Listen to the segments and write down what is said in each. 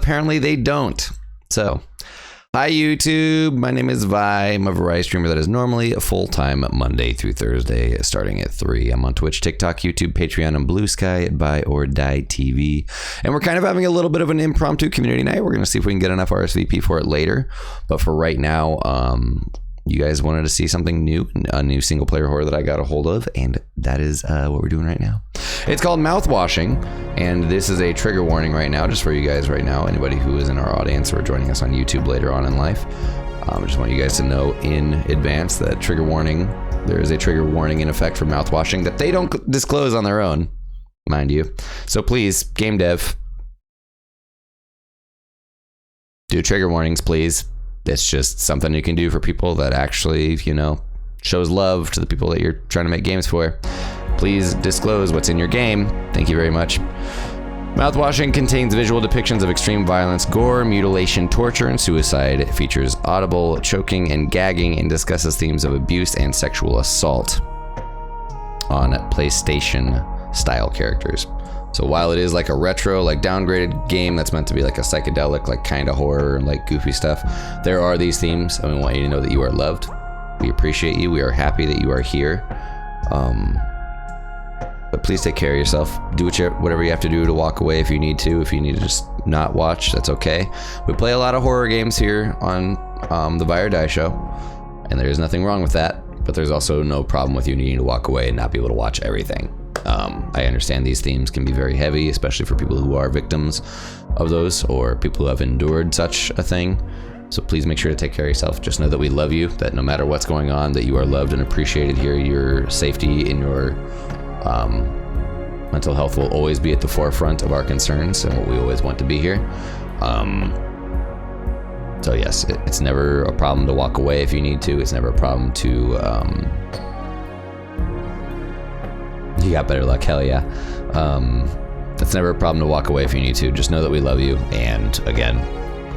apparently they don't. So, hi YouTube, my name is Vi. I'm a variety streamer that is normally full-time Monday through Thursday starting at 3. I'm on Twitch, TikTok, YouTube, Patreon, and Blue Sky at Buy or Die TV. And we're kind of having a little bit of an impromptu community night. We're going to see if we can get enough RSVP for it later. But for right now, you guys wanted to see something new, a new single player horror that I got a hold of, and that is what we're doing right now. It's called Mouthwashing, and this is a trigger warning right now, just for you guys right now, anybody who is in our audience or joining us on YouTube later on in life. I just want you guys to know in advance that trigger warning, there is a trigger warning in effect for Mouthwashing that they don't disclose on their own, mind you. So please, game dev, do trigger warnings, please. It's just something you can do for people that actually, you know, shows love to the people that you're trying to make games for. Please disclose what's in your game. Thank you very much. Mouthwashing contains visual depictions of extreme violence, gore, mutilation, torture, and suicide. It features audible choking and gagging and discusses themes of abuse and sexual assault on PlayStation-style characters. So while it is like a retro, like downgraded game that's meant to be like a psychedelic, like kind of horror and like goofy stuff, there are these themes, and we want you to know that you are loved. We appreciate you. We are happy that you are here. But please take care of yourself. Do whatever you have to do to walk away if you need to. If you need to just not watch, that's okay. We play a lot of horror games here on the Buy or Die show, and there is nothing wrong with that. But there's also no problem with you needing to walk away and not be able to watch everything. I understand these themes can be very heavy, especially for people who are victims of those or people who have endured such a thing. So please make sure to take care of yourself. Just know that we love you, that no matter what's going on, that you are loved and appreciated here. Your safety and your mental health will always be at the forefront of our concerns and what we always want to be here. So yes, it's never a problem to walk away if you need to. It's never a problem to... You got better luck, hell yeah. It's never a problem to walk away if you need to. Just know that we love you, and again,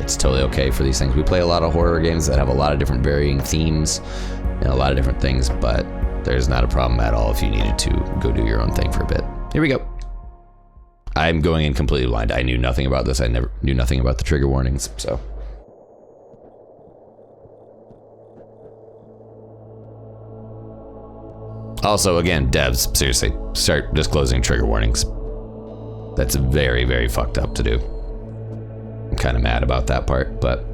it's totally okay for these things. We play a lot of horror games that have a lot of different varying themes and a lot of different things, but there's not a problem at all if you needed to go do your own thing for a bit. Here we go. I'm going in completely blind. I knew nothing about this. I never knew nothing about the trigger warnings, so. Also, again, devs, seriously, start disclosing trigger warnings. That's very, very fucked up to do. I'm kind of mad about that part, but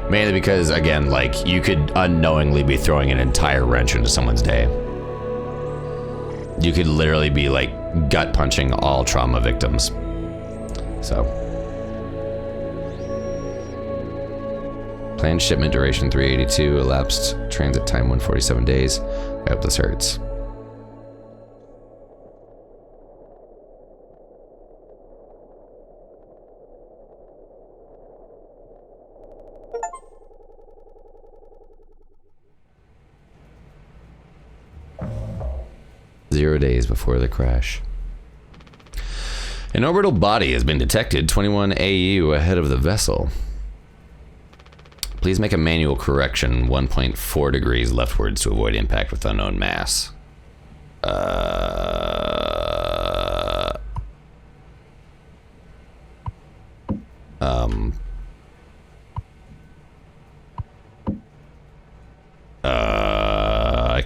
mainly because, again, like, you could unknowingly be throwing an entire wrench into someone's day. You could literally be, like, gut punching all trauma victims. So. Planned shipment duration 382, elapsed transit time 147 days. I hope this hurts. Zero days before the crash. An orbital body has been detected 21 AU ahead of the vessel. Please make a manual correction 1.4 degrees leftwards to avoid impact with unknown mass. I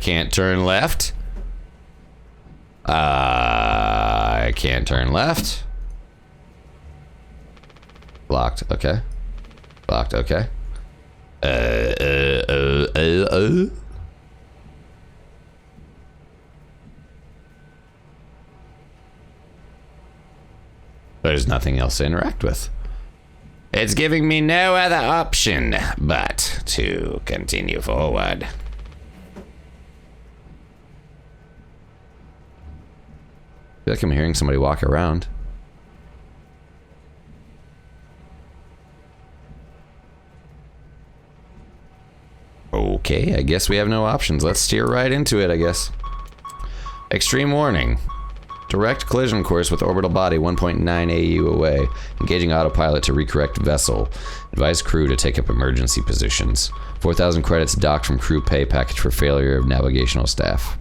can't turn left. I can't turn left. Blocked, okay. Blocked, okay. There's nothing else to interact with. It's giving me no other option but to continue forward. I feel like I'm hearing somebody walk around. Okay, I guess we have no options. Let's steer right into it, I guess. Extreme warning. Direct collision course with orbital body 1.9 AU away. Engaging autopilot to recorrect vessel. Advise crew to take up emergency positions. 4,000 credits docked from crew pay package for failure of navigational staff.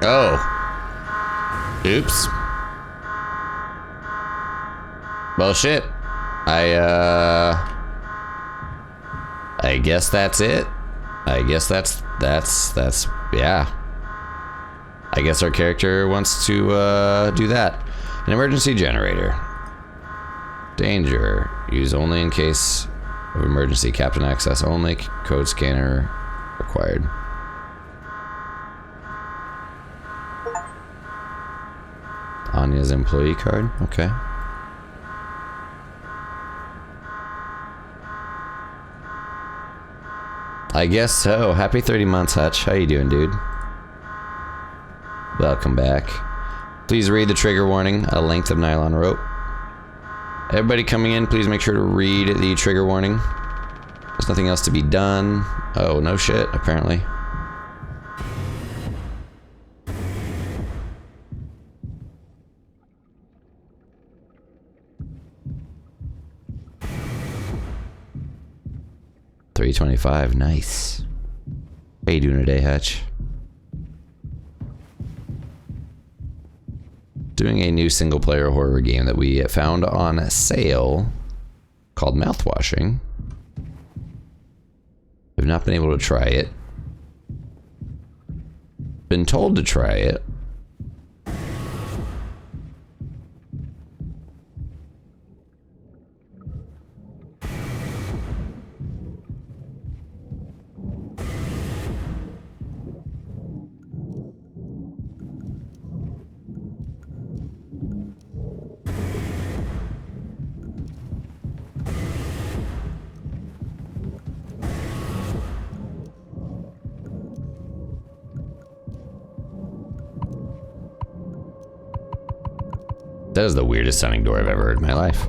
Oh. Oops. Well, shit. I guess that's it. I guess that's, yeah. I guess our character wants to, do that. An emergency generator. Danger. Use only in case of emergency. Captain access only. Code scanner required. Anya's employee card. Okay. I guess so. Happy 30 months, Hutch. How you doing, dude? Welcome back. Please read the trigger warning. A length of nylon rope. Everybody coming in, please make sure to read the trigger warning. There's nothing else to be done. Oh, no shit, apparently. $325, nice. How you doing today, Hutch? Doing a new single-player horror game that we found on sale called Mouthwashing. We've not been able to try it. Been told to try it. That is the weirdest sounding door I've ever heard in my life.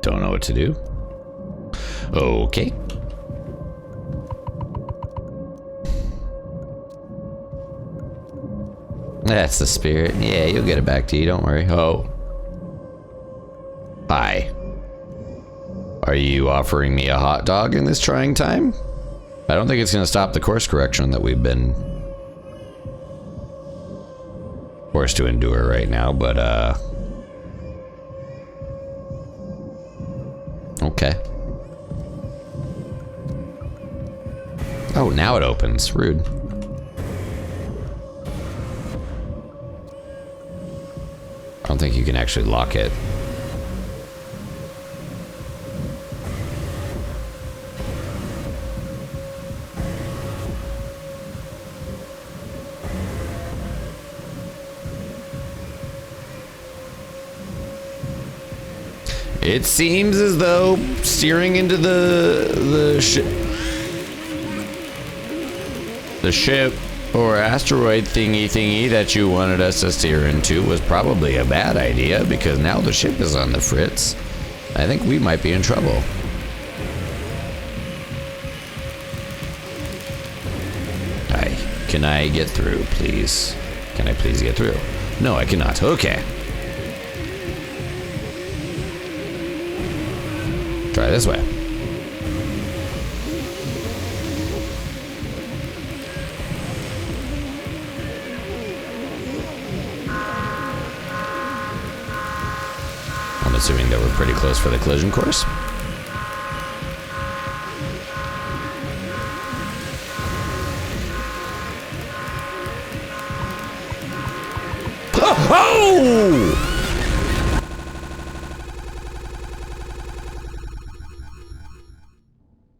Don't know what to do. Okay. That's the spirit. Yeah, you'll get it back to you, don't worry. Oh. Hi. Are you offering me a hot dog in this trying time? I don't think it's gonna stop the course correction that we've been forced to endure right now, but okay. Oh, now it opens. Rude. I don't think you can actually lock it. It seems as though steering into the ship or asteroid thingy that you wanted us to steer into was probably a bad idea, because now the ship is on the fritz. I think we might be in trouble. Hi, can I get through, please? Can I please get through? No, I cannot. Okay. Try this way. I'm assuming that we're pretty close for the collision course. Oh!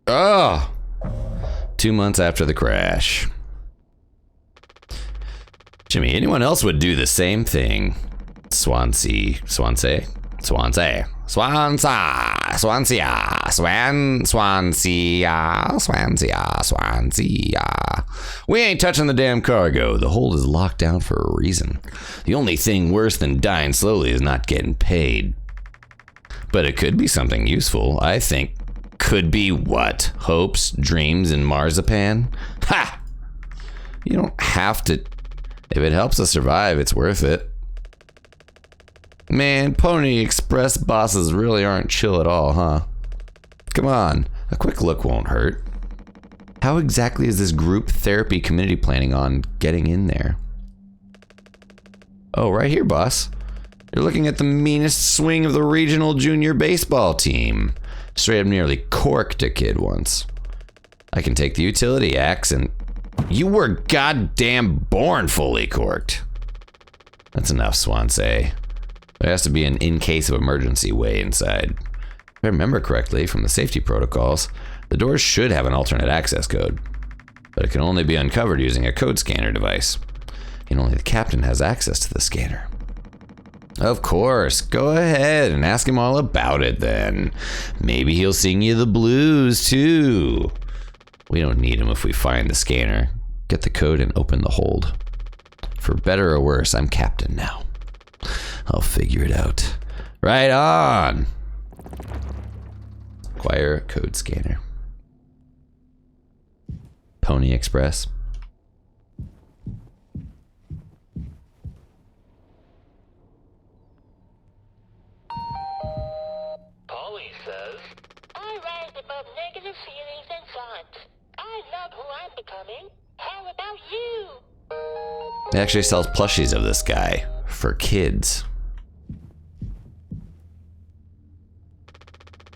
Oh! 2 months after the crash. Jimmy, anyone else would do the same thing. Swansea. Swansea. We ain't touching the damn cargo. The hold is locked down for a reason. The only thing worse than dying slowly is not getting paid. But it could be something useful, I think. Could be what? Hopes, dreams, and marzipan? Ha! You don't have to. If it helps us survive, it's worth it. Man, Pony Express bosses really aren't chill at all, huh? Come on, a quick look won't hurt. How exactly is this group therapy community planning on getting in there? Oh, right here, boss. You're looking at the meanest swing of the regional junior baseball team. Straight up nearly corked a kid once. I can take the utility axe and... You were goddamn born fully corked. That's enough, Swansea. There has to be an in case of emergency way inside. If I remember correctly from the safety protocols, the doors should have an alternate access code. But it can only be uncovered using a code scanner device. And only the captain has access to the scanner. Of course, go ahead and ask him all about it then. Maybe he'll sing you the blues too. We don't need him if we find the scanner. Get the code and open the hold. For better or worse, I'm captain now. I'll figure it out. Right on! Acquire code scanner. Pony Express. Polly says, I rise above negative feelings and thoughts. I love who I'm becoming. How about you? It actually sells plushies of this guy for kids.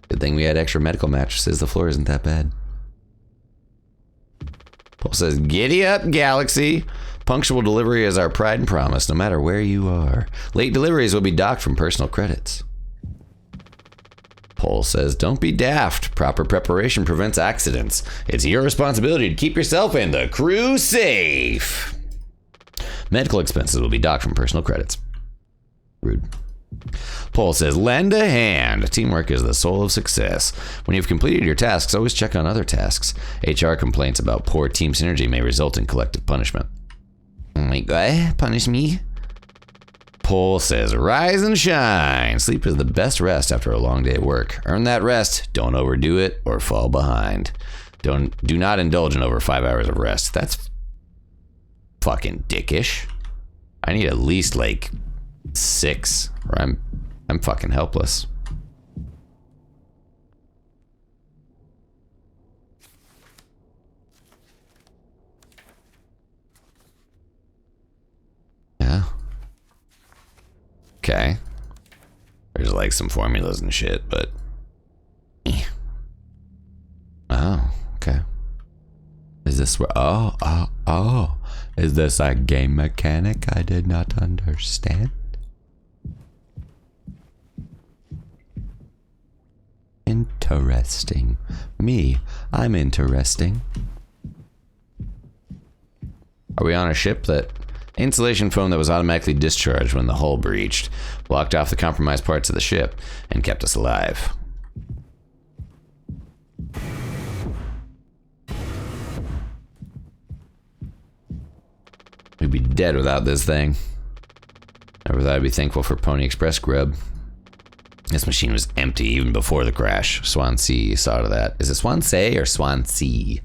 Good thing we had extra medical mattresses. The floor isn't that bad. Paul says, giddy up, Galaxy. Punctual delivery is our pride and promise, no matter where you are. Late deliveries will be docked from personal credits. Paul says, don't be daft. Proper preparation prevents accidents. It's your responsibility to keep yourself and the crew safe. Medical expenses will be docked from personal credits. Rude. Paul says, lend a hand. Teamwork is the soul of success. When you've completed your tasks, always check on other tasks. HR complaints about poor team synergy may result in collective punishment. Oh my god, punish me? Paul says, rise and shine. Sleep is the best rest after a long day at work. Earn that rest. Don't overdo it or fall behind. Do not indulge in over 5 hours of rest. That's fucking dickish. I need at least like 6 or I'm fucking helpless. Yeah. Okay. There's like some formulas and shit, but oh, okay. Is this where oh. Is this a game mechanic I did not understand? Interesting. I'm interesting. Are we on a ship that insulation foam that was automatically discharged when the hull breached blocked off the compromised parts of the ship and kept us alive? We'd be dead without this thing. Never thought I'd be thankful for Pony Express grub. This machine was empty even before the crash. Swansea saw to that. Is it Swansea or Swansea?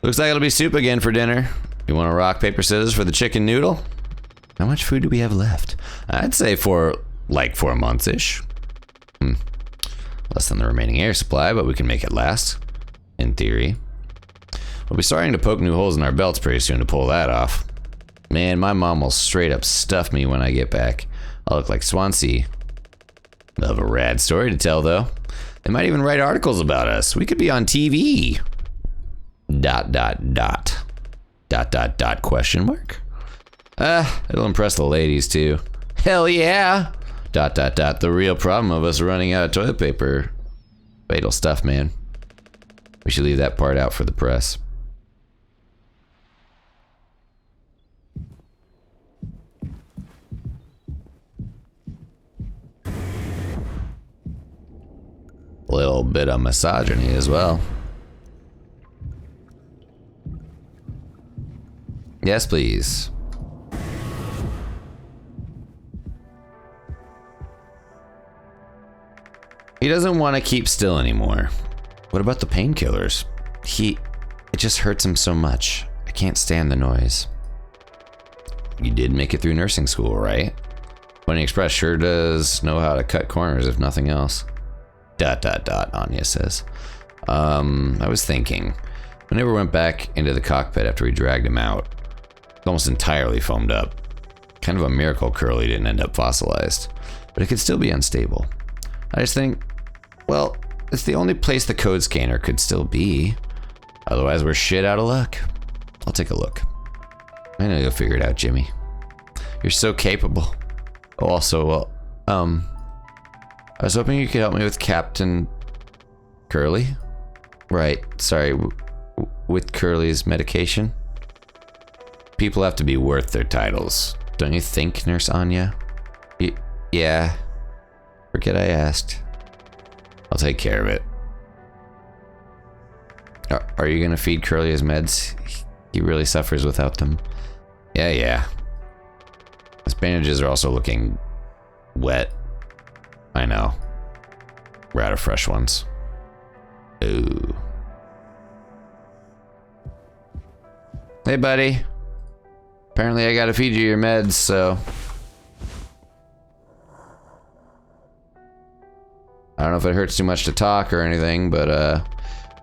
Looks like it'll be soup again for dinner. You want to rock, paper, scissors for the chicken noodle? How much food do we have left? I'd say for like 4 months-ish. Less than the remaining air supply, but we can make it last. In theory. We'll be starting to poke new holes in our belts pretty soon to pull that off. Man, my mom will straight up stuff me when I get back. I'll look like Swansea. They'll have a rad story to tell, though. They might even write articles about us. We could be on TV. ... question mark? It'll impress the ladies, too. Hell yeah! ... The real problem of us running out of toilet paper. Fatal stuff, man. We should leave that part out for the press. bit of misogyny as well. Yes, please. He doesn't want to keep still anymore. What about the painkillers? It just hurts him so much. I can't stand the noise. You did make it through nursing school, right? Pony Express sure does know how to cut corners, if nothing else. ... Anya says. I was thinking. We never went back into the cockpit after we dragged him out. It's almost entirely foamed up. Kind of a miracle Curly didn't end up fossilized. But it could still be unstable. I just think, well, it's the only place the code scanner could still be. Otherwise, we're shit out of luck. I'll take a look. I know you'll figure it out, Jimmy. You're so capable. Oh, also, I was hoping you could help me with Captain Curly. Right, sorry, with Curly's medication. People have to be worth their titles. Don't you think, Nurse Anya? Yeah. Forget I asked. I'll take care of it. Are you gonna feed Curly his meds? He really suffers without them. Yeah. His bandages are also looking wet. I know. We're out of fresh ones. Ooh. Hey, buddy. Apparently I gotta feed you your meds, so... I don't know if it hurts too much to talk or anything, but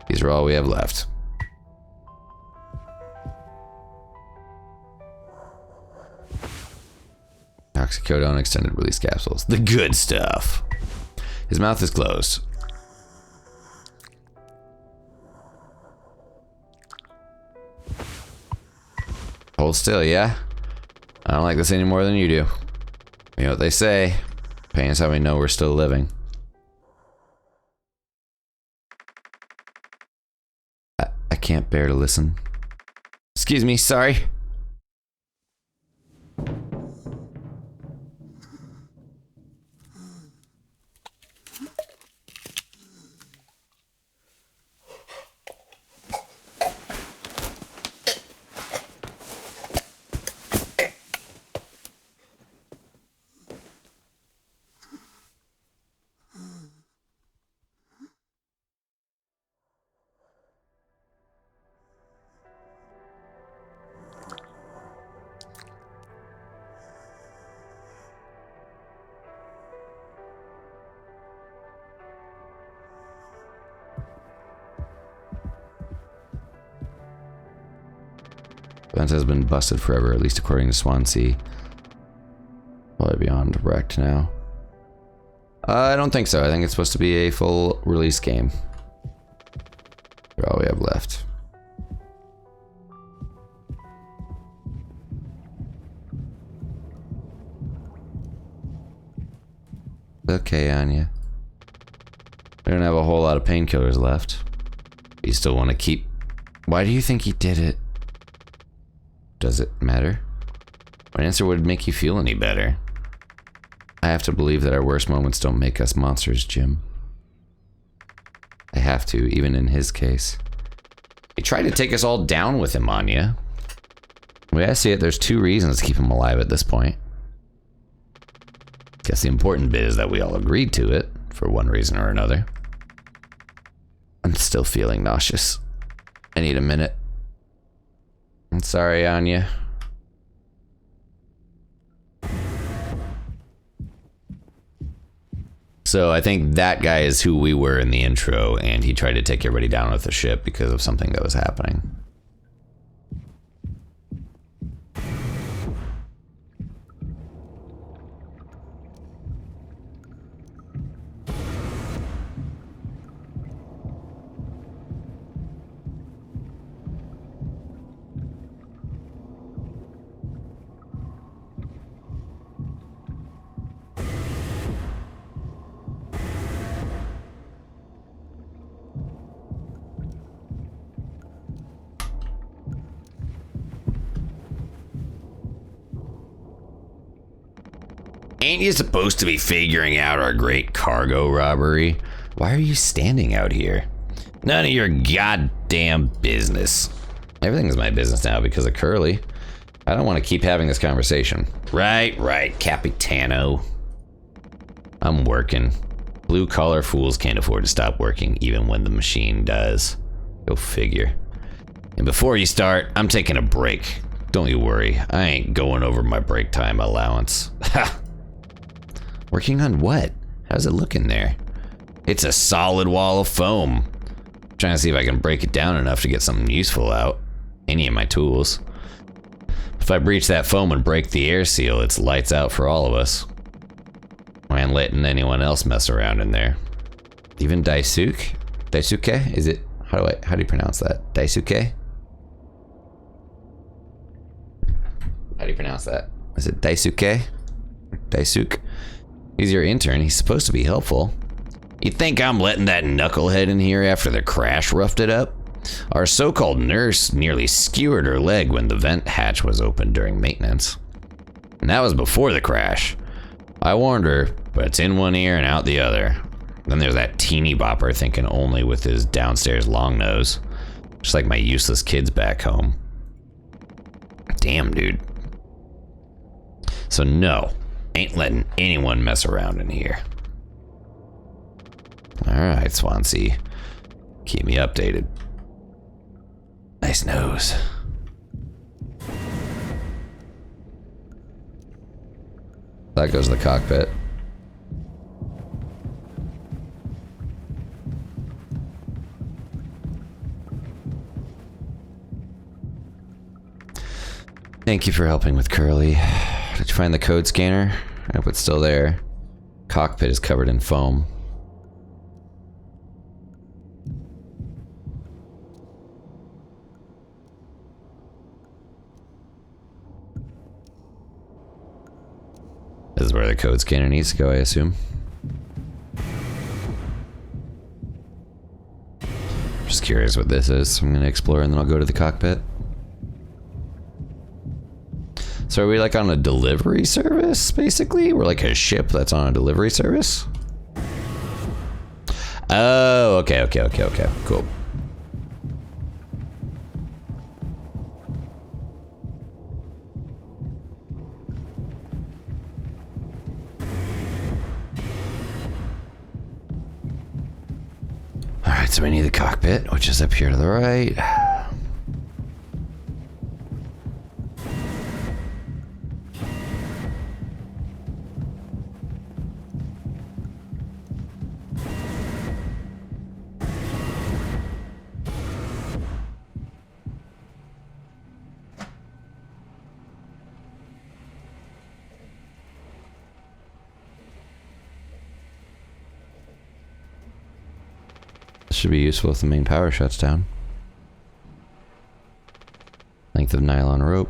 these are all we have left. Oxycodone extended release capsules. The good stuff. His mouth is closed. Hold still, yeah? I don't like this any more than you do. You know what they say. Pain is how we know we're still living. I can't bear to listen. Excuse me, sorry. Vance has been busted forever, at least according to Swansea. Probably beyond wrecked now. I don't think so. I think it's supposed to be a full release game. That's all we have left. Okay, Anya. We don't have a whole lot of painkillers left. You still want to keep... Why do you think he did it? Does it matter? What answer would make you feel any better? I have to believe that our worst moments don't make us monsters, Jim. I have to, even in his case. He tried to take us all down with him, Anya. The way I see it, there's two reasons to keep him alive at this point. Guess the important bit is that we all agreed to it, for one reason or another. I'm still feeling nauseous. I need a minute. I'm sorry, Anya. So I think that guy is who we were in the intro, and he tried to take everybody down with the ship because of something that was happening. Ain't you supposed to be figuring out our great cargo robbery? Why are you standing out here? None of your goddamn business. Everything's my business now because of Curly. I don't want to keep having this conversation. Right, Capitano. I'm working. Blue-collar fools can't afford to stop working even when the machine does. Go figure. And before you start, I'm taking a break. Don't you worry, I ain't going over my break time allowance. Ha! Working on what? How's it looking there? It's a solid wall of foam. I'm trying to see if I can break it down enough to get something useful out. Any of my tools. If I breach that foam and break the air seal, it's lights out for all of us. I ain't letting anyone else mess around in there. Even Daisuke? Daisuke? Is it, how do you pronounce that? Daisuke? How do you pronounce that? Is it Daisuke? Daisuke? He's your intern, he's supposed to be helpful. You think I'm letting that knucklehead in here after the crash roughed it up? Our so-called nurse nearly skewered her leg when the vent hatch was opened during maintenance. And that was before the crash. I warned her, but it's in one ear and out the other. Then there's that teeny bopper thinking only with his downstairs long nose. Just like my useless kids back home. Damn, dude. So no, ain't letting anyone mess around in here. Alright, Swansea. Keep me updated. Nice nose. That goes to the cockpit. Thank you for helping with Curly. Did you find the code scanner? I hope it's still there. Cockpit is covered in foam. This is where the code scanner needs to go, I assume. Just curious what this is. I'm gonna explore and then I'll go to the cockpit. So are we like on a delivery service, basically? We're like a ship that's on a delivery service? Oh, okay, cool. Alright, so we need the cockpit, which is up here to the right. Should be useful if the main power shuts down. Length of nylon rope.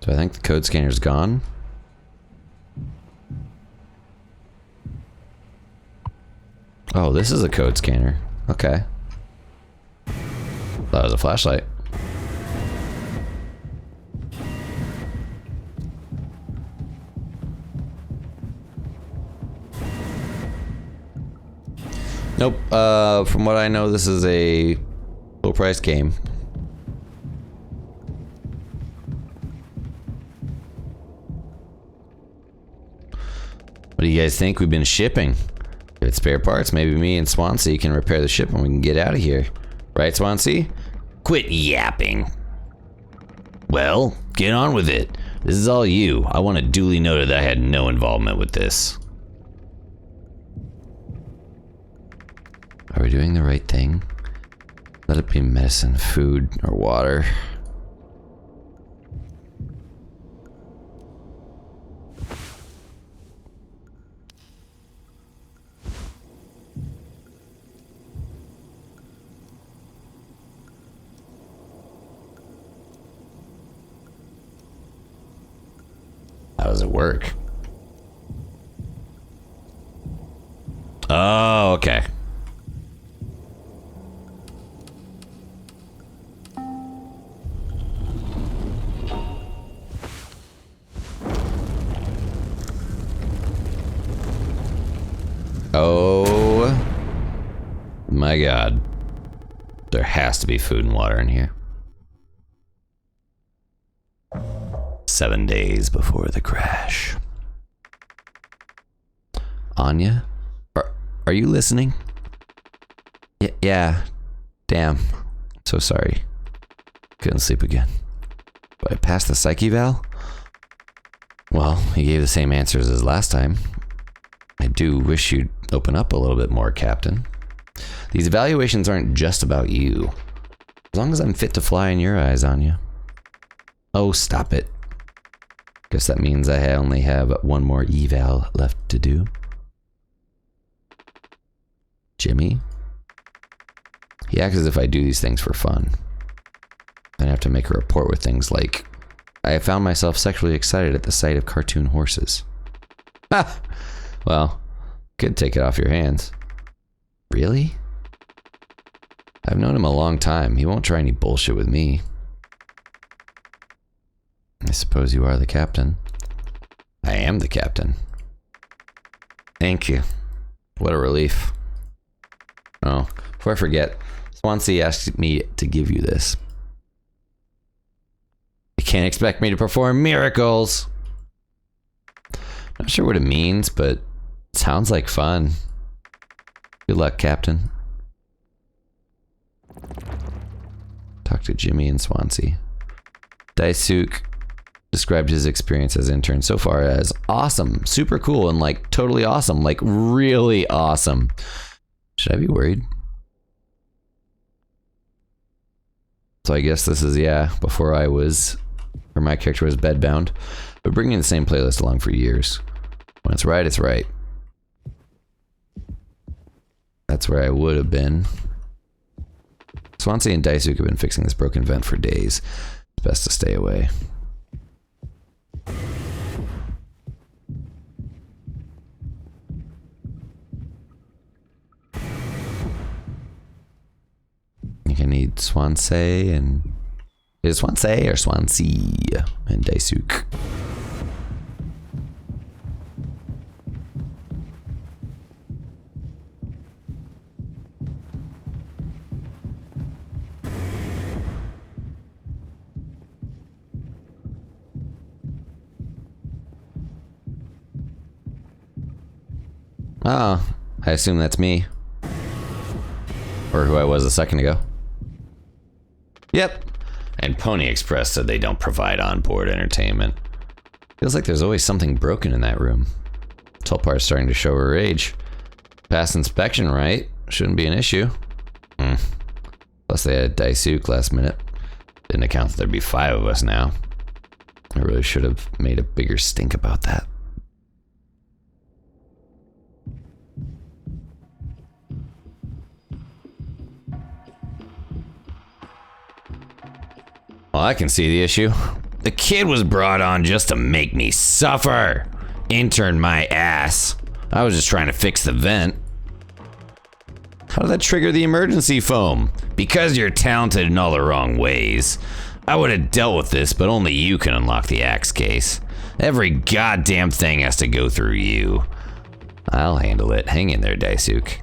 So I think the code scanner's gone. Oh, this is a code scanner. Okay. That was a flashlight. Nope. From what I know, this is a low-price game. What do you guys think? We've been shipping. If it's spare parts, maybe me and Swansea can repair the ship and we can get out of here. Right, Swansea? Quit yapping. Well, get on with it. This is all you. I want it duly noted that I had no involvement with this. Are we doing the right thing? Let it be medicine, food, or water. How does it work? Oh, okay. my god. There has to be food and water in here. 7 days before the crash. Anya? Are you listening? Yeah. Damn. So sorry. Couldn't sleep again. But I passed the psyche eval? Well, he gave the same answers as last time. I do wish you'd open up a little bit more, Captain. These evaluations aren't just about you. As long as I'm fit to fly in your eyes, Anya. Oh, stop it. Guess that means I only have one more eval left to do. Jimmy? He acts as if I do these things for fun. I'd have to make a report with things like, I have found myself sexually excited at the sight of cartoon horses. Ha! Well, could take it off your hands. Really? I've known him a long time. He won't try any bullshit with me. I suppose you are the captain. I am the captain. Thank you. What a relief. Oh, before I forget, Swansea asked me to give you this. You can't expect me to perform miracles. Not sure what it means, but it sounds like fun. Good luck, Captain. Talk to Jimmy and Swansea. Daisuke described his experience as intern so far as awesome, super cool, and like totally awesome, like really awesome. Should I be worried? So I guess this is, before my character was bedbound, but bringing the same playlist along for years. When it's right, it's right. That's where I would have been. Swansea and Daisuke have been fixing this broken vent for days. It's best to stay away. You can need Swansea and... Is it Swansea or Swansea and Daisuke? Oh, I assume that's me. Or who I was a second ago. Yep. And Pony Express said they don't provide onboard entertainment. Feels like there's always something broken in that room. Tulpar's starting to show her age. Pass inspection, right? Shouldn't be an issue. Plus they had Daisuke last minute. Didn't account that there'd be 5 of us now. I really should have made a bigger stink about that. Well, I can see the issue. The kid was brought on just to make me suffer. Intern my ass. I was just trying to fix the vent. How did that trigger the emergency foam? Because you're talented in all the wrong ways. I would have dealt with this, but only you can unlock the axe case. Every goddamn thing has to go through you. I'll handle it. Hang in there, Daisuke.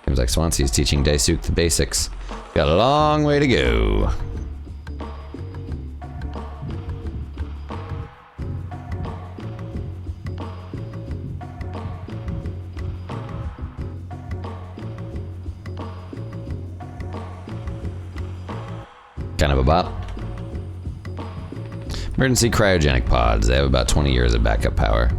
Seems like Swansea's teaching Daisuke the basics. Got a long way to go. Kind of a bop. Emergency cryogenic pods. They have about 20 years of backup power.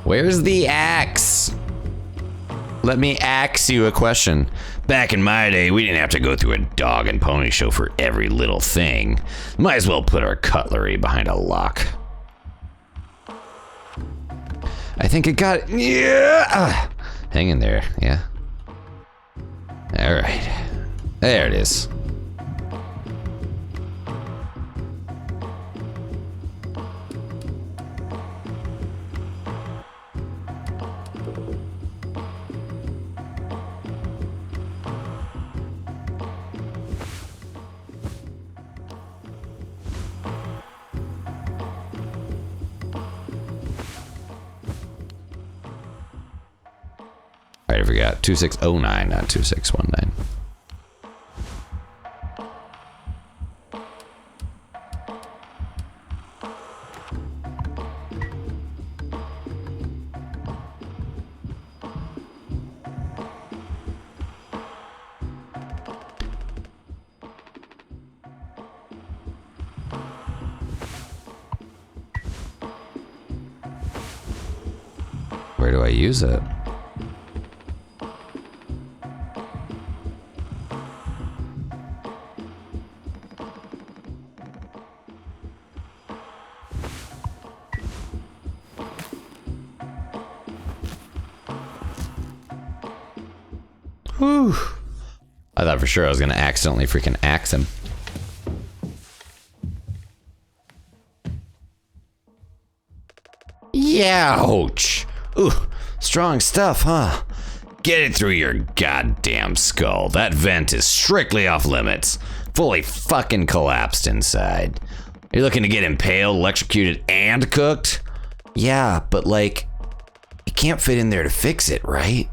Where's the axe? Let me ask you a question. Back in my day, we didn't have to go through a dog and pony show for every little thing. Might as well put our cutlery behind a lock. I think it got it. Yeah! Hang in there, yeah. All right. There it is. got? 2609, not 2619. Where do I use it? Whew. I thought for sure I was gonna accidentally freaking axe him. Ouch! Ooh, strong stuff, huh? Get it through your goddamn skull. That vent is strictly off limits. Fully fucking collapsed inside. You're looking to get impaled, electrocuted, and cooked? Yeah, but like, you can't fit in there to fix it, right?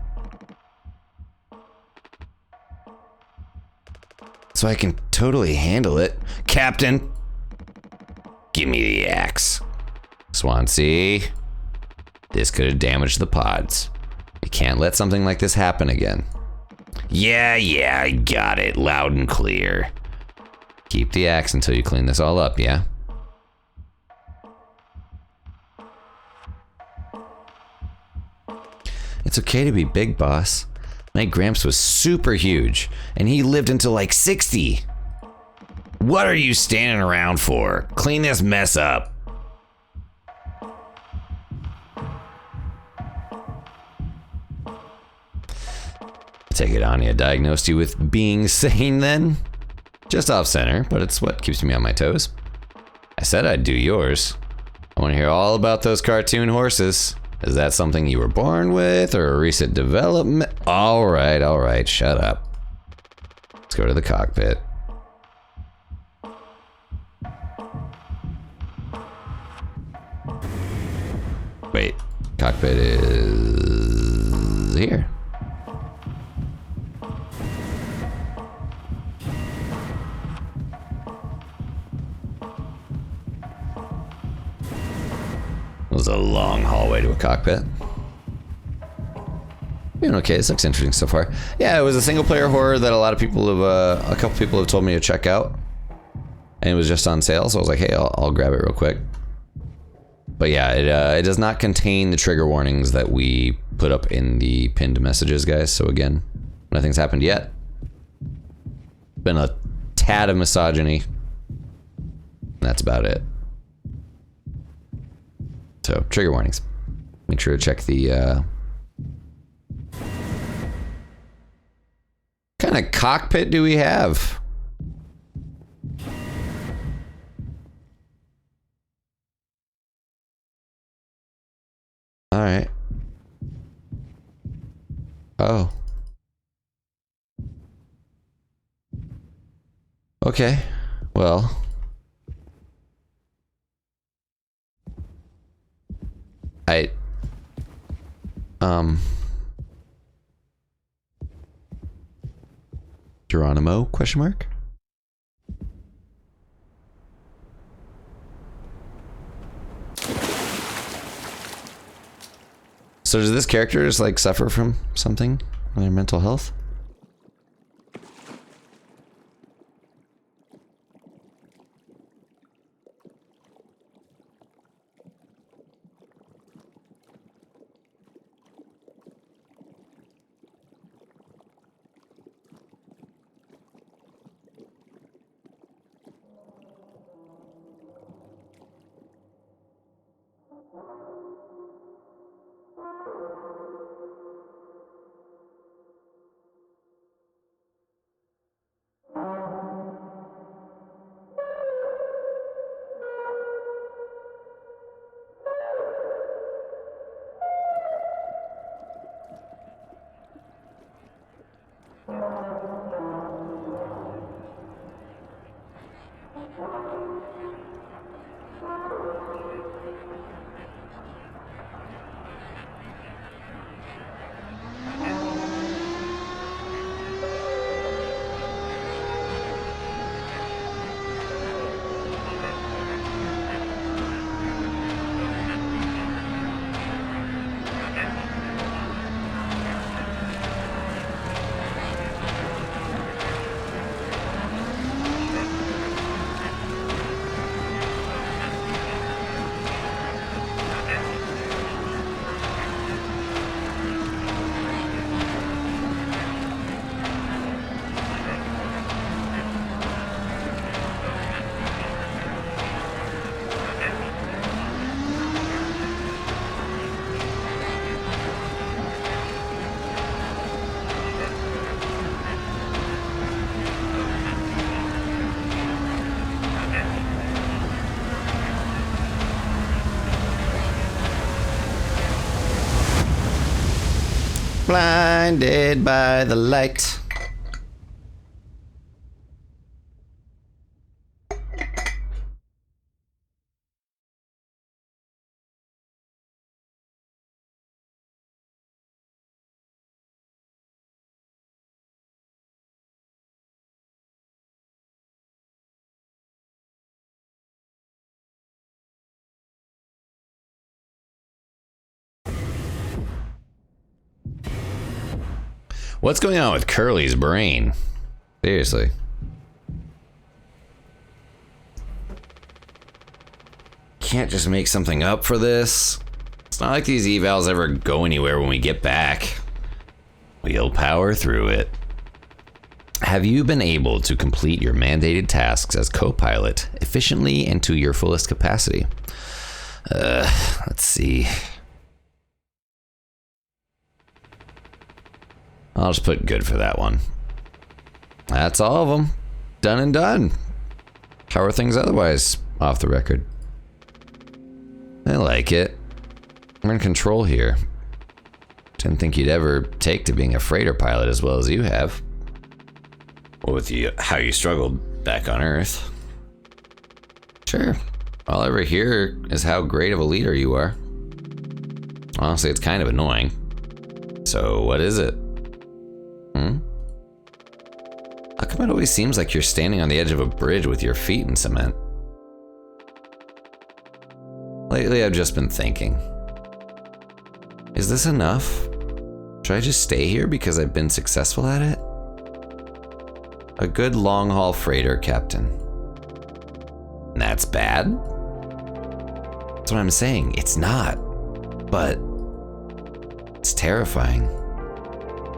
So I can totally handle it. Captain, give me the axe. Swansea, this could have damaged the pods. You can't let something like this happen again. Yeah, I got it, loud and clear. Keep the axe until you clean this all up, yeah? It's okay to be big, boss. My Gramps was super huge, and he lived until like 60. What are you standing around for? Clean this mess up. Take it on, you diagnosed you with being sane then? Just off center, but it's what keeps me on my toes. I said I'd do yours. I want to hear all about those cartoon horses. Is that something you were born with or a recent development? All right, shut up. Let's go to the cockpit. Wait, cockpit is here. It was a long hallway to a cockpit. Okay, this looks interesting so far. Yeah, it was a single player horror that a lot of people have, a couple people have told me to check out. And it was just on sale, so I was like, hey, I'll grab it real quick. But yeah, it does not contain the trigger warnings that we put up in the pinned messages, guys. So again, nothing's happened yet. Been a tad of misogyny. That's about it. So, trigger warnings. Make sure to check the, What kind of cockpit do we have? Alright. Oh. Okay. Well. Geronimo, question mark? So does this character just like suffer from something on their mental health? Blinded by the light. What's going on with Curly's brain? Seriously. Can't just make something up for this. It's not like these evals ever go anywhere when we get back. We'll power through it. Have you been able to complete your mandated tasks as co-pilot efficiently and to your fullest capacity? Let's see. I'll just put good for that one. That's all of them. Done and done. How are things otherwise off the record? I like it. I'm in control here. Didn't think you'd ever take to being a freighter pilot as well as you have. Well, with you, how you struggled back on Earth. Sure. All I ever hear is how great of a leader you are. Honestly, it's kind of annoying. So, what is it? How come it always seems like you're standing on the edge of a bridge with your feet in cement? Lately, I've just been thinking. Is this enough? Should I just stay here because I've been successful at it? A good long-haul freighter captain. And that's bad? That's what I'm saying. It's not. But it's terrifying.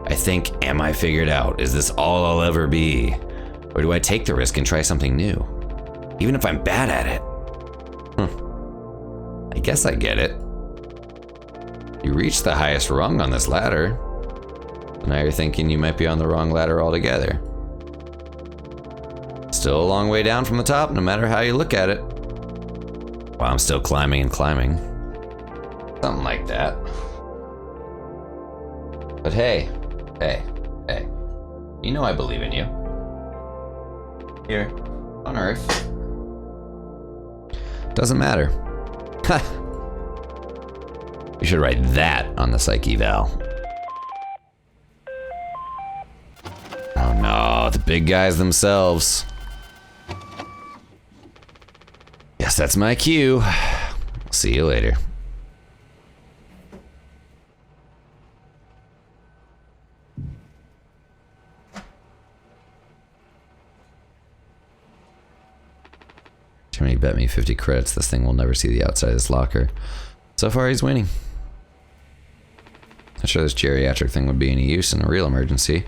I think, am I figured out? Is this all I'll ever be? Or do I take the risk and try something new? Even if I'm bad at it? I guess I get it. You reached the highest rung on this ladder. Now you're thinking you might be on the wrong ladder altogether. Still a long way down from the top, no matter how you look at it. While I'm still climbing and climbing. Something like that. But hey. Hey. You know I believe in you. Here, on Earth. Doesn't matter. You should write that on the psych eval. Oh no, the big guys themselves. Guess that's my cue. See you later. Jimmy bet me 50 credits this thing will never see the outside of this locker. So far he's winning. Not sure this geriatric thing would be any use in a real emergency,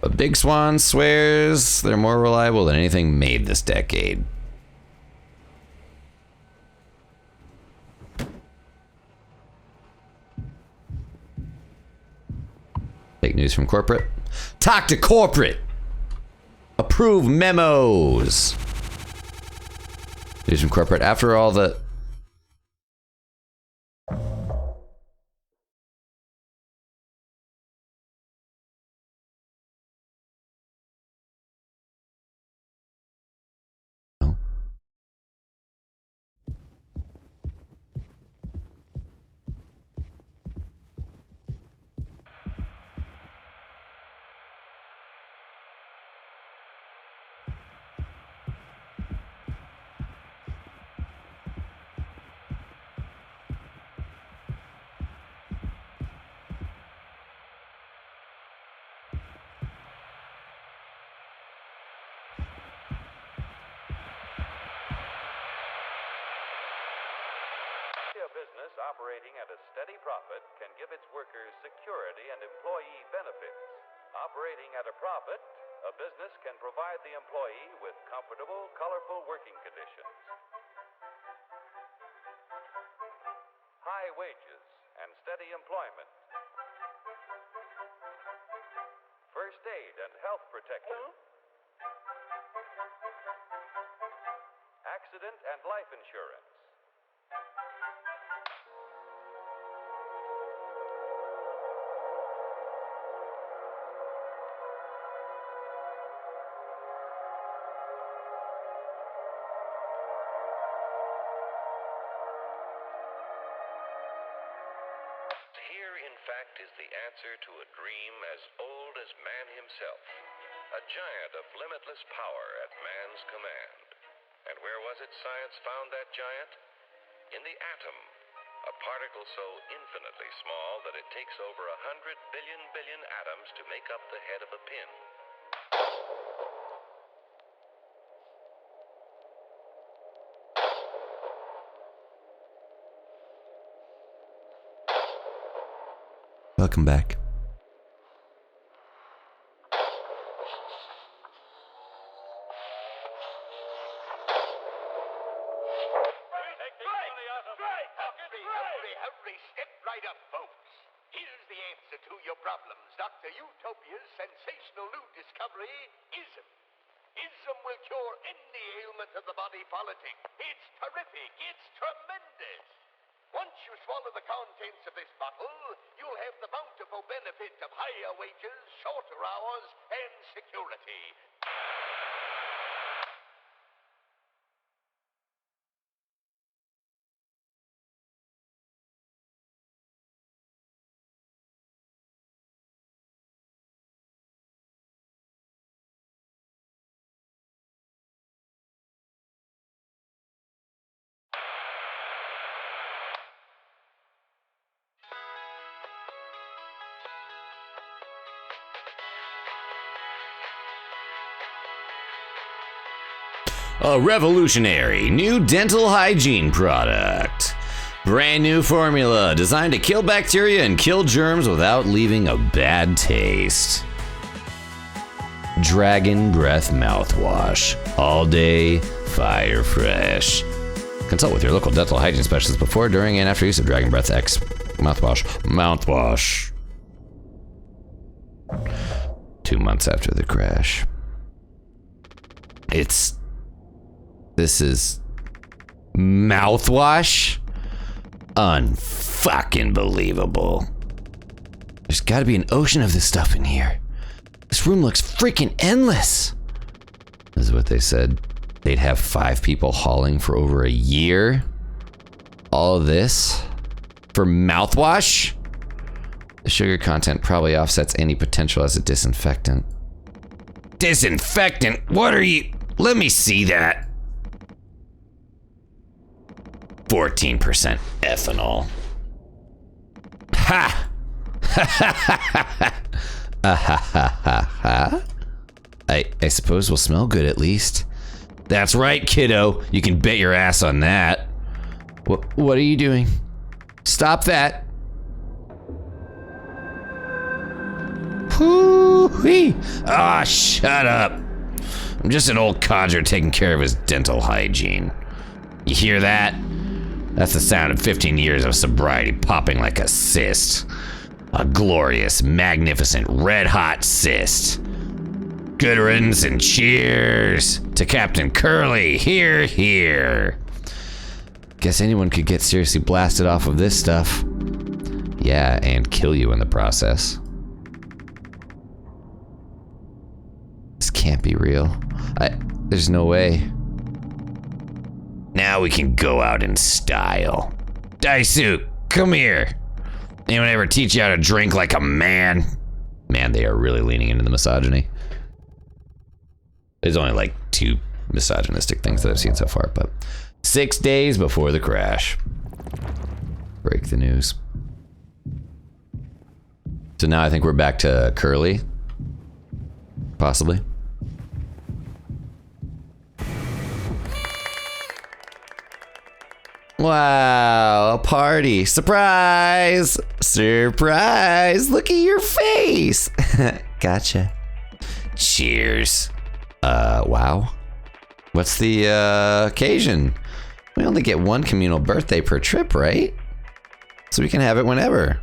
but Big Swan swears they're more reliable than anything made this decade. Fake news from corporate. Talk to corporate! Approve memos! News from corporate. After all the... Oh. A business operating at a steady profit can give its workers security and employee benefits. Operating at a profit, a business can provide the employee with comfortable, colorful working conditions, high wages, and steady employment, first aid and health protection, accident and life insurance. fact, is the answer to a dream as old as man himself. A giant of limitless power at man's command. And where was it science found that giant? In the atom. A particle so infinitely small that it takes over 100 billion atoms to make up the head of a pin. Welcome back. Hurry, step right up, folks. Here's the answer to your problems. Dr. Utopia's sensational new discovery, ISM. ISM will cure any ailment of the body politic. It's terrific. It's tremendous. Once you swallow the contents of this bottle, you'll have the bountiful benefit of higher wages, shorter hours, and security. A revolutionary new dental hygiene product. Brand new formula designed to kill bacteria and kill germs without leaving a bad taste. Dragon Breath Mouthwash. All day, fire fresh. Consult with your local dental hygiene specialist before, during, and after use of Dragon Breath X Mouthwash. Mouthwash. 2 months after the crash. This is mouthwash? Unfucking believable. There's gotta be an ocean of this stuff in here. This room looks freaking endless. This is what they said. They'd have 5 people hauling for over a year. All of this for mouthwash? The sugar content probably offsets any potential as a disinfectant. Disinfectant? What are you? Let me see that. 14% ethanol. Ha! Ha ha ha ha. I suppose we'll smell good at least. That's right, kiddo. You can bet your ass on that. What are you doing? Stop that. Whoo-wee. Ah, shut up. I'm just an old codger taking care of his dental hygiene. You hear that? That's the sound of 15 years of sobriety popping like a cyst. A glorious, magnificent, red-hot cyst. Good riddance and cheers to Captain Curly. Here, here. Guess anyone could get seriously blasted off of this stuff. Yeah, and kill you in the process. This can't be real. There's no way. Now we can go out in style. Daisuke, come here. Anyone ever teach you how to drink like a man? Man, they are really leaning into the misogyny. There's only like 2 misogynistic things that I've seen so far, but 6 days before the crash. Break the news. So now I think we're back to Curly. Possibly. Wow, a party. Surprise! Surprise! Look at your face! Gotcha. Cheers. Wow. What's the occasion? We only get 1 communal birthday per trip, right? So we can have it whenever.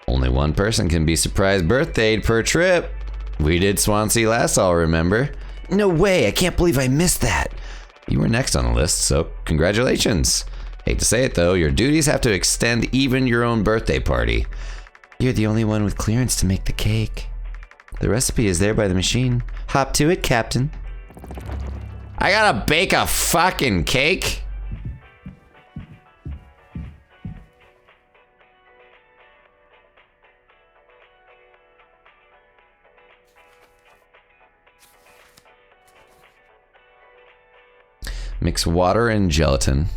Only 1 person can be surprise birthdayed per trip. We did Swansea last, I'll remember. No way, I can't believe I missed that. You were next on the list, so congratulations. Hate to say it though, your duties have to extend even your own birthday party. You're the only one with clearance to make the cake. The recipe is there by the machine. Hop to it, Captain. I gotta bake a fucking cake? Mix water and gelatin.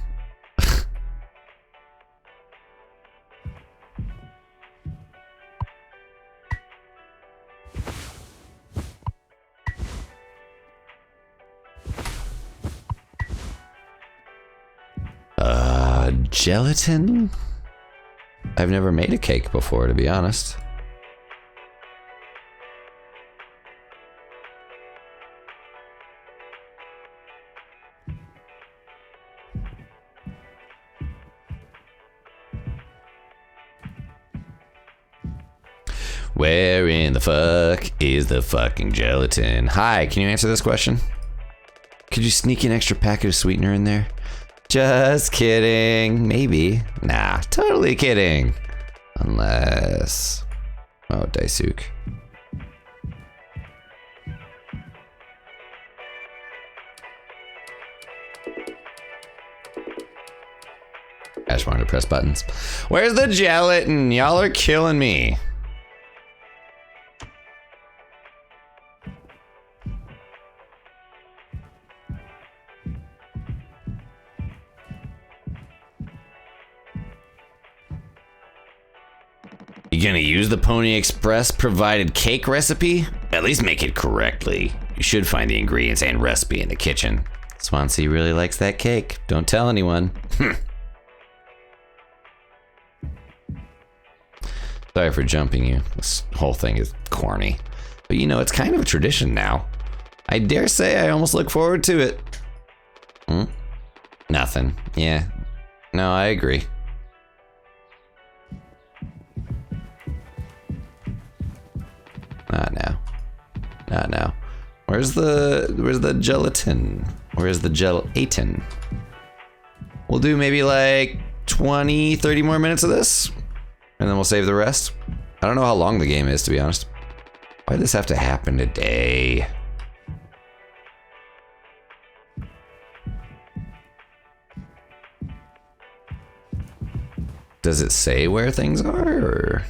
Gelatin? I've never made a cake before, to be honest. Where in the fuck is the fucking gelatin? Hi, can you answer this question? Could you sneak an extra packet of sweetener in there? Just kidding. Maybe. Nah, totally kidding. Unless... Oh, Daisuke. I just wanted to press buttons. Where's the gelatin? Y'all are killing me. You gonna use the Pony Express provided cake recipe? At least make it correctly. You should find the ingredients and recipe in the kitchen. Swansea really likes that cake. Don't tell anyone. Sorry for jumping you. This whole thing is corny. But you know, it's kind of a tradition now. I dare say I almost look forward to it. Nothing. Yeah. No, I agree. Not now. Not now. Where's the gelatin? Where's the gelatin? We'll do maybe like 20, 30 more minutes of this. And then we'll save the rest. I don't know how long the game is, to be honest. Why'd this have to happen today? Does it say where things are, or?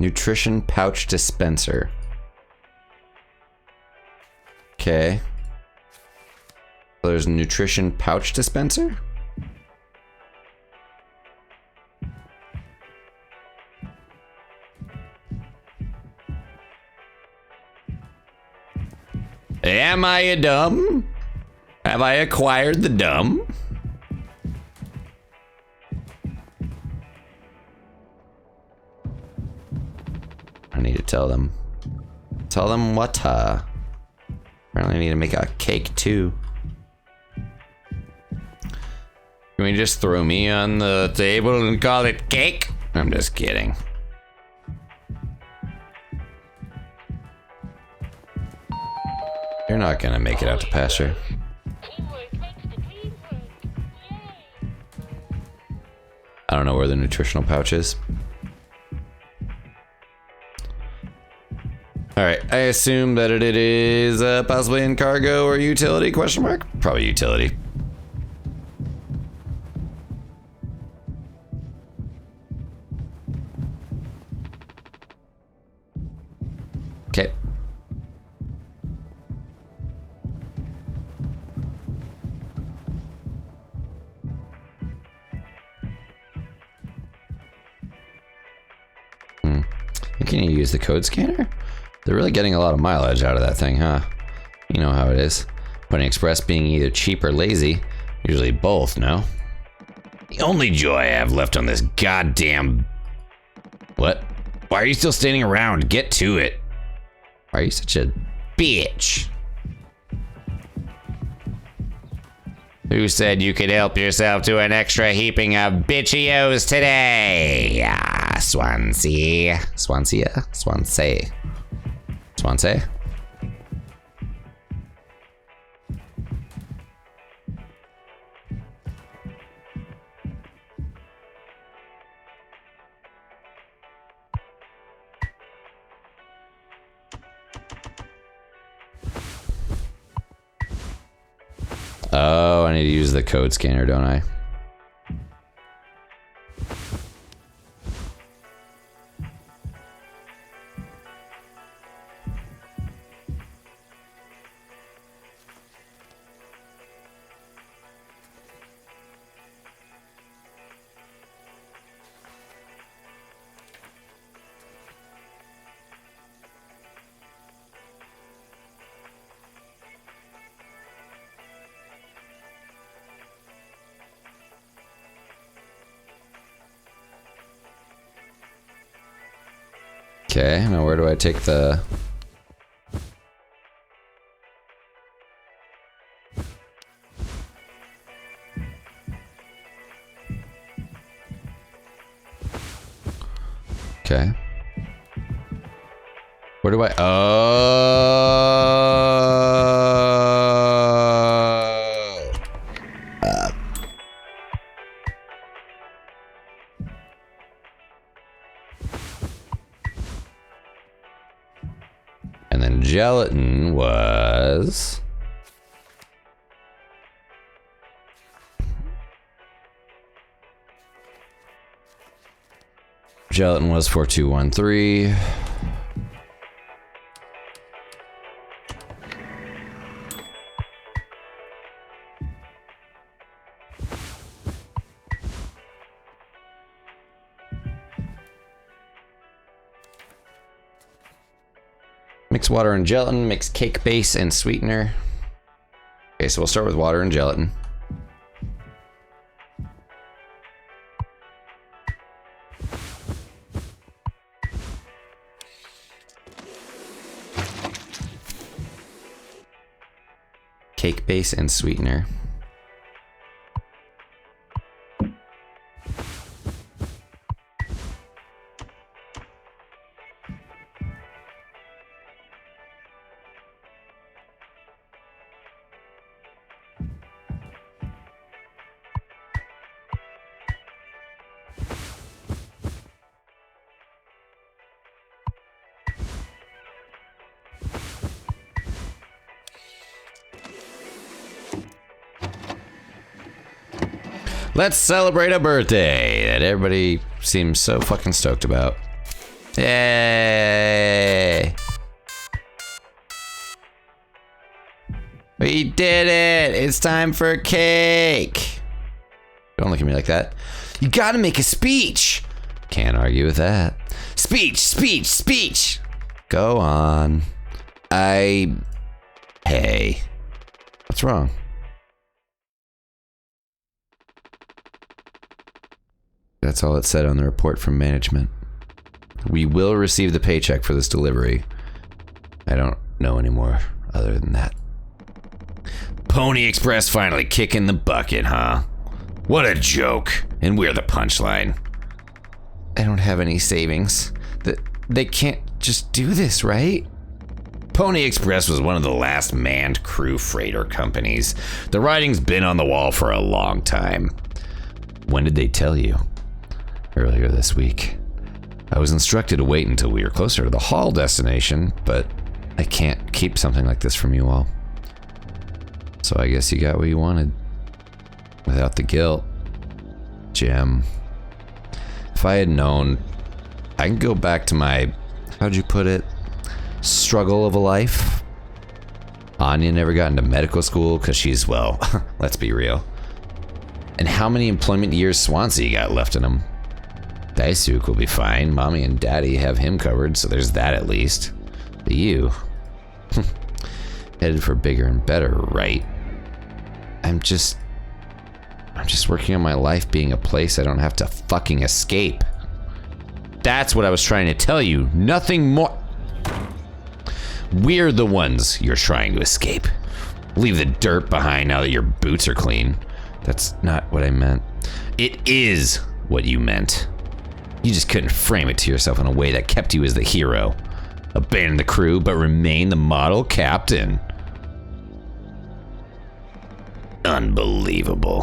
Nutrition pouch dispenser. Okay. So there's a nutrition pouch dispenser? Am I a dumb? Have I acquired the dumb? I need to tell them. Tell them what, Apparently I need to make a cake too. Can we just throw me on the table and call it cake? I'm just kidding. You're not gonna make it out to pasture. Teamwork makes the dream work. Yay! I don't know where the nutritional pouch is. Alright, I assume that it is possibly in cargo or utility, question mark? Probably utility. Okay. Can you use the code scanner? They're really getting a lot of mileage out of that thing, huh? You know how it is. Pony Express being either cheap or lazy. Usually both, no? The only joy I have left on this goddamn... What? Why are you still standing around? Get to it. Why are you such a bitch? Who said you could help yourself to an extra heaping of bitchios today? Ah, Swansea. Swansea? Swansea. Swansea? need to use the code scanner, don't I? Okay, now where do I take the... Okay. Where do I... Oh! And then gelatin was... Gelatin was 4213. Mix water and gelatin, mix cake base and sweetener. Okay, so we'll start with water and gelatin. Cake base and sweetener. Let's celebrate a birthday that everybody seems so fucking stoked about. Yay! We did it! It's time for cake! Don't look at me like that. You gotta make a speech! Can't argue with that. Speech, speech, speech! Go on. Hey. What's wrong? That's all it said on the report from management. We will receive the paycheck for this delivery. I don't know anymore other than that. Pony Express finally kicking the bucket, huh? What a joke. And we're the punchline. I don't have any savings. They can't just do this, right? Pony Express was one of the last manned crew freighter companies. The writing's been on the wall for a long time. When did they tell you? Earlier this week. I was instructed to wait until we were closer to the haul destination, but I can't keep something like this from you all. So I guess you got what you wanted. Without the guilt. Jim. If I had known, I can go back to my, how'd you put it? Struggle of a life. Anya never got into medical school because she's, well, let's be real. And how many employment years Swansea got left in him? Daisuke will be fine. Mommy and Daddy have him covered, so there's that at least. But you... headed for bigger and better, right? I'm just working on my life being a place I don't have to fucking escape. That's what I was trying to tell you. Nothing more. We're the ones you're trying to escape. Leave the dirt behind now that your boots are clean. That's not what I meant. It is what you meant. You just couldn't frame it to yourself in a way that kept you as the hero. Abandon the crew, but remain the model captain. Unbelievable.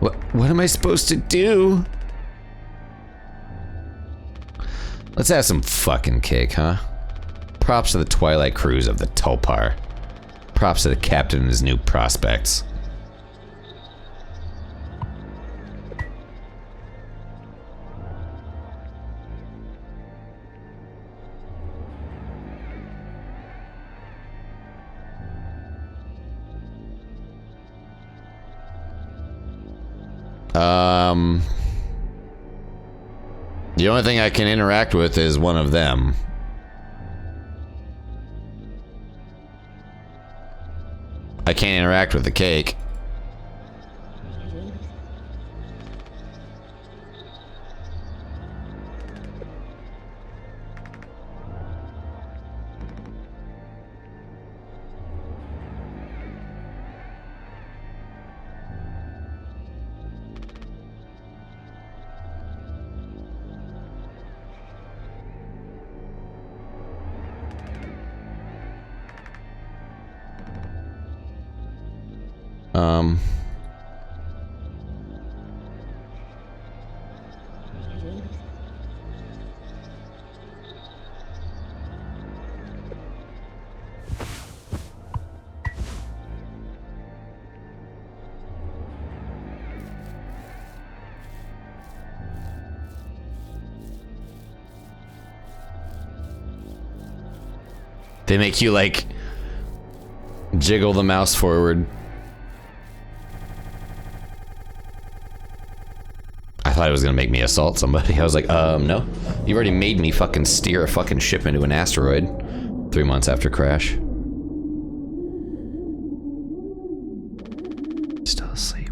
What am I supposed to do? Let's have some fucking cake, huh? Props to the Twilight crews of the Tulpar. Props to the captain and his new prospects. The only thing I can interact with is one of them. I can't interact with the cake. They make you like jiggle the mouse forward. I thought it was gonna make me assault somebody. I was like, no. You already made me fucking steer a fucking ship into an asteroid 3 months after crash. Still asleep.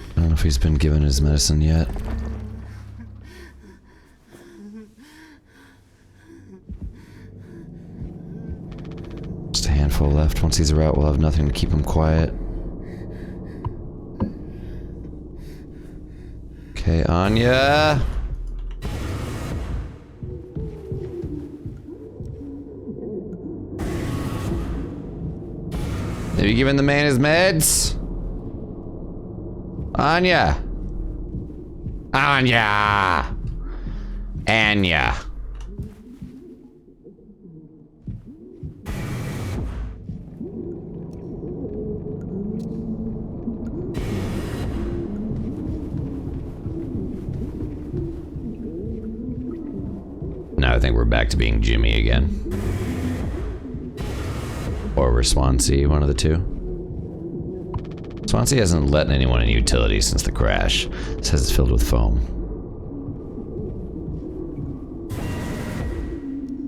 I don't know if he's been given his medicine yet. Just a handful left. Once he's out, we'll have nothing to keep him quiet. Okay, Anya! Have you given the man his meds? Anya! Anya! Anya! Now I think we're back to being Jimmy again. Or we're Swansea, one of the two. Swansea hasn't let anyone in utility since the crash. It says it's filled with foam.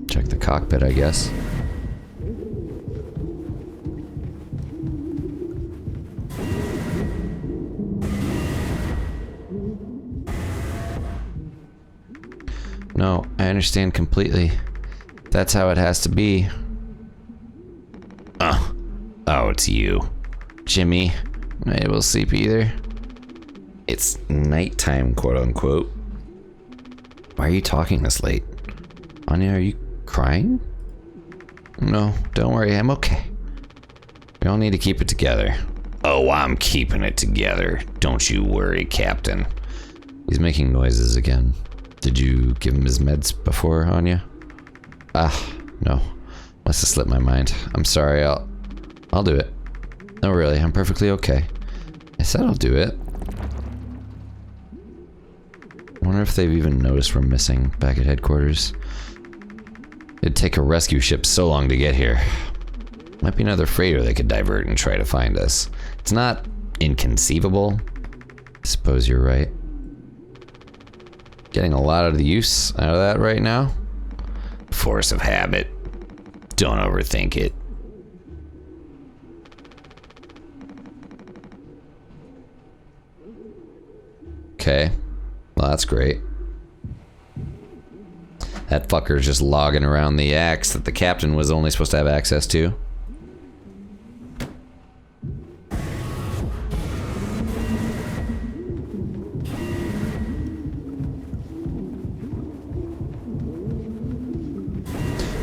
Check the cockpit, I guess. No, I understand completely. That's how it has to be. Oh, it's you. Jimmy. Not able to sleep either. It's nighttime, quote unquote. Why are you talking this late? Anya, are you crying? No, don't worry, I'm okay. We all need to keep it together. Oh, I'm keeping it together. Don't you worry, Captain. He's making noises again. Did you give him his meds before, Anya? No. Must have slipped my mind. I'm sorry, I'll do it. No, really, I'm perfectly okay. I said I'll do it. I wonder if they've even noticed we're missing back at headquarters. It'd take a rescue ship so long to get here. Might be another freighter they could divert and try to find us. It's not inconceivable. I suppose you're right. Getting a lot of the use out of that right now. Force of habit. Don't overthink it. Okay, well that's great. That fucker's just logging around the axe that the captain was only supposed to have access to.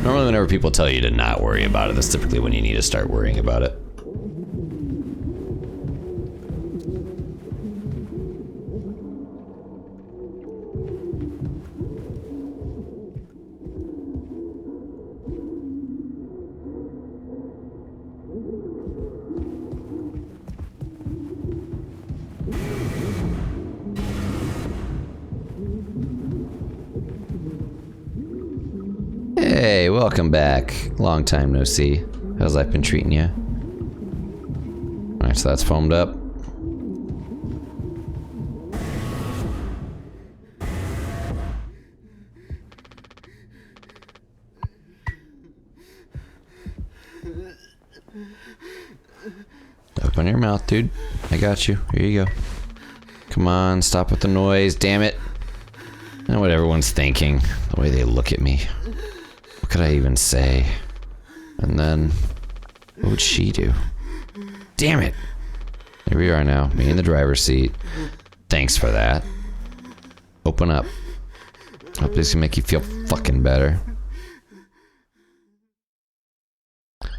Normally whenever people tell you to not worry about it, that's typically when you need to start worrying about it. Hey, welcome back. Long time no see. How's life been treating you? Alright, so that's foamed up. Open your mouth, dude. I got you. Here you go. Come on, stop with the noise, damn it. I know what everyone's thinking. The way they look at me. What could I even say? And then, what would she do? Damn it! Here we are now, me in the driver's seat. Thanks for that. Open up. Hope this can make you feel fucking better.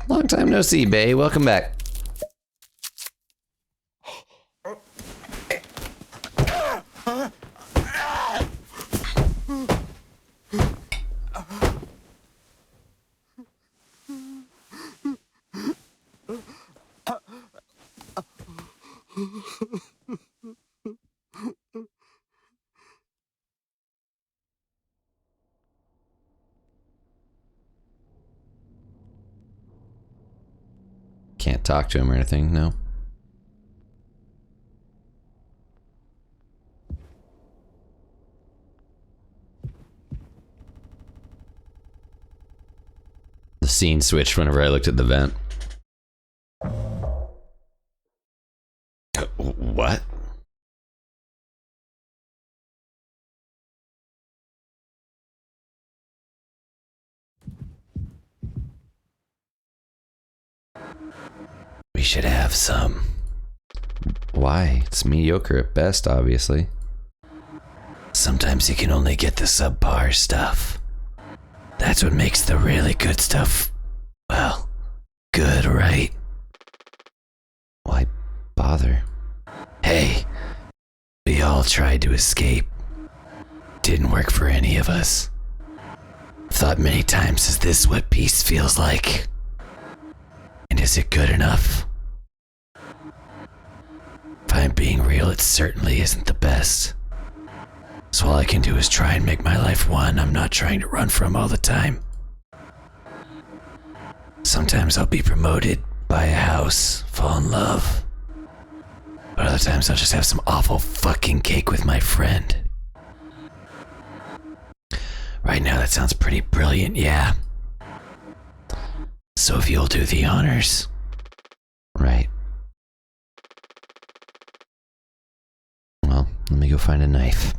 Long time no see, bae. Welcome back. Can't talk to him or anything, no. The scene switched whenever I looked at the vent. What? We should have some. Why? It's mediocre at best, obviously. Sometimes you can only get the subpar stuff. That's what makes the really good stuff, well, good, right? Why bother? Hey, we all tried to escape. Didn't work for any of us. Thought many times, is this what peace feels like? And is it good enough? If I'm being real, it certainly isn't the best. So all I can do is try and make my life one I'm not trying to run from all the time. Sometimes I'll be promoted, buy a house, fall in love. But other times I'll just have some awful fucking cake with my friend. Right now that sounds pretty brilliant, yeah. So if you'll do the honors. Right. Well, let me go find a knife.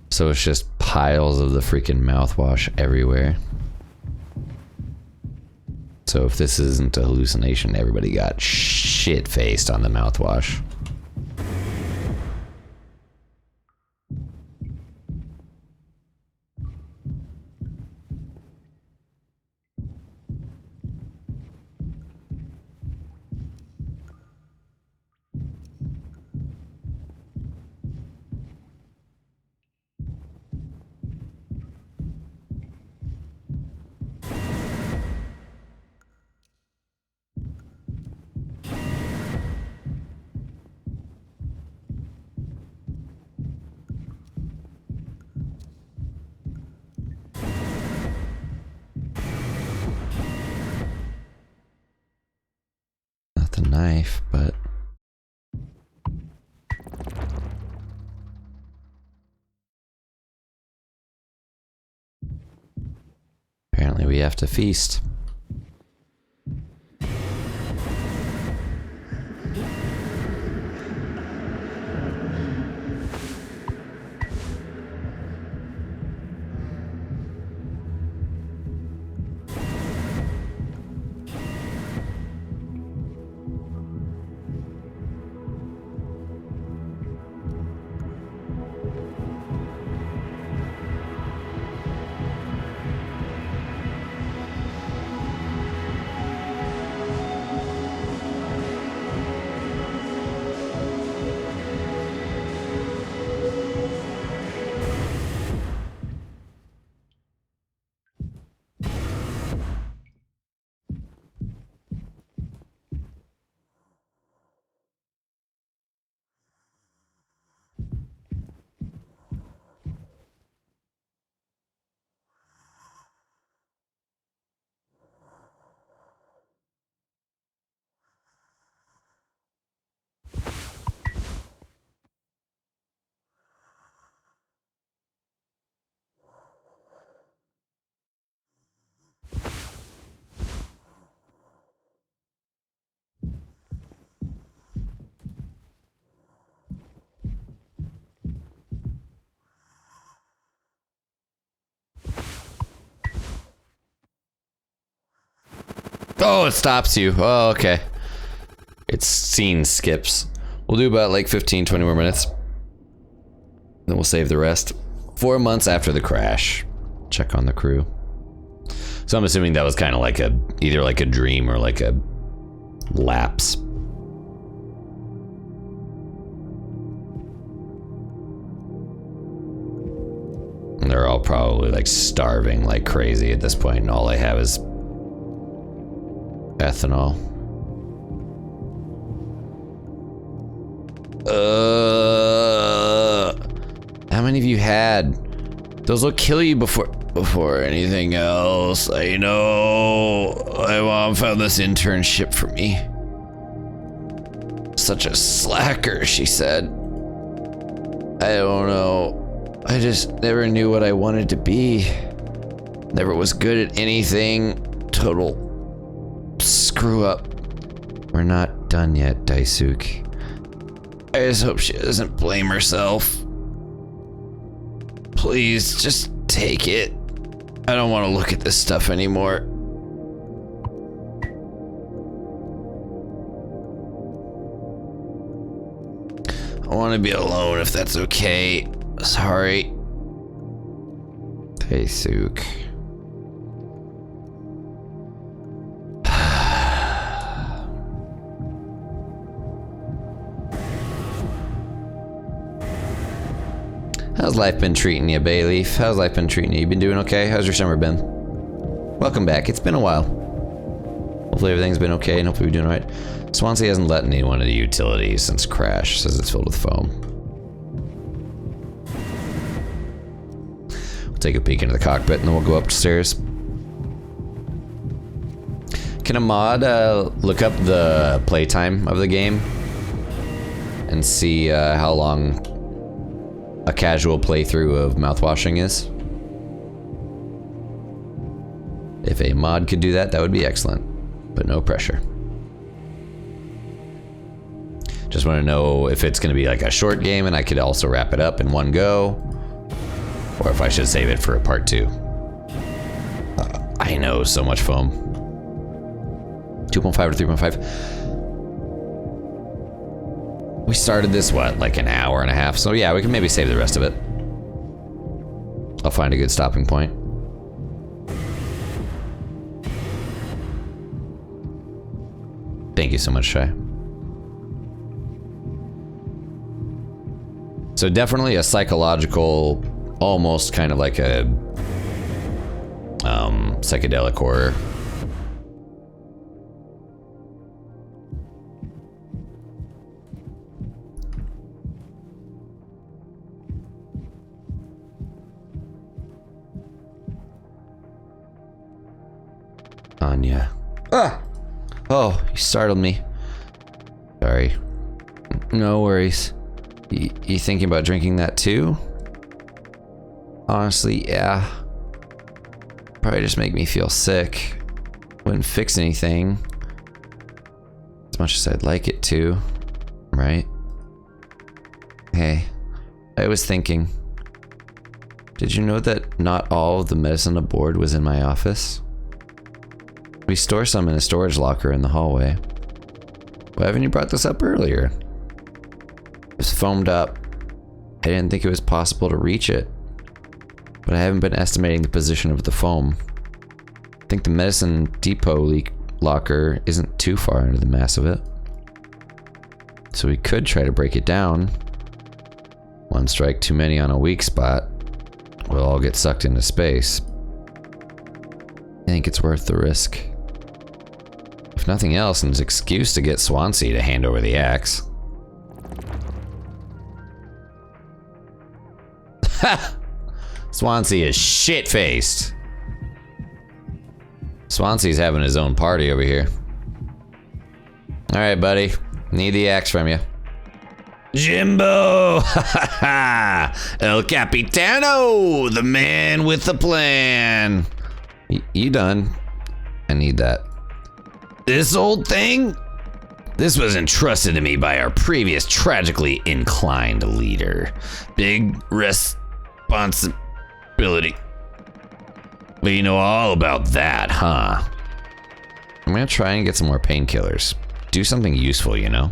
So it's just piles of the freaking mouthwash everywhere. So if this isn't a hallucination, everybody got shit-faced on the mouthwash. The knife, but apparently we have to feast. Oh, it stops you. Oh, okay. Its scene skips. We'll do about like 15, 20 more minutes. Then we'll save the rest. 4 months after the crash. Check on the crew. So I'm assuming that was kind of like either like a dream or like a lapse. And they're all probably like starving like crazy at this point, and all they have is ethanol. How many of you had? Those will kill you before anything else. I know. My mom found this internship for me. Such a slacker, she said. I don't know. I just never knew what I wanted to be. Never was good at anything. Total screw up. We're not done yet, Daisuke. I just hope she doesn't blame herself. Please, just take it. I don't want to look at this stuff anymore. I want to be alone if that's okay. Sorry. Daisuke. How's life been treating you, Bayleaf? How's life been treating you? You been doing okay? How's your summer been? Welcome back. It's been a while. Hopefully everything's been okay and hopefully you're doing all right. Swansea hasn't let in one of the utilities since crash. Says it's filled with foam. We'll take a peek into the cockpit and then we'll go upstairs. Can a mod look up the playtime of the game and see how long a casual playthrough of Mouthwashing is? If a mod could do that, that would be excellent, but no pressure. Just want to know if it's going to be like a short game and I could also wrap it up in one go, or if I should save it for a part 2. I know, so much foam. 2.5 or 3.5. We started this, what, like an hour and a half? So yeah, we can maybe save the rest of it. I'll find a good stopping point. Thank you so much, Shy. So definitely a psychological, almost kind of like a psychedelic horror. Anya. Ah! Oh, you startled me. Sorry. No worries. You thinking about drinking that too? Honestly, yeah. Probably just make me feel sick. Wouldn't fix anything. As much as I'd like it to. Right? Hey, I was thinking. Did you know that not all of the medicine aboard was in my office? We store some in a storage locker in the hallway. Why haven't you brought this up earlier? It was foamed up. I didn't think it was possible to reach it. But I haven't been estimating the position of the foam. I think the medicine depot leak locker isn't too far into the mass of it. So we could try to break it down. One strike too many on a weak spot. We'll all get sucked into space. I think it's worth the risk. If nothing else, it's an excuse to get Swansea to hand over the axe. Ha! Swansea is shit-faced. Swansea's having his own party over here. Alright, buddy. Need the axe from you. Jimbo! Ha ha ha! El Capitano! The man with the plan! You done? I need that. This old thing? This was entrusted to me by our previous tragically inclined leader. Big responsibility. Well, you know all about that, huh? I'm gonna try and get some more painkillers. Do something useful, you know?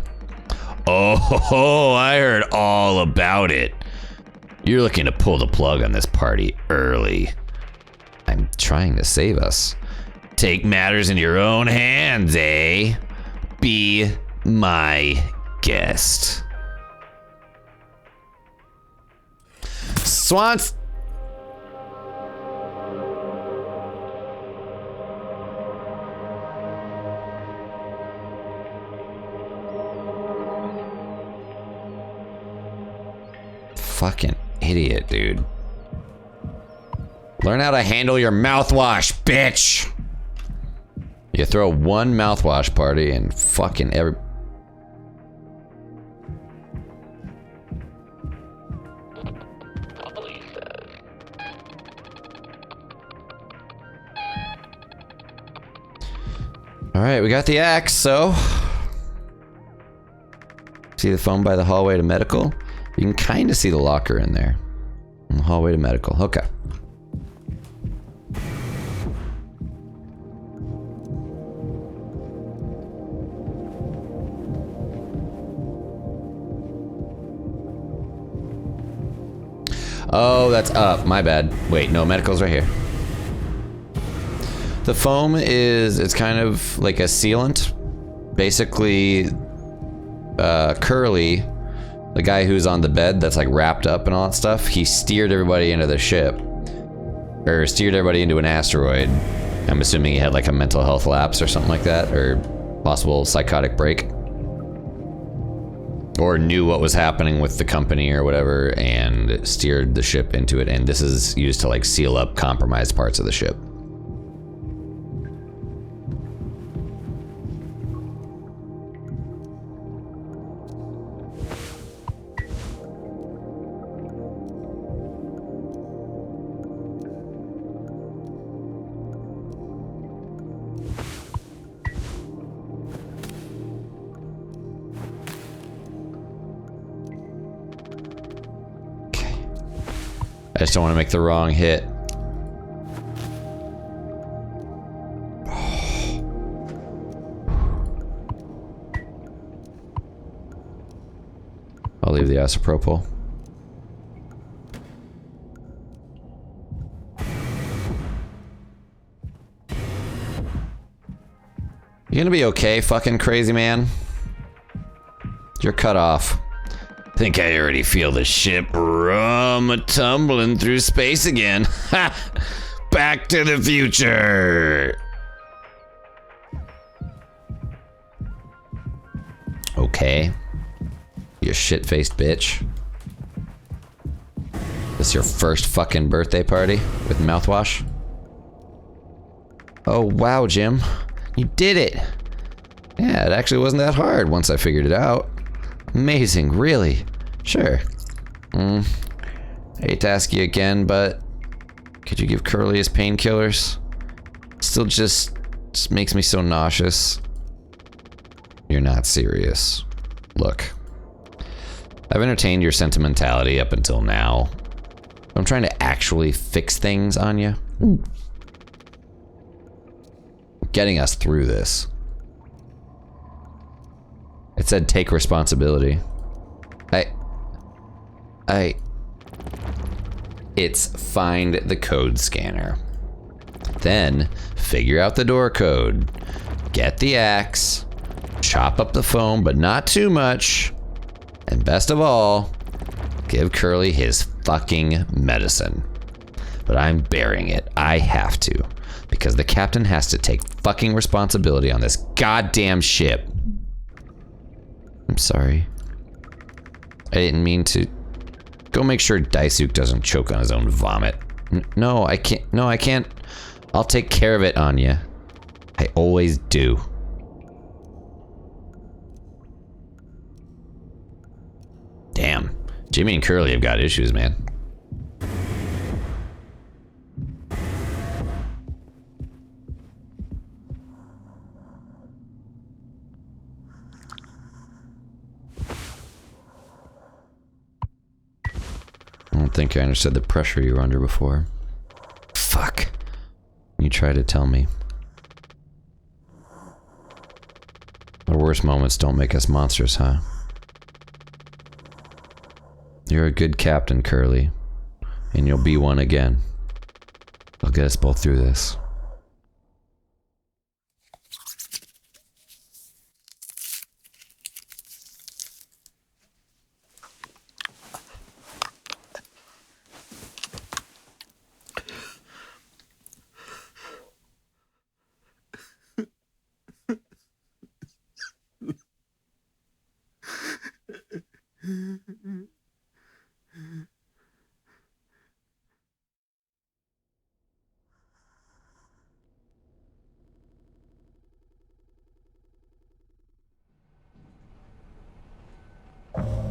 Oh, I heard all about it. You're looking to pull the plug on this party early. I'm trying to save us. Take matters in your own hands, eh? Be my guest. Swans. Fucking idiot, dude. Learn how to handle your mouthwash, bitch! You throw one mouthwash party and fucking every... Police says. Alright, we got the axe, so... See the phone by the hallway to medical? You can kind of see the locker in there. In the hallway to medical. Okay. Oh, that's up. My bad. Wait, no, medical's right here. The foam is, it's kind of like a sealant. Basically, Curly, the guy who's on the bed that's like wrapped up and all that stuff, he steered everybody into the ship. Or steered everybody into an asteroid. I'm assuming he had like a mental health lapse or something like that, or possible psychotic break. Or knew what was happening with the company or whatever and steered the ship into it, and this is used to like seal up compromised parts of the ship. I just don't want to make the wrong hit. I'll leave the isopropyl. You gonna be okay, fucking crazy man? You're cut off. Think I already feel the ship tumbling through space again. Ha! Back to the future. Okay. You shit-faced bitch. This your first fucking birthday party with mouthwash? Oh wow, Jim. You did it. Yeah, it actually wasn't that hard once I figured it out. Amazing, really? Sure. I hate to ask you again, but could you give Curly his painkillers? Still just makes me so nauseous. You're not serious. Look, I've entertained your sentimentality up until now. I'm trying to actually fix things on you. Getting us through this. It said take responsibility. It's find the code scanner. Then figure out the door code. Get the axe. Chop up the foam, but not too much. And best of all, give Curly his fucking medicine. But I'm bearing it. I have to. Because the captain has to take fucking responsibility on this goddamn ship. I'm sorry. I didn't mean to. Go make sure Daisuke doesn't choke on his own vomit. No, I can't. No, I can't. I'll take care of it, Anya. I always do. Damn. Jimmy and Curly have got issues, man. I don't think I understood the pressure you were under before. Fuck. You tried to tell me. Our worst moments don't make us monsters, huh? You're a good captain, Curly. And you'll be one again. I'll get us both through this.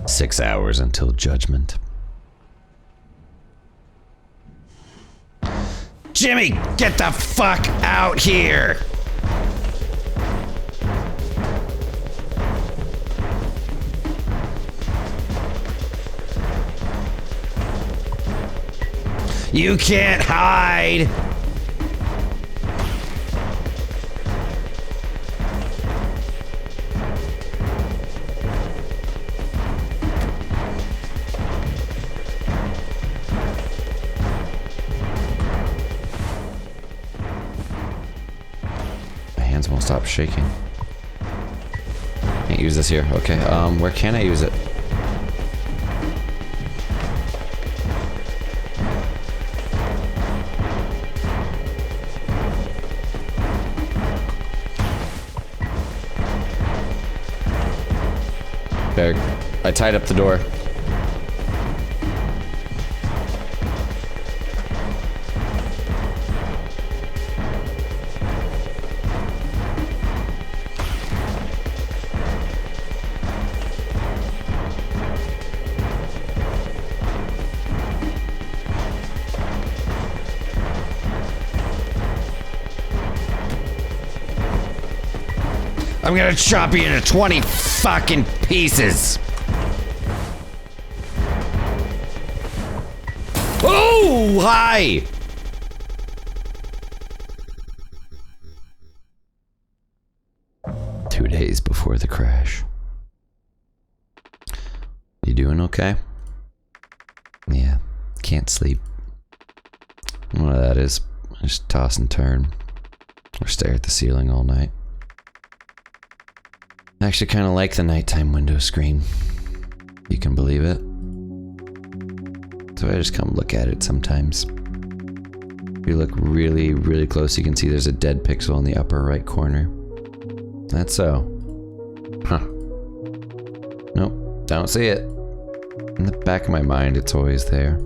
Six hours until judgment. Jimmy, get the fuck out here! You can't hide! Won't stop shaking. Can't use this here. Okay, where can I use it? There. I tied up the door. I'm gonna chop you into 20 fucking pieces. Oh, hi! Two days before the crash. You doing okay? Yeah, can't sleep. I don't know what that is. I just toss and turn. Or stare at the ceiling all night. I actually kind of like the nighttime window screen. You can believe it. So I just come look at it sometimes. If you look really, really close, you can see there's a dead pixel in the upper right corner. That's so. Huh. Nope, don't see it. In the back of my mind, it's always there.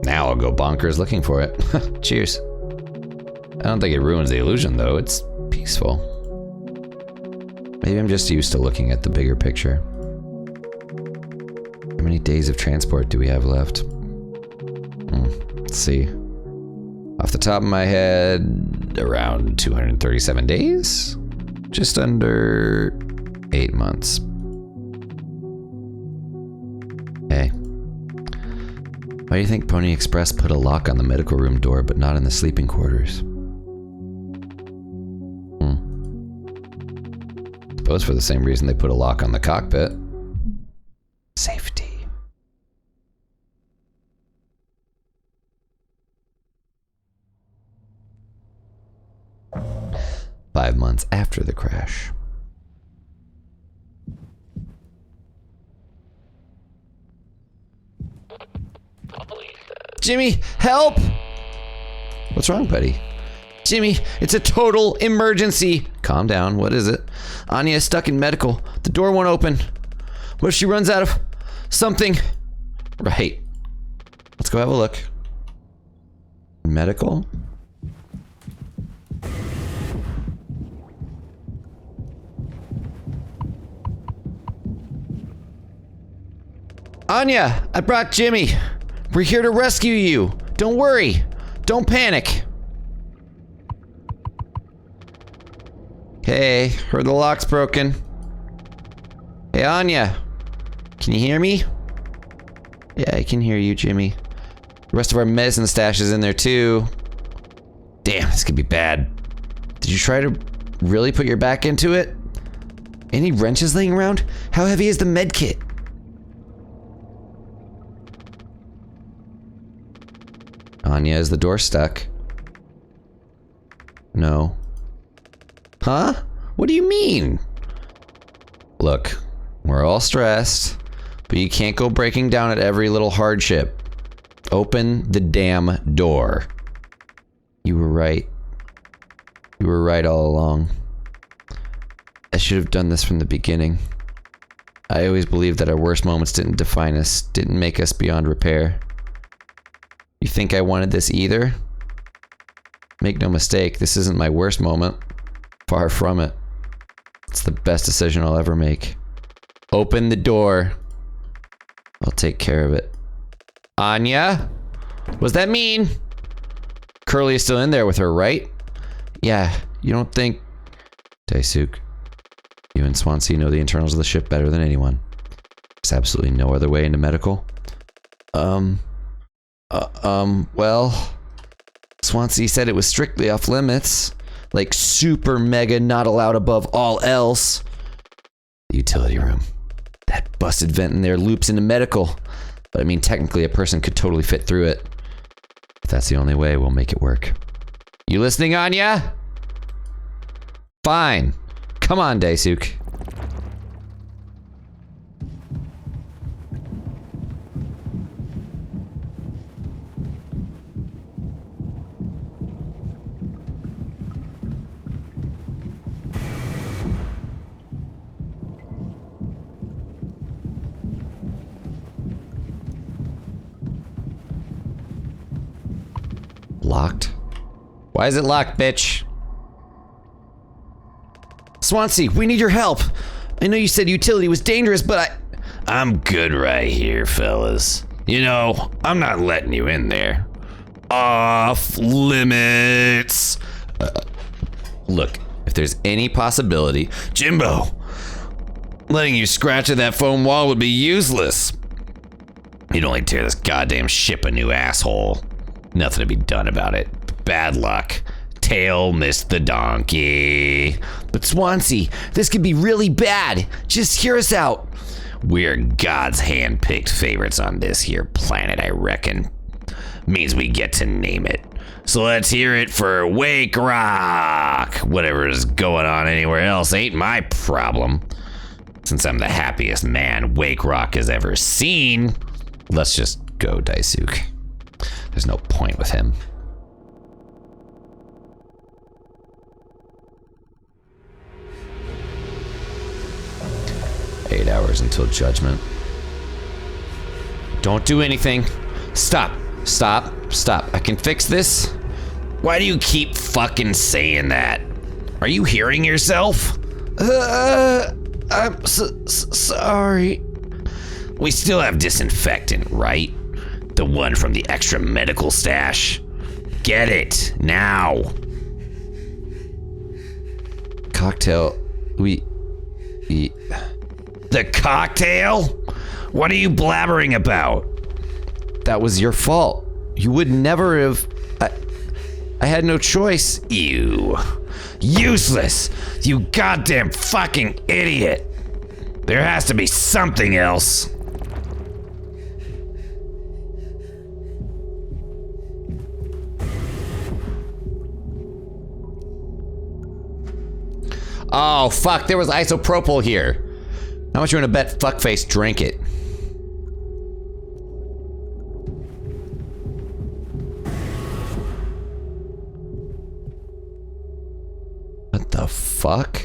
Now I'll go bonkers looking for it. Cheers. I don't think it ruins the illusion, though. It's peaceful. Maybe I'm just used to looking at the bigger picture. How many days of transport do we have left? Let's see. Off the top of my head, around 237 days? Just under 8 months. Hey. Why do you think Pony Express put a lock on the medical room door but not in the sleeping quarters? Suppose for the same reason they put a lock on the cockpit. Safety. 5 months after the crash. Jimmy, help! What's wrong, buddy? Jimmy, it's a total emergency. Calm down. What is it? Anya is stuck in medical. The door won't open. What if she runs out of something? Right. Let's go have a look. Medical? Anya, I brought Jimmy. We're here to rescue you. Don't worry. Don't panic. Hey, heard the lock's broken. Hey, Anya. Can you hear me? Yeah, I can hear you, Jimmy. The rest of our medicine stash is in there, too. Damn, this could be bad. Did you try to really put your back into it? Any wrenches laying around? How heavy is the med kit? Anya, is the door stuck? No. Huh? What do you mean? Look, we're all stressed, but you can't go breaking down at every little hardship. Open the damn door. You were right. You were right all along. I should have done this from the beginning. I always believed that our worst moments didn't define us, didn't make us beyond repair. You think I wanted this either? Make no mistake, this isn't my worst moment. Far from it. It's the best decision I'll ever make. Open the door. I'll take care of it. Anya? What's that mean? Curly is still in there with her, right? Yeah, you don't think... Daisuke, you and Swansea know the internals of the ship better than anyone. There's absolutely no other way into medical. Well... Swansea said it was strictly off limits. Like super mega not allowed above all else. The utility room. That busted vent in there loops into medical. But I mean, technically a person could totally fit through it. If that's the only way, we'll make it work. You listening, Anya? Fine. Come on, Daisuke. Locked? Why is it locked, bitch? Swansea, we need your help. I know you said utility was dangerous, but I'm good right here, fellas. You know, I'm not letting you in there. Off limits. Look, if there's any possibility... Jimbo, letting you scratch at that foam wall would be useless. You'd only tear this goddamn ship a new asshole. Nothing to be done about it. Bad luck. Tail missed the donkey. But Swansea, this could be really bad. Just hear us out. We're God's hand-picked favorites on this here planet, I reckon. Means we get to name it. So let's hear it for Wake Rock. Whatever's going on anywhere else ain't my problem. Since I'm the happiest man Wake Rock has ever seen, Let's just go, Daisuke. There's no point with him. "8 hours until judgment." Don't do anything. Stop. Stop. Stop. I can fix this. why do you keep fucking saying that? Are you hearing yourself? I'm sorry. We still have disinfectant, right? The one from the extra medical stash. Get it, now. Cocktail. We... The cocktail? What are you blabbering about? That was your fault. You would never have... I had no choice. You. Useless. You goddamn fucking idiot. There has to be something else. Oh, fuck. There was isopropyl here. How much you want to bet fuckface drank it? What the fuck?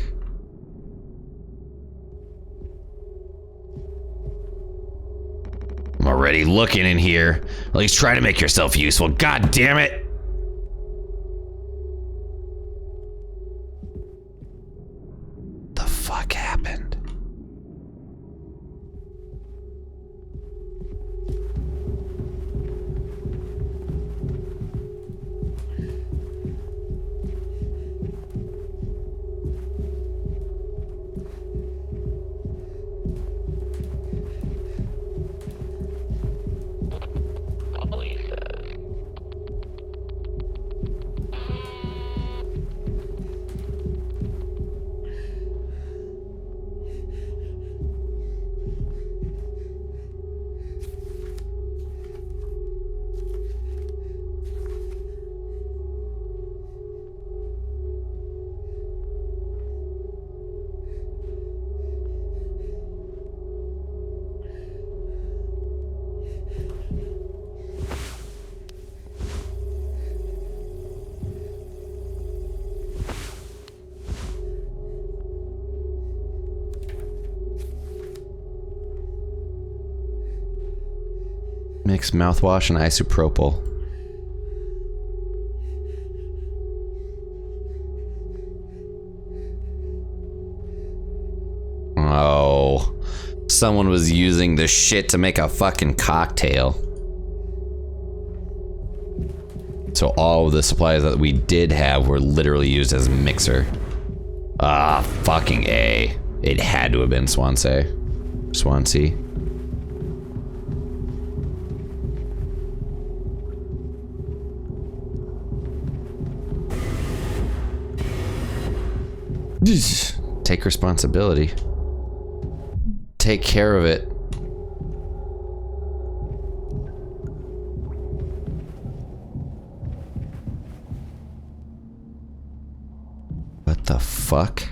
I'm already looking in here. At least try to make yourself useful. God damn it! The fuck happened? Police says. Mix mouthwash and isopropyl. Oh. Someone was using this shit to make a fucking cocktail. So all of the supplies that we did have were literally used as a mixer. Ah, fucking A. It had to have been Swansea. Swansea. Take responsibility. Take care of it. What the fuck?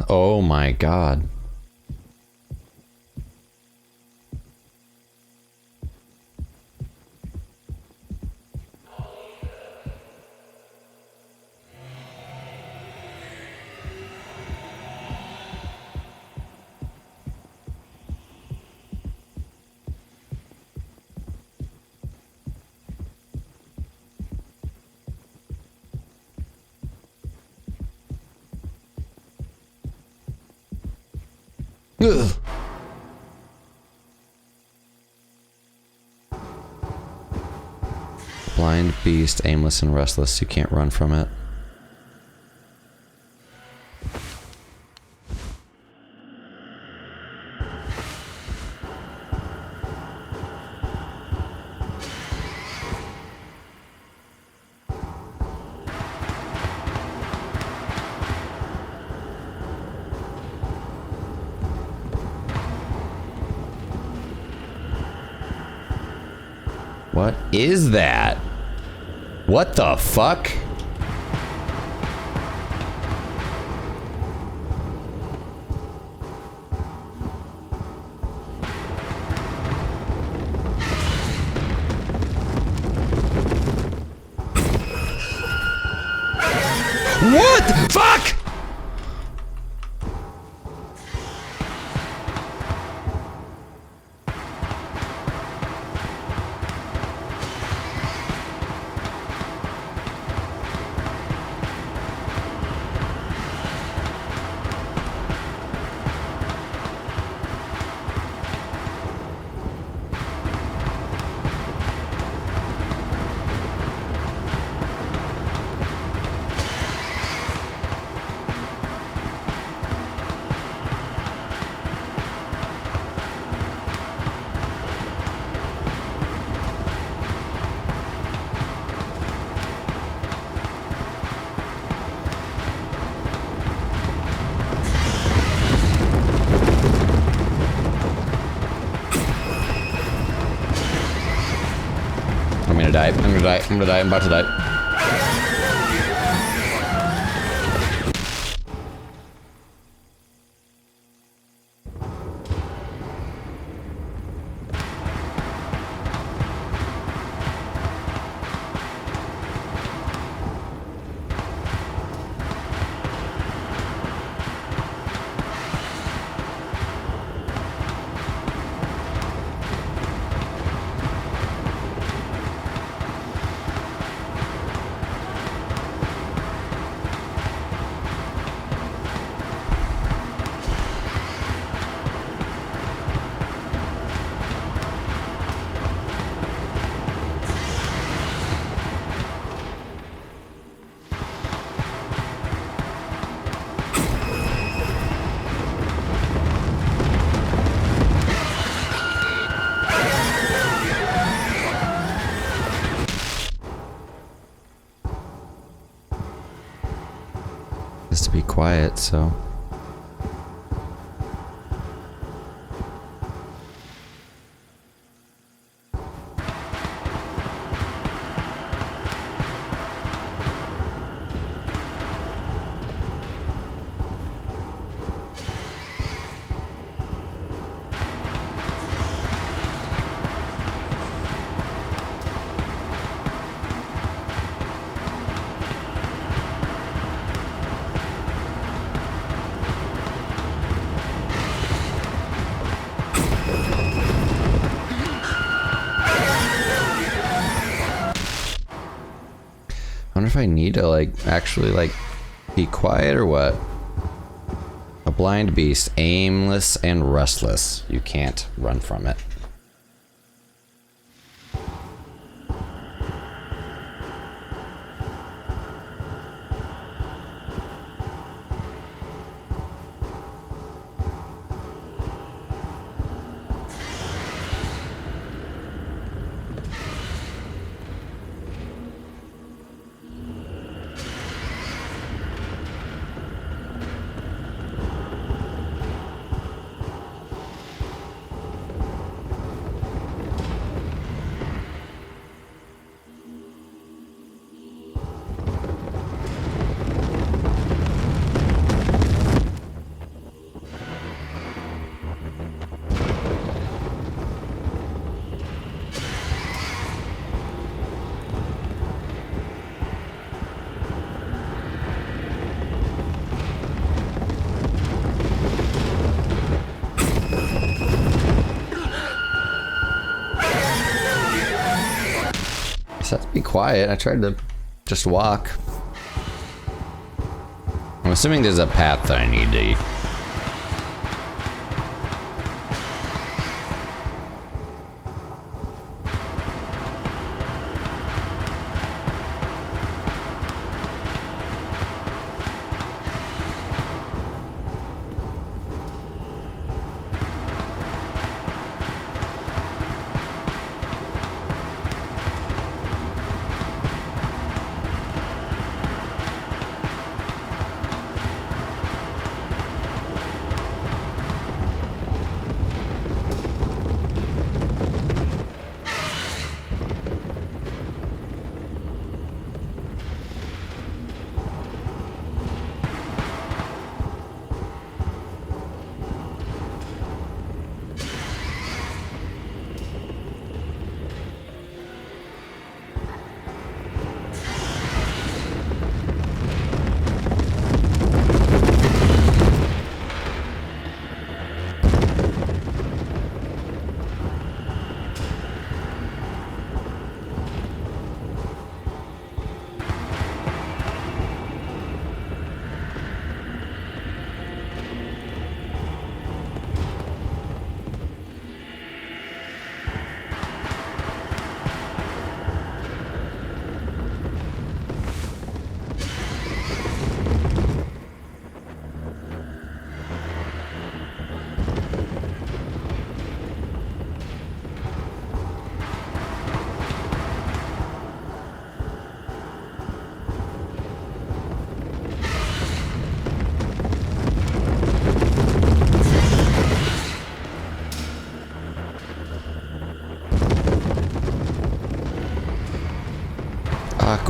Oh my god. Ugh. Blind beast, aimless and restless. You can't run from it. What is that? What the fuck? What the fuck? die. I'm gonna die. I'm gonna die. I'm about to die. To be quiet, so I wonder if I need to like actually like be quiet or what. A blind beast, aimless and restless. You can't run from it. Just have to be quiet. I tried to just walk. I'm assuming there's a path that I need to.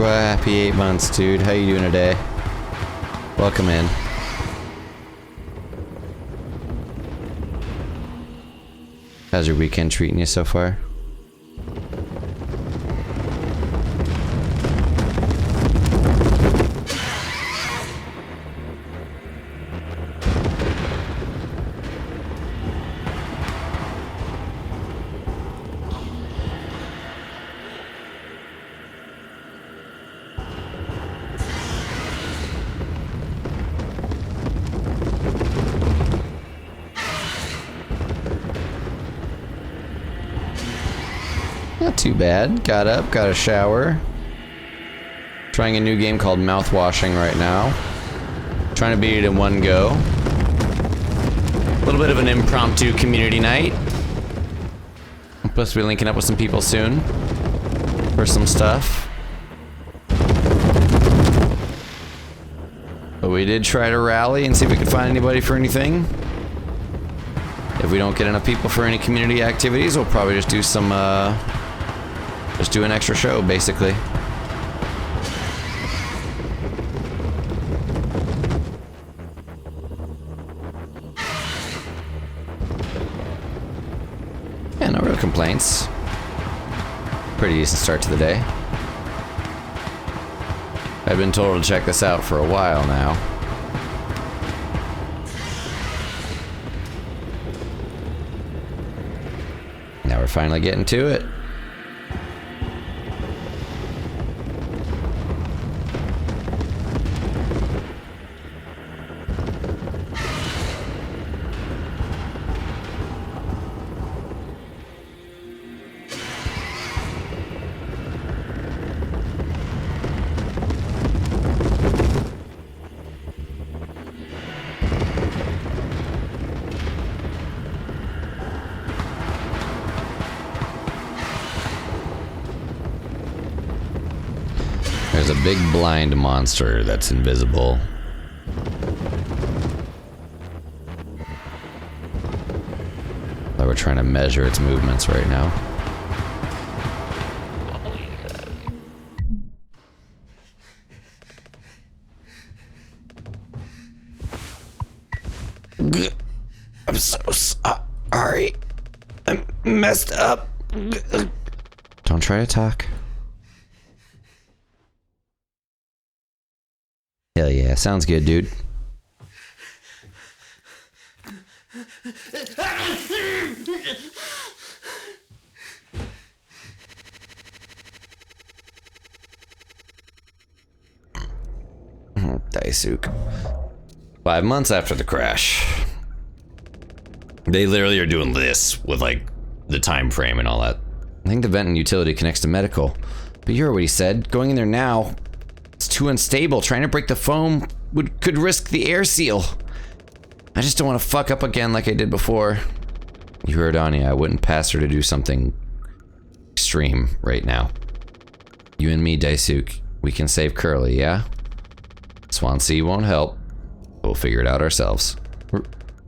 Happy 8 months, dude. How you doing today? Welcome in. How's your weekend treating you so far? Not too bad. Got up, got a shower. Trying a new game called Mouthwashing right now. Trying to beat it in one go. A little bit of an impromptu community night. I'm supposed to be linking up with some people soon for some stuff. But we did try to rally and see if we could find anybody for anything. If we don't get enough people for any community activities, we'll probably just do some, just do an extra show, basically. Yeah, no real complaints. Pretty decent start to the day. I've been told to check this out for a while now. Now we're finally getting to it. There's a big blind monster that's invisible. That we're trying to measure its movements right now. I'm so sorry. I'm messed up. Don't try to talk. Hell yeah, sounds good, dude. Daisuke. 5 months after the crash. They literally are doing this with like the time frame and all that. I think the vent and utility connects to medical. But you heard what he said. Going in there now, it's too unstable. Trying to break the foam could risk the air seal. I just don't want to fuck up again like I did before. You heard Anya. I wouldn't pass her to do something extreme right now. You and me, Daisuke. We can save Curly, yeah? Swansea won't help. We'll figure it out ourselves.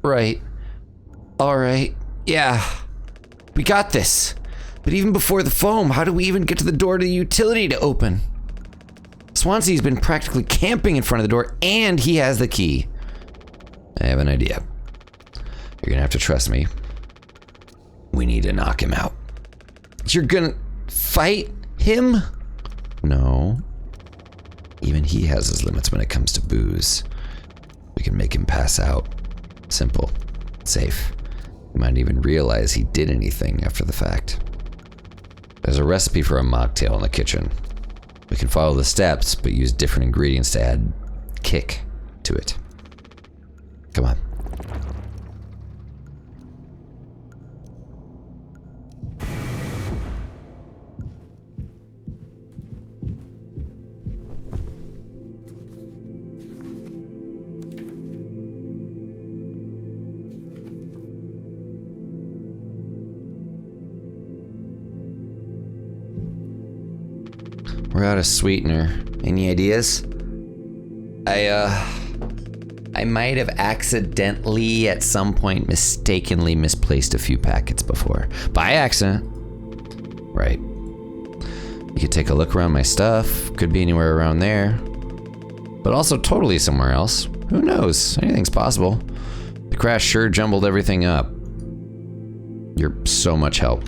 Right. Alright. Yeah. We got this. But even before the foam, how do we even get to the door to the utility to open? Swansea's been practically camping in front of the door, and he has the key. I have an idea. You're gonna have to trust me. We need to knock him out. You're gonna fight him? No. Even he has his limits when it comes to booze. We can make him pass out. Simple. Safe. He might even realize he did anything after the fact. There's a recipe for a mocktail in the kitchen. We can follow the steps, but use different ingredients to add kick to it. Come on. We're out of sweetener. Any ideas? I might have accidentally at some point mistakenly misplaced a few packets before. By accident. Right. You could take a look around my stuff. Could be anywhere around there. But also totally somewhere else. Who knows? Anything's possible. The crash sure jumbled everything up. You're so much help.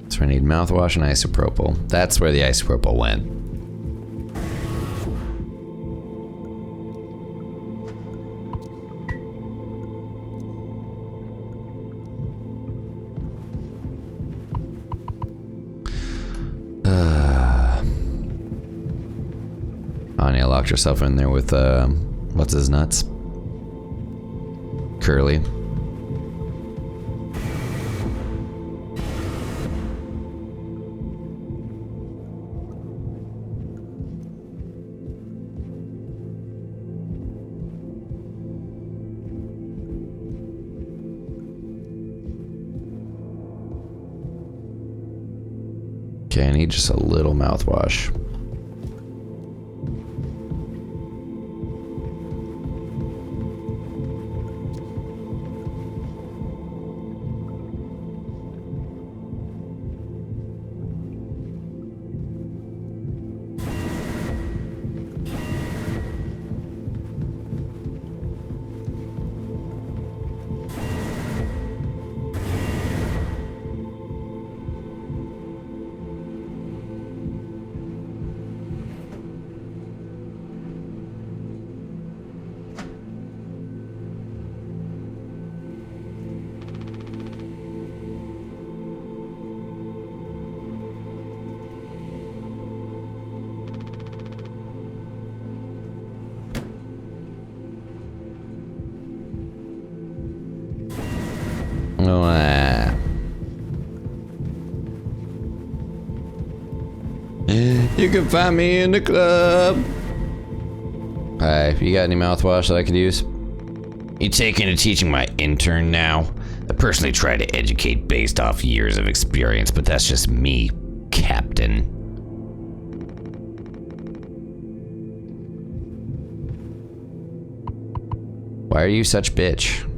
So I need mouthwash and isopropyl. That's where the isopropyl went. Anya locked herself in there with, what's his nuts? Curly. Okay, I need just a little mouthwash. You can find me in the club. Hi, you got any mouthwash that I could use? You taking to teaching my intern now? I personally try to educate based off years of experience, but that's just me, Captain. Why are you such bitch?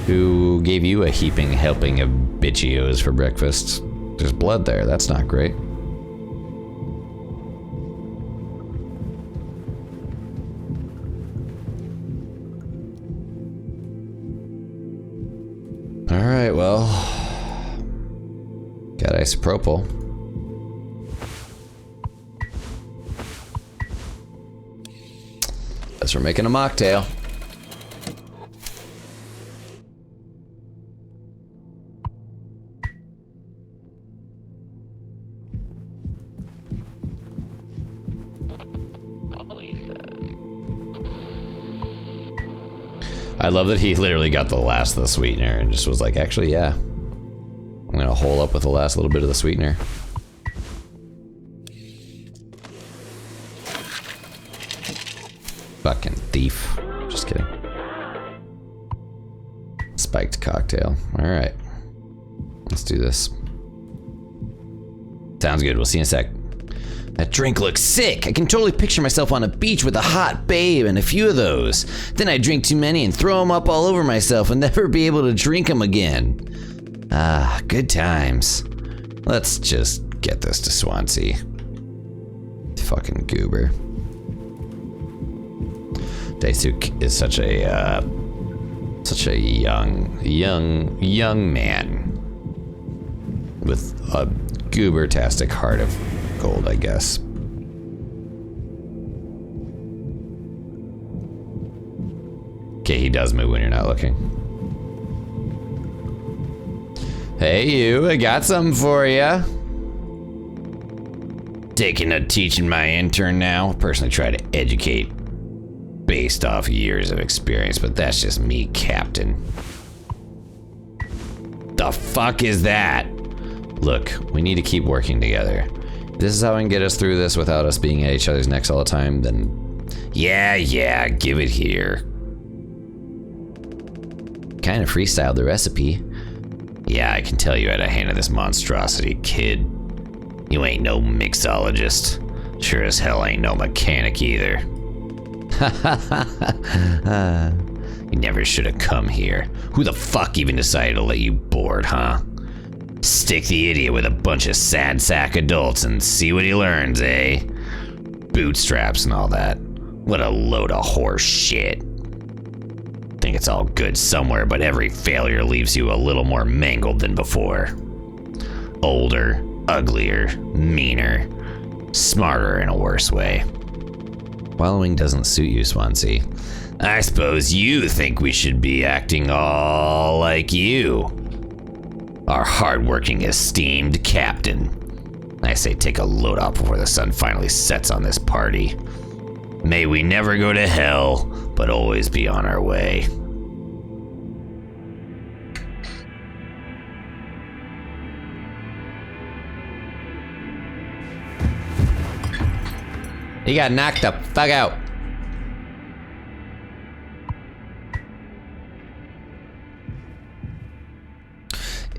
Who gave you a heaping helping of bitchios for breakfast? There's blood there, that's not great. Alright, well, got isopropyl. Guess we're making a mocktail. I love that he literally got the last of the sweetener and just was like, actually, yeah. I'm gonna hole up with the last little bit of the sweetener. Fucking thief. Just kidding. Spiked cocktail. Alright. Let's do this. Sounds good. We'll see you in a sec. That drink looks sick. I can totally picture myself on a beach with a hot babe and a few of those. Then I drink too many and throw them up all over myself and never be able to drink them again. Ah, good times. Let's just get this to Swansea. Fucking goober. Daisuke is such a young man with a goober-tastic heart of gold, I guess. Okay, he does move when you're not looking. Hey you, I got something for ya. Taking to teaching my intern now. Personally try to educate based off years of experience, but that's just me, Captain. The fuck is that? Look, we need to keep working together. If this is how we can get us through this without us being at each other's necks all the time, then... Yeah, give it here. Kind of freestyled the recipe. Yeah, I can tell you had a hand in this monstrosity, kid. You ain't no mixologist. Sure as hell ain't no mechanic either. You never should have come here. Who the fuck even decided to let you board, huh? Stick the idiot with a bunch of sad sack adults and see what he learns, eh? Bootstraps and all that. What a load of horse shit. Think it's all good somewhere, but every failure leaves you a little more mangled than before. Older, uglier, meaner, smarter in a worse way. Wallowing doesn't suit you, Swansea. I suppose you think we should be acting all like you. Our hardworking, esteemed captain. I say take a load off before the sun finally sets on this party. May we never go to hell, but always be on our way. He got knocked the fuck out.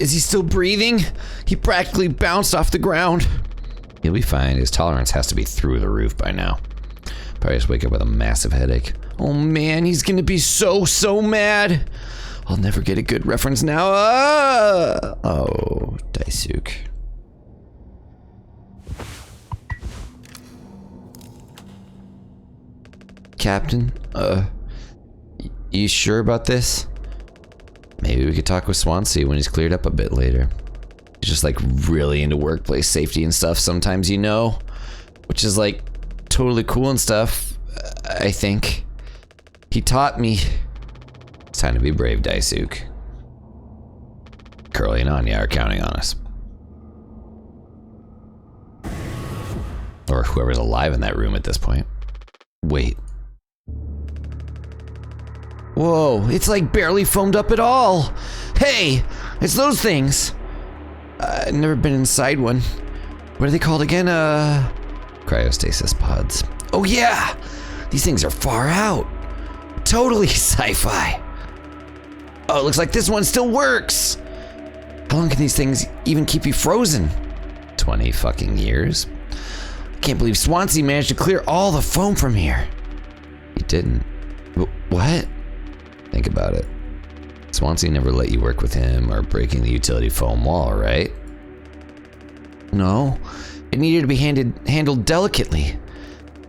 Is he still breathing? He practically bounced off the ground. He'll be fine. His tolerance has to be through the roof by now. Probably just wake up with a massive headache. Oh man, he's gonna be so mad. I'll never get a good reference now. Oh, Daisuke. Captain, you sure about this? Maybe we could talk with Swansea when he's cleared up a bit later. He's just like really into workplace safety and stuff sometimes, you know? Which is like totally cool and stuff, I think. He taught me. It's time to be brave, Daisuke. Curly and Anya are counting on us. Or whoever's alive in that room at this point. Wait. Whoa, it's like barely foamed up at all. Hey, it's those things. I've never been inside one. What are they called again? Cryostasis pods. Oh yeah, these things are far out. Totally sci-fi. Oh, it looks like this one still works. How long can these things even keep you frozen? 20 fucking years. I can't believe Swansea managed to clear all the foam from here. He didn't. What? Think about it. Swansea never let you work with him or breaking the utility foam wall, right? No, it needed to be handled delicately.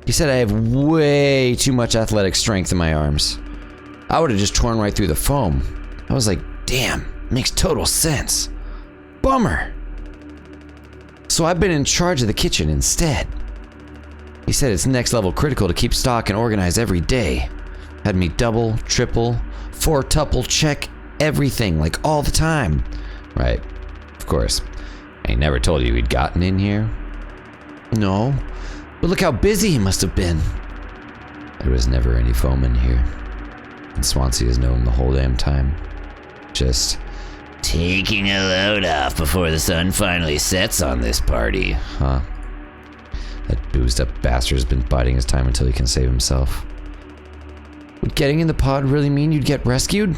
He said I have way too much athletic strength in my arms. I would have just torn right through the foam. I was like, damn, makes total sense. Bummer. So I've been in charge of the kitchen instead. He said it's next level critical to keep stock and organize every day. Had me double, triple, four-tuple check everything, like all the time. Right, of course. And he never told you he'd gotten in here? No, but look how busy he must have been. There was never any foam in here. And Swansea has known the whole damn time. Just taking a load off before the sun finally sets on this party. Huh. That boozed up bastard has been biding his time until he can save himself. Would getting in the pod really mean you'd get rescued?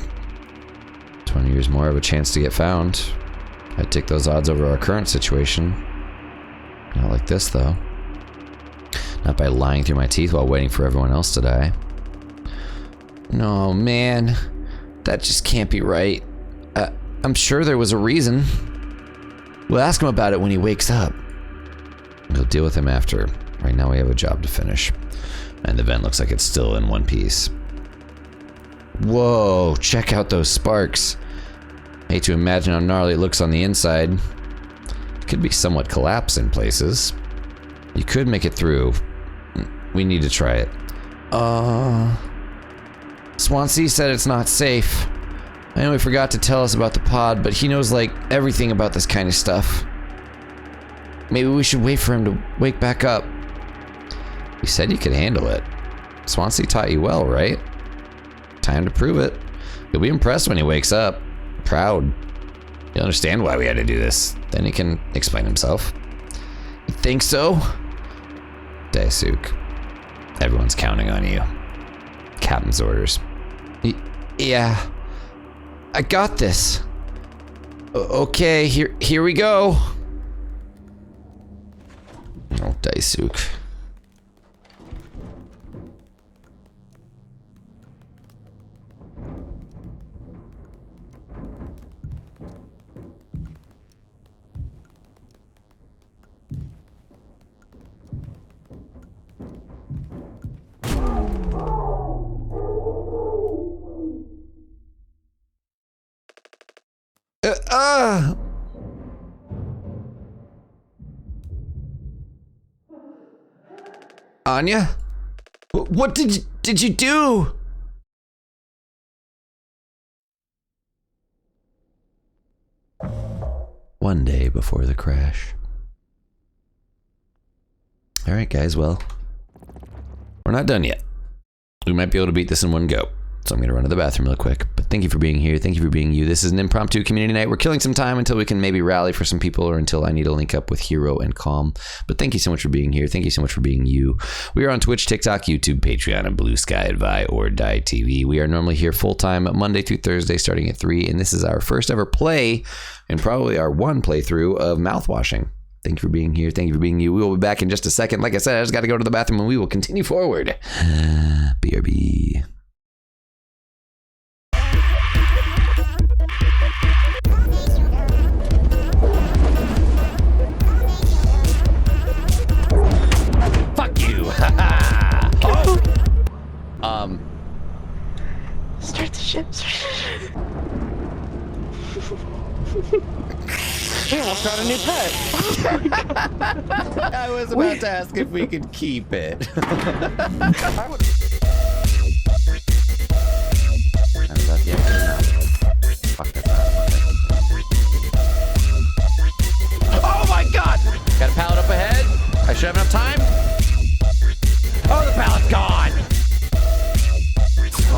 20 years more of a chance to get found. I'd take those odds over our current situation. Not like this, though. Not by lying through my teeth while waiting for everyone else to die. No, man. That just can't be right. I'm sure there was a reason. We'll ask him about it when he wakes up. We'll deal with him after. Right now we have a job to finish. And the vent looks like it's still in one piece. Whoa, check out those sparks. I hate to imagine how gnarly it looks on the inside. It could be somewhat collapsed in places. You could make it through. We need to try it. Swansea said it's not safe. I know he forgot to tell us about the pod, but he knows like everything about this kind of stuff. Maybe we should wait for him to wake back up. You said you could handle it. Swansea taught you well, right? Time to prove it. You'll be impressed when he wakes up. Proud. He'll understand why we had to do this. Then he can explain himself. You think so? Daisuke. Everyone's counting on you. Captain's orders. Yeah. I got this. Okay, here we go. Oh, Daisuke. Anya? What did you do? One day before the crash. All right, guys, well, we're not done yet. We might be able to beat this in one go. So I'm going to run to the bathroom real quick. But thank you for being here. Thank you for being you. This is an impromptu community night. We're killing some time until we can maybe rally for some people or until I need to link up with Hero and Calm. But thank you so much for being here. Thank you so much for being you. We are on Twitch, TikTok, YouTube, Patreon, and Blue Sky at Vi or Die TV. We are normally here full-time Monday through Thursday starting at 3. And this is our first ever play and probably our one playthrough of Mouthwashing. Thank you for being here. Thank you for being you. We will be back in just a second. Like I said, I just got to go to the bathroom and we will continue forward. BRB. Start the ship. We almost got a new pet. I was about to ask if we could keep it. Oh my god! Got a pallet up ahead. I should have enough time. Oh, the pallet's gone.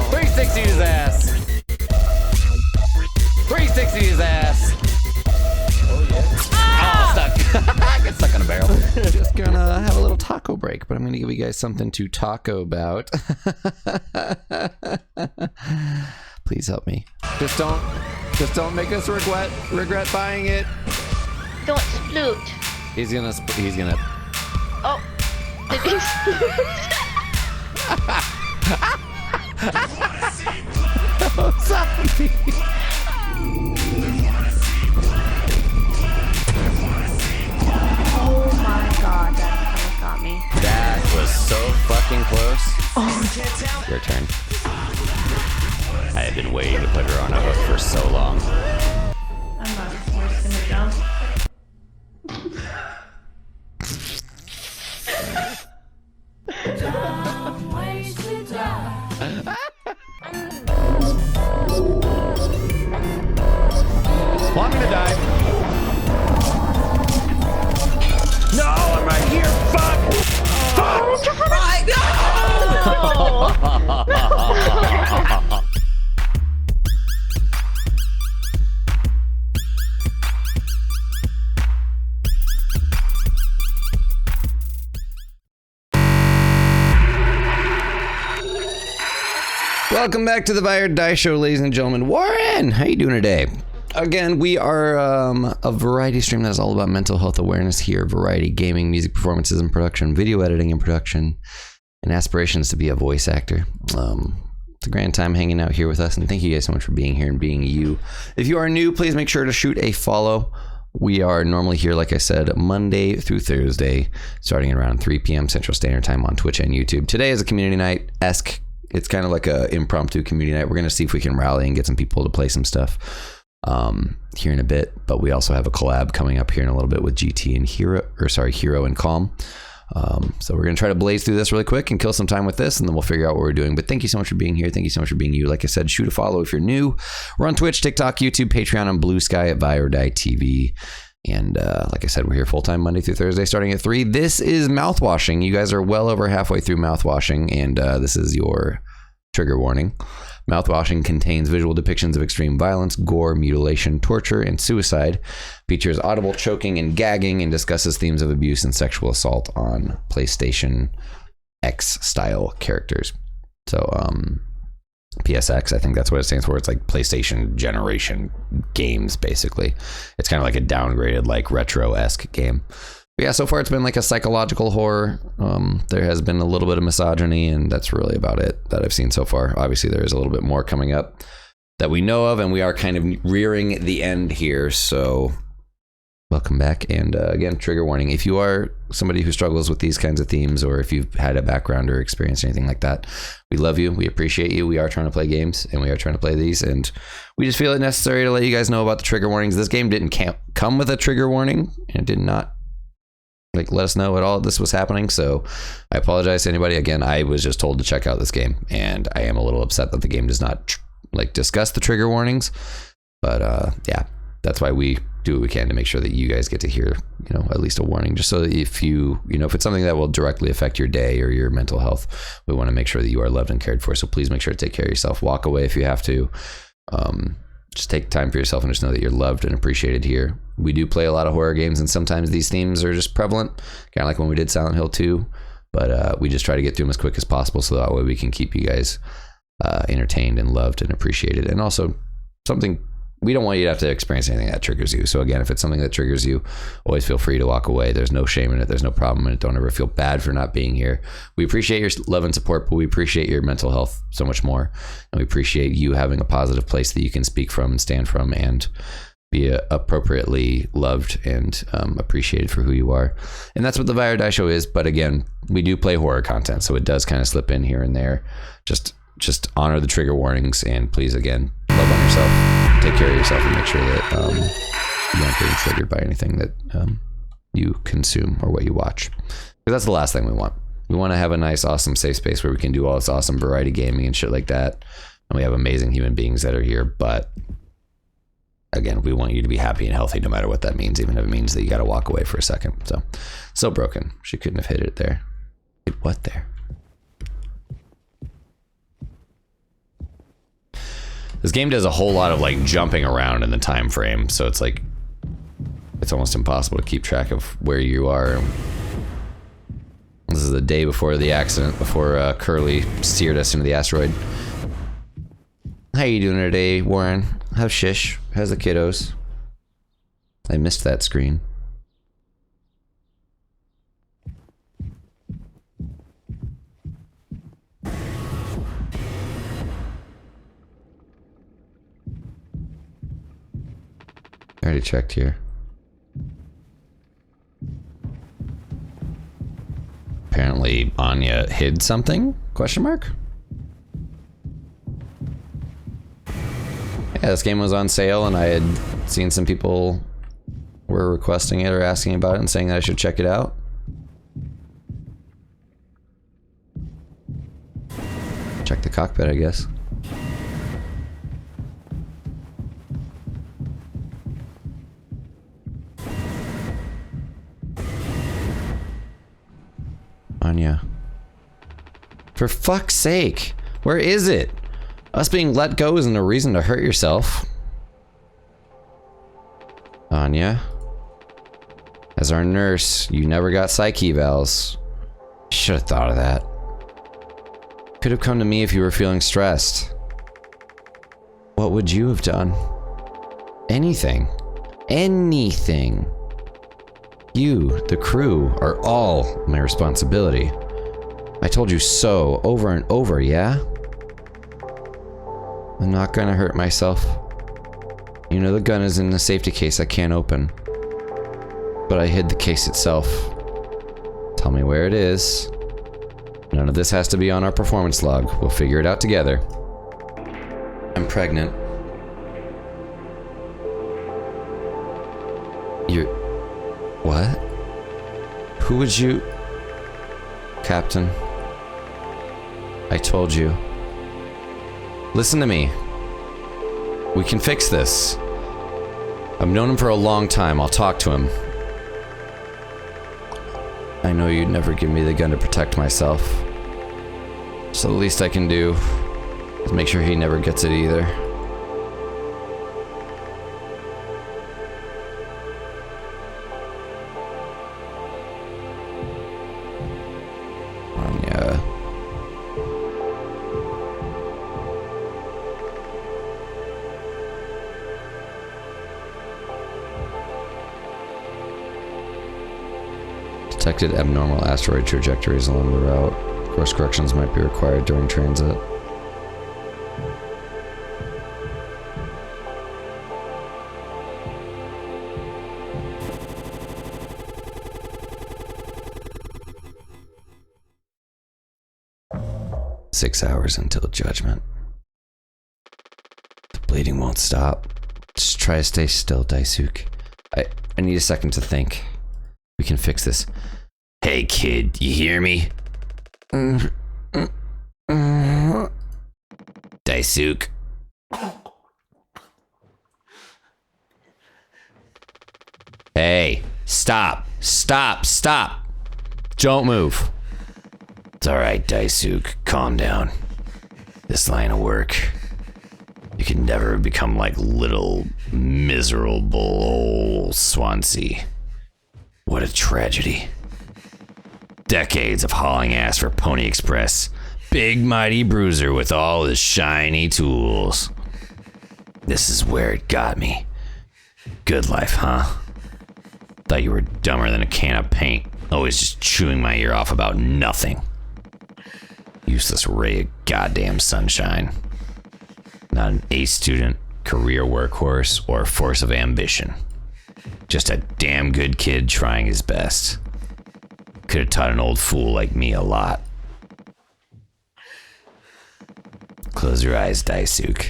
360 his ass. 360 his ass. Oh yeah. Oh, stuck. I get stuck on a barrel. Just gonna have a little taco break, but I'm gonna give you guys something to taco about. Please help me. Just don't make us regret buying it. Don't sploot. He's gonna. Oh. Did he sploot? Oh, sorry. Oh my god, that almost got me. That was so fucking close. Oh. Your turn. I have been waiting to put her on a hook for so long. I'm not just gonna jump. Well, I'm gonna die. No, I'm right here. Fuck! Fuck! Right, no! Welcome back to the Vi or Die Show, ladies and gentlemen. Warren, how you doing today? Again, we are a variety stream that is all about mental health awareness here, variety, gaming, music performances and production, video editing and production, and aspirations to be a voice actor. It's a grand time hanging out here with us, and thank you guys so much for being here and being you. If you are new, please make sure to shoot a follow. We are normally here, like I said, Monday through Thursday, starting at around 3 p.m. Central Standard Time on Twitch and YouTube. Today is a community night-esque. It's kind of like a impromptu community night. We're going to see if we can rally and get some people to play some stuff here in a bit. But we also have a collab coming up here in a little bit with GT and Hero and Calm. So we're going to try to blaze through this really quick and kill some time with this, and then we'll figure out what we're doing. But thank you so much for being here. Thank you so much for being you. Like I said, shoot a follow if you're new. We're on Twitch, TikTok, YouTube, Patreon, and Blue Sky at Vi or Die TV. And like I said, we're here full-time Monday through Thursday starting at 3. This is Mouthwashing. You guys are well over halfway through Mouthwashing, and this is your trigger warning. Mouthwashing contains visual depictions of extreme violence, gore, mutilation, torture, and suicide, features audible choking and gagging, and discusses themes of abuse and sexual assault on PlayStation X style characters. So PSX. I think that's what it stands for. It's like PlayStation generation games, basically. It's kind of like a downgraded, like retro-esque game. But yeah, so far it's been like a psychological horror. There has been a little bit of misogyny, and that's really about it that I've seen so far. Obviously, there is a little bit more coming up that we know of, and we are kind of rearing the end here. So welcome back. And again, trigger warning. If you are somebody who struggles with these kinds of themes, or if you've had a background or experienced anything like that, we love you. We appreciate you. We are trying to play games, and we are trying to play these. And we just feel it necessary to let you guys know about the trigger warnings. This game didn't come with a trigger warning, and it did not like let us know at all this was happening. So I apologize to anybody. Again, I was just told to check out this game, and I am a little upset that the game does not like discuss the trigger warnings. But yeah, that's why we do what we can to make sure that you guys get to hear, you know, at least a warning, just so that if you know, if it's something that will directly affect your day or your mental health, we want to make sure that you are loved and cared for. So please make sure to take care of yourself. Walk away if you have to. Just take time for yourself and just know that you're loved and appreciated here. We do play a lot of horror games, and sometimes these themes are just prevalent, kind of like when we did Silent Hill 2. But we just try to get through them as quick as possible, so that way we can keep you guys entertained and loved and appreciated. And also something, we don't want you to have to experience anything that triggers you. So again, if it's something that triggers you, always feel free to walk away. There's no shame in it. There's no problem in it. Don't ever feel bad for not being here. We appreciate your love and support, but we appreciate your mental health so much more. And we appreciate you having a positive place that you can speak from and stand from and be appropriately loved and appreciated for who you are. And that's what the Vire Die Show is. But again, we do play horror content, so it does kind of slip in here and there. Just honor the trigger warnings, and please, again, love on yourself, take care of yourself, and make sure that you aren't getting triggered by anything that you consume or what you watch. Because that's the last thing we want. We want to have a nice, awesome, safe space where we can do all this awesome variety gaming and shit like that. And we have amazing human beings that are here. But again, we want you to be happy and healthy no matter what that means, even if it means that you got to walk away for a second. So broken. She couldn't have hit it there. Hit what there? This game does a whole lot of like jumping around in the time frame, so it's like it's almost impossible to keep track of where you are. This is the day before the accident, before Curly steered us into the asteroid. How you doing today, Warren? How's Shish? How's the kiddos? I missed that screen. I already checked here. Apparently Anya hid something? Question mark? Yeah, this game was on sale, and I had seen some people were requesting it or asking about it and saying that I should check it out. Check the cockpit, I guess. Anya. For fuck's sake. Where is it? Us being let go isn't a reason to hurt yourself. Anya. As our nurse, you never got psych evals. Should have thought of that. Could have come to me if you were feeling stressed. What would you have done? Anything. Anything. You, the crew, are all my responsibility. I told you so over and over, yeah? I'm not gonna hurt myself. You know the gun is in the safety case I can't open. But I hid the case itself. Tell me where it is. None of this has to be on our performance log. We'll figure it out together. I'm pregnant. You're... What? Who would you... Captain. I told you. Listen to me. We can fix this. I've known him for a long time. I'll talk to him. I know you'd never give me the gun to protect myself. So the least I can do is make sure he never gets it either. Detected abnormal asteroid trajectories along the route. Course corrections might be required during transit. "6 hours until judgment. The bleeding won't stop. Just try to stay still, Daisuke. I need a second to think. We can fix this." Hey kid, you hear me? Daisuke. Hey, stop. Don't move. It's alright, Daisuke. Calm down. This line of work, you can never become like little, miserable old Swansea. What a tragedy. Decades of hauling ass for Pony Express. Big mighty bruiser with all his shiny tools. This is where it got me. Good life, huh? Thought you were dumber than a can of paint. Always just chewing my ear off about nothing. Useless ray of goddamn sunshine. Not an A student, career workhorse, or force of ambition. Just a damn good kid trying his best. Could have taught an old fool like me a lot. Close your eyes, Daisuke.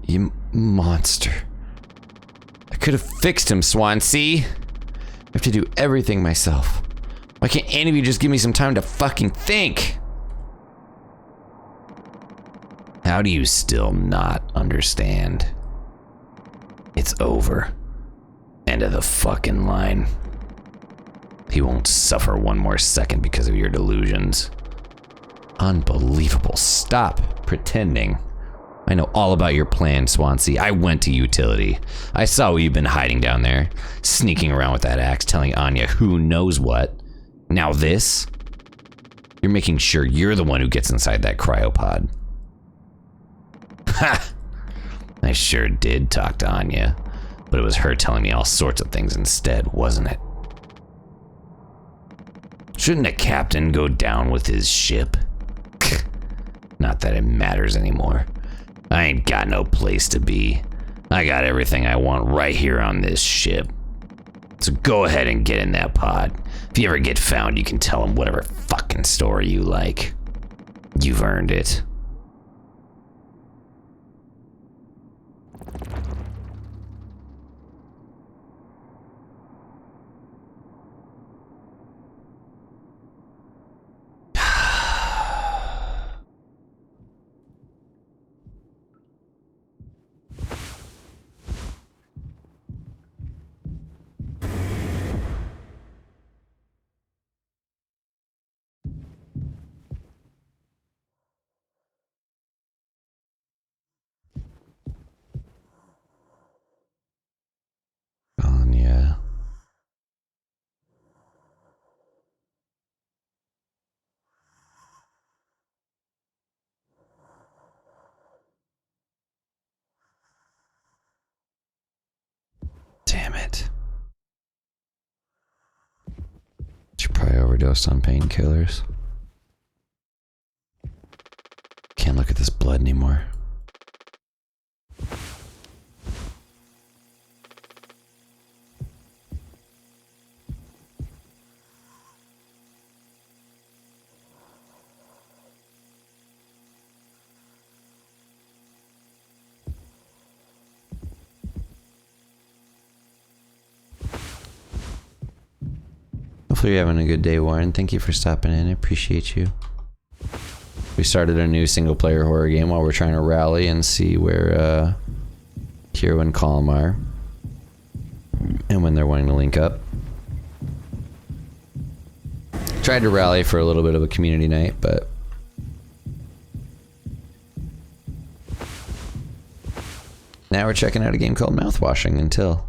You monster. I could have fixed him, Swansea. I have to do everything myself. Why can't any of you just give me some time to fucking think? How do you still not understand? It's over. End of the fucking line. He won't suffer one more second because of your delusions. Unbelievable. Stop pretending. I know all about your plan, Swansea. I went to utility. I saw what you've been hiding down there. Sneaking around with that axe, telling Anya who knows what. Now this? You're making sure you're the one who gets inside that cryopod. Ha! I sure did talk to Anya, but it was her telling me all sorts of things instead, wasn't it? Shouldn't a captain go down with his ship? Not that it matters anymore. I ain't got no place to be. I got everything I want right here on this ship. So go ahead and get in that pod. If you ever get found, you can tell them whatever fucking story you like. You've earned it. Anya. Damn it. She probably overdosed on painkillers. Can't look at this blood anymore. Hopefully you're having a good day, Warren. Thank you for stopping in. I appreciate you. We started a new single-player horror game while we're trying to rally and see where Hiro and Colm are. And when they're wanting to link up. Tried to rally for a little bit of a community night, but now we're checking out a game called Mouthwashing until.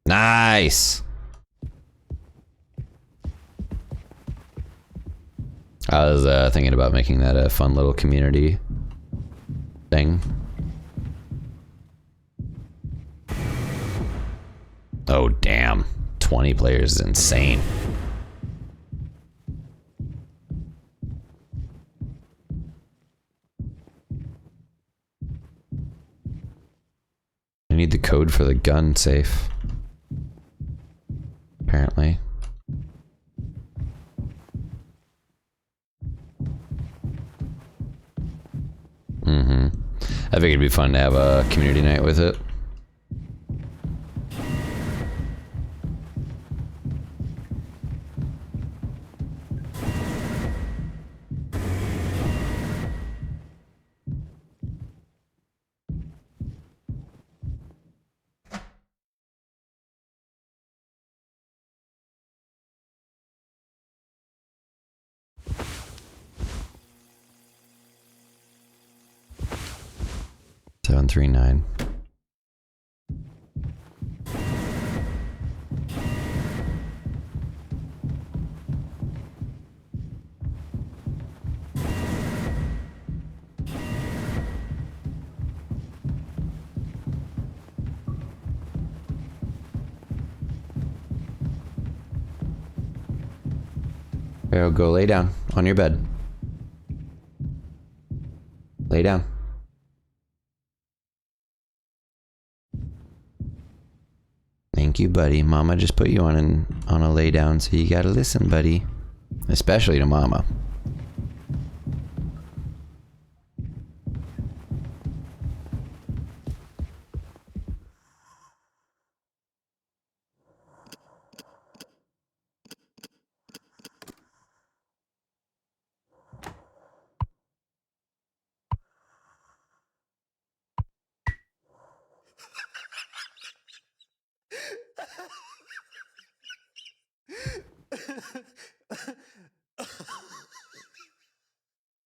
Nice! I was thinking about making that a fun little community thing. Oh, damn. 20 players is insane. I need the code for the gun safe. Apparently. I think it'd be fun to have a community night with it. Seven, 3, 9. Arrow, go lay down on your bed. Lay down. Thank you, buddy. Mama just put you on a lay down, so you gotta listen, buddy. Especially to Mama.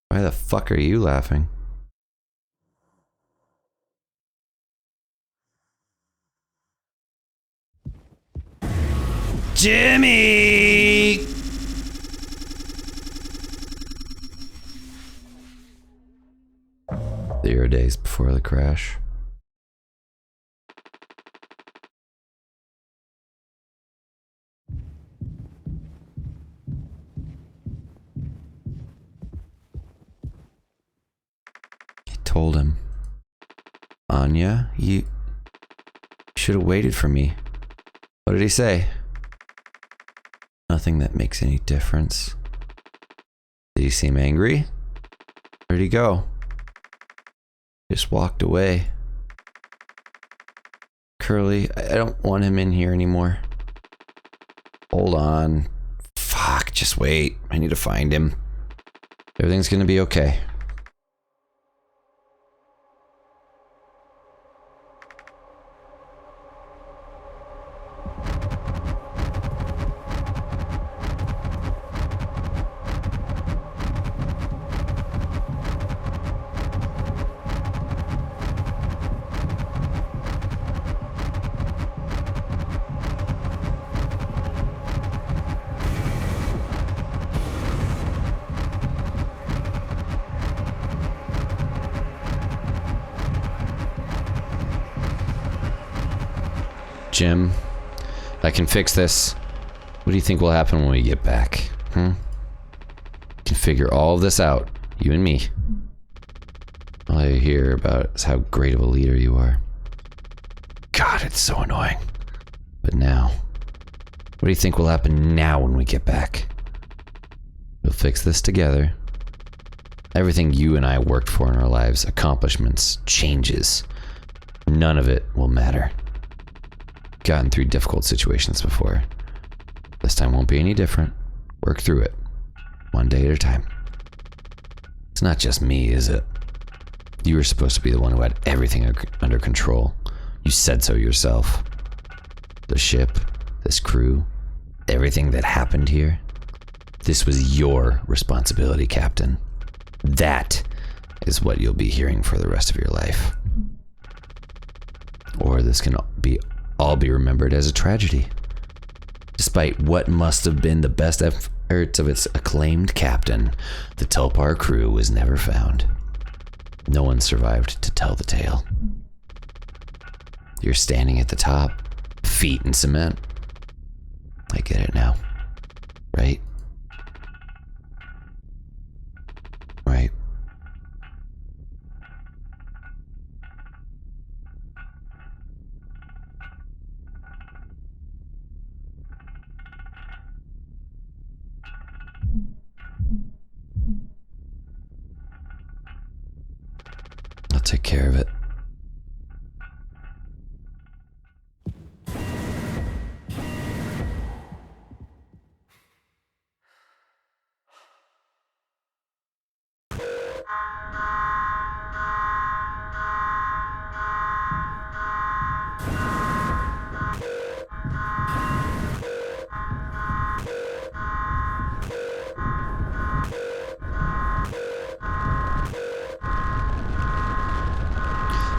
Why the fuck are you laughing? Jimmy! Zero days before the crash. Told him, Anya, you should have waited for me. What did he say? Nothing that makes any difference. Did he seem angry? Where'd he go? Just walked away. Curly, I don't want him in here anymore. Hold on. Fuck, just wait. I need to find him. Everything's gonna be okay. Jim, I can fix this. What do you think will happen when we get back? We can figure all of this out, you and me. All I hear about is how great of a leader you are. God, it's so annoying. But now, what do you think will happen now when we get back? We'll fix this together. Everything you and I worked for in our lives, accomplishments, changes, none of it will matter. Gotten through difficult situations before. This time won't be any different. Work through it. One day at a time. It's not just me, is it? You were supposed to be the one who had everything under control. You said so yourself. The ship, this crew, everything that happened here, this was your responsibility, Captain. That is what you'll be hearing for the rest of your life. Or this can all be remembered as a tragedy. Despite what must have been the best efforts of its acclaimed captain, the Telpar crew was never found. No one survived to tell the tale. You're standing at the top, feet in cement. I get it now. Right? Right. I'll take care of it.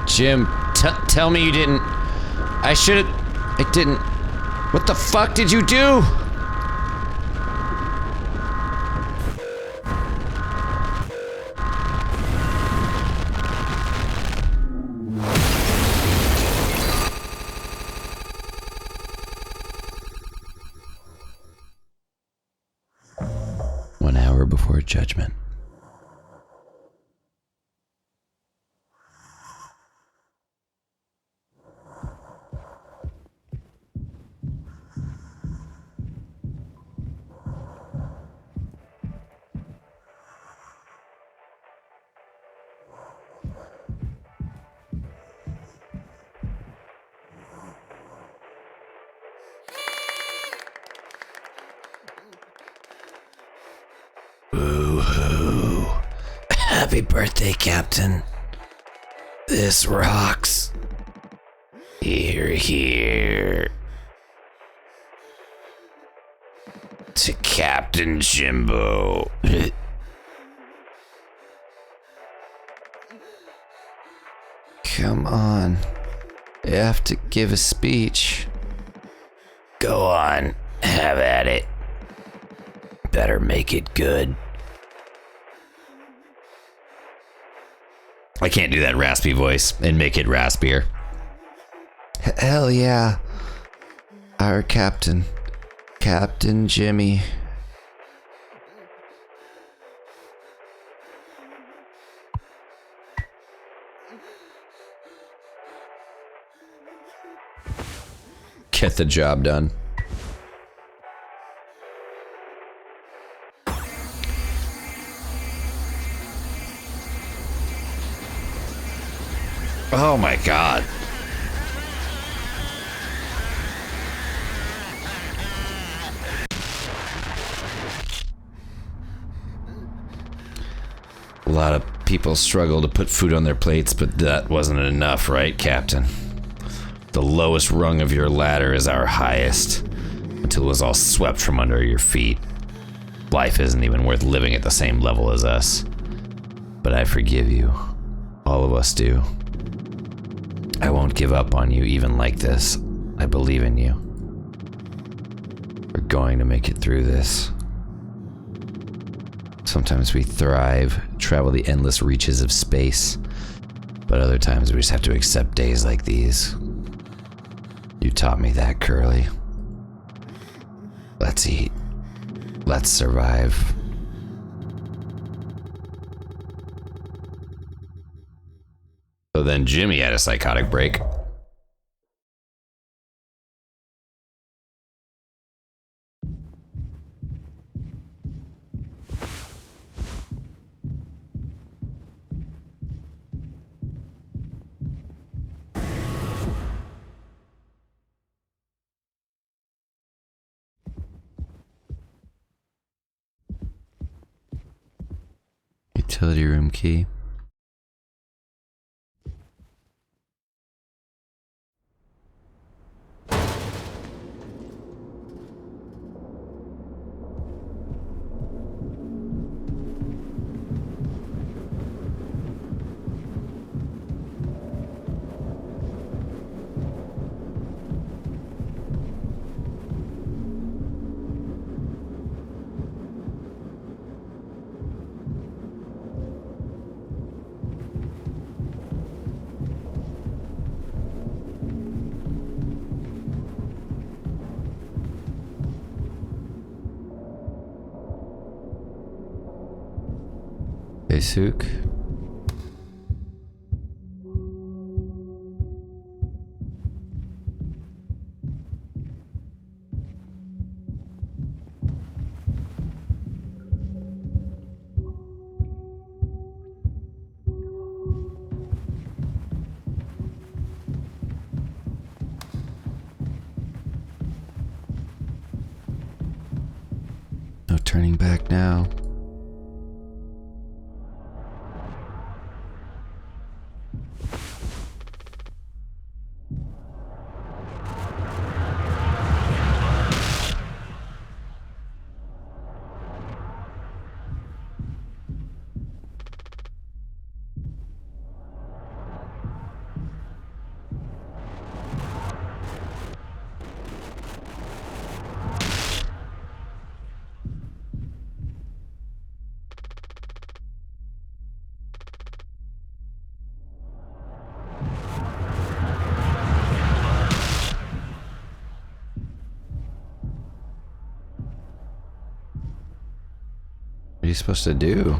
Jim, tell me you didn't. I didn't. What the fuck did you do? One hour before judgment. Woo-hoo. Happy birthday, Captain. This rocks. Hear, hear. To Captain Jimbo. Come on. You have to give a speech. Go on. Have at it. Better make it good. I can't do that raspy voice and make it raspier. Hell yeah. Our captain. Captain Jimmy. Get the job done. Oh my god. A lot of people struggle to put food on their plates, but that wasn't enough, right, Captain? The lowest rung of your ladder is our highest, until it was all swept from under your feet. Life isn't even worth living at the same level as us. But I forgive you. All of us do. I won't give up on you even like this. I believe in you. We're going to make it through this. Sometimes we thrive, travel the endless reaches of space, but other times we just have to accept days like these. You taught me that, Curly. Let's eat. Let's survive. So then Jimmy had a psychotic break. Utility room key. Sook. No turning back now. What are you supposed to do?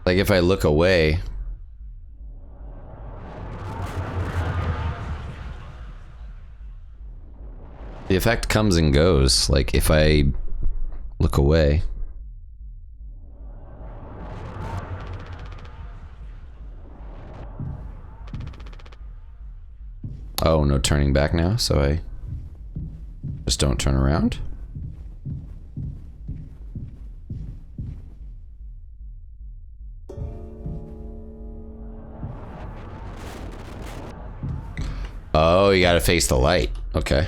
Like if I look away. The effect comes and goes, like if I look away. Oh, no turning back now, so I just don't turn around. Oh, you gotta face the light. Okay.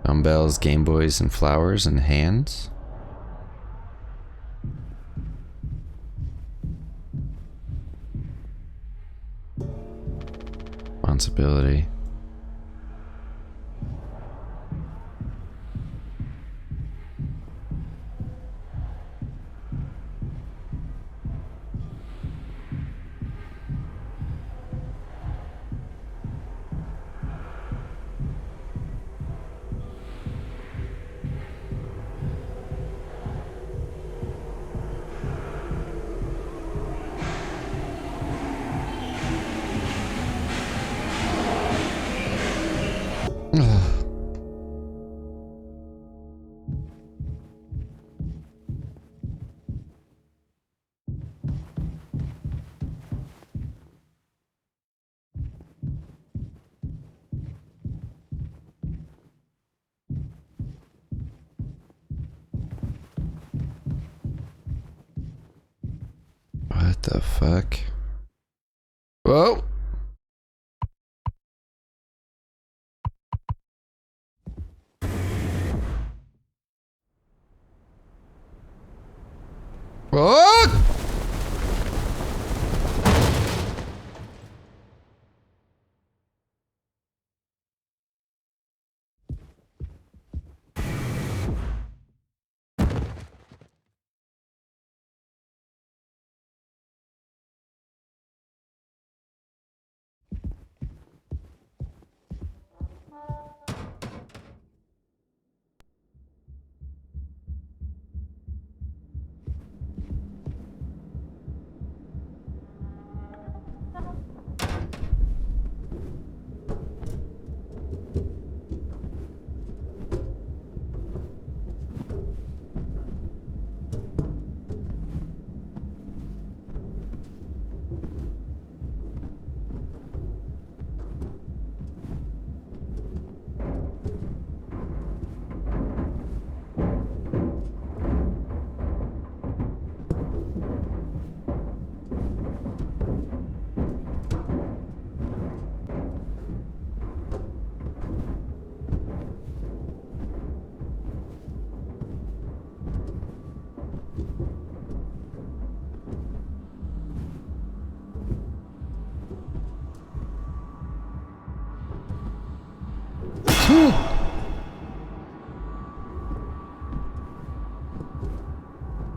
Dumbbells, Game Boys, and flowers and hands. Responsibility. What the fuck? Whoa! What?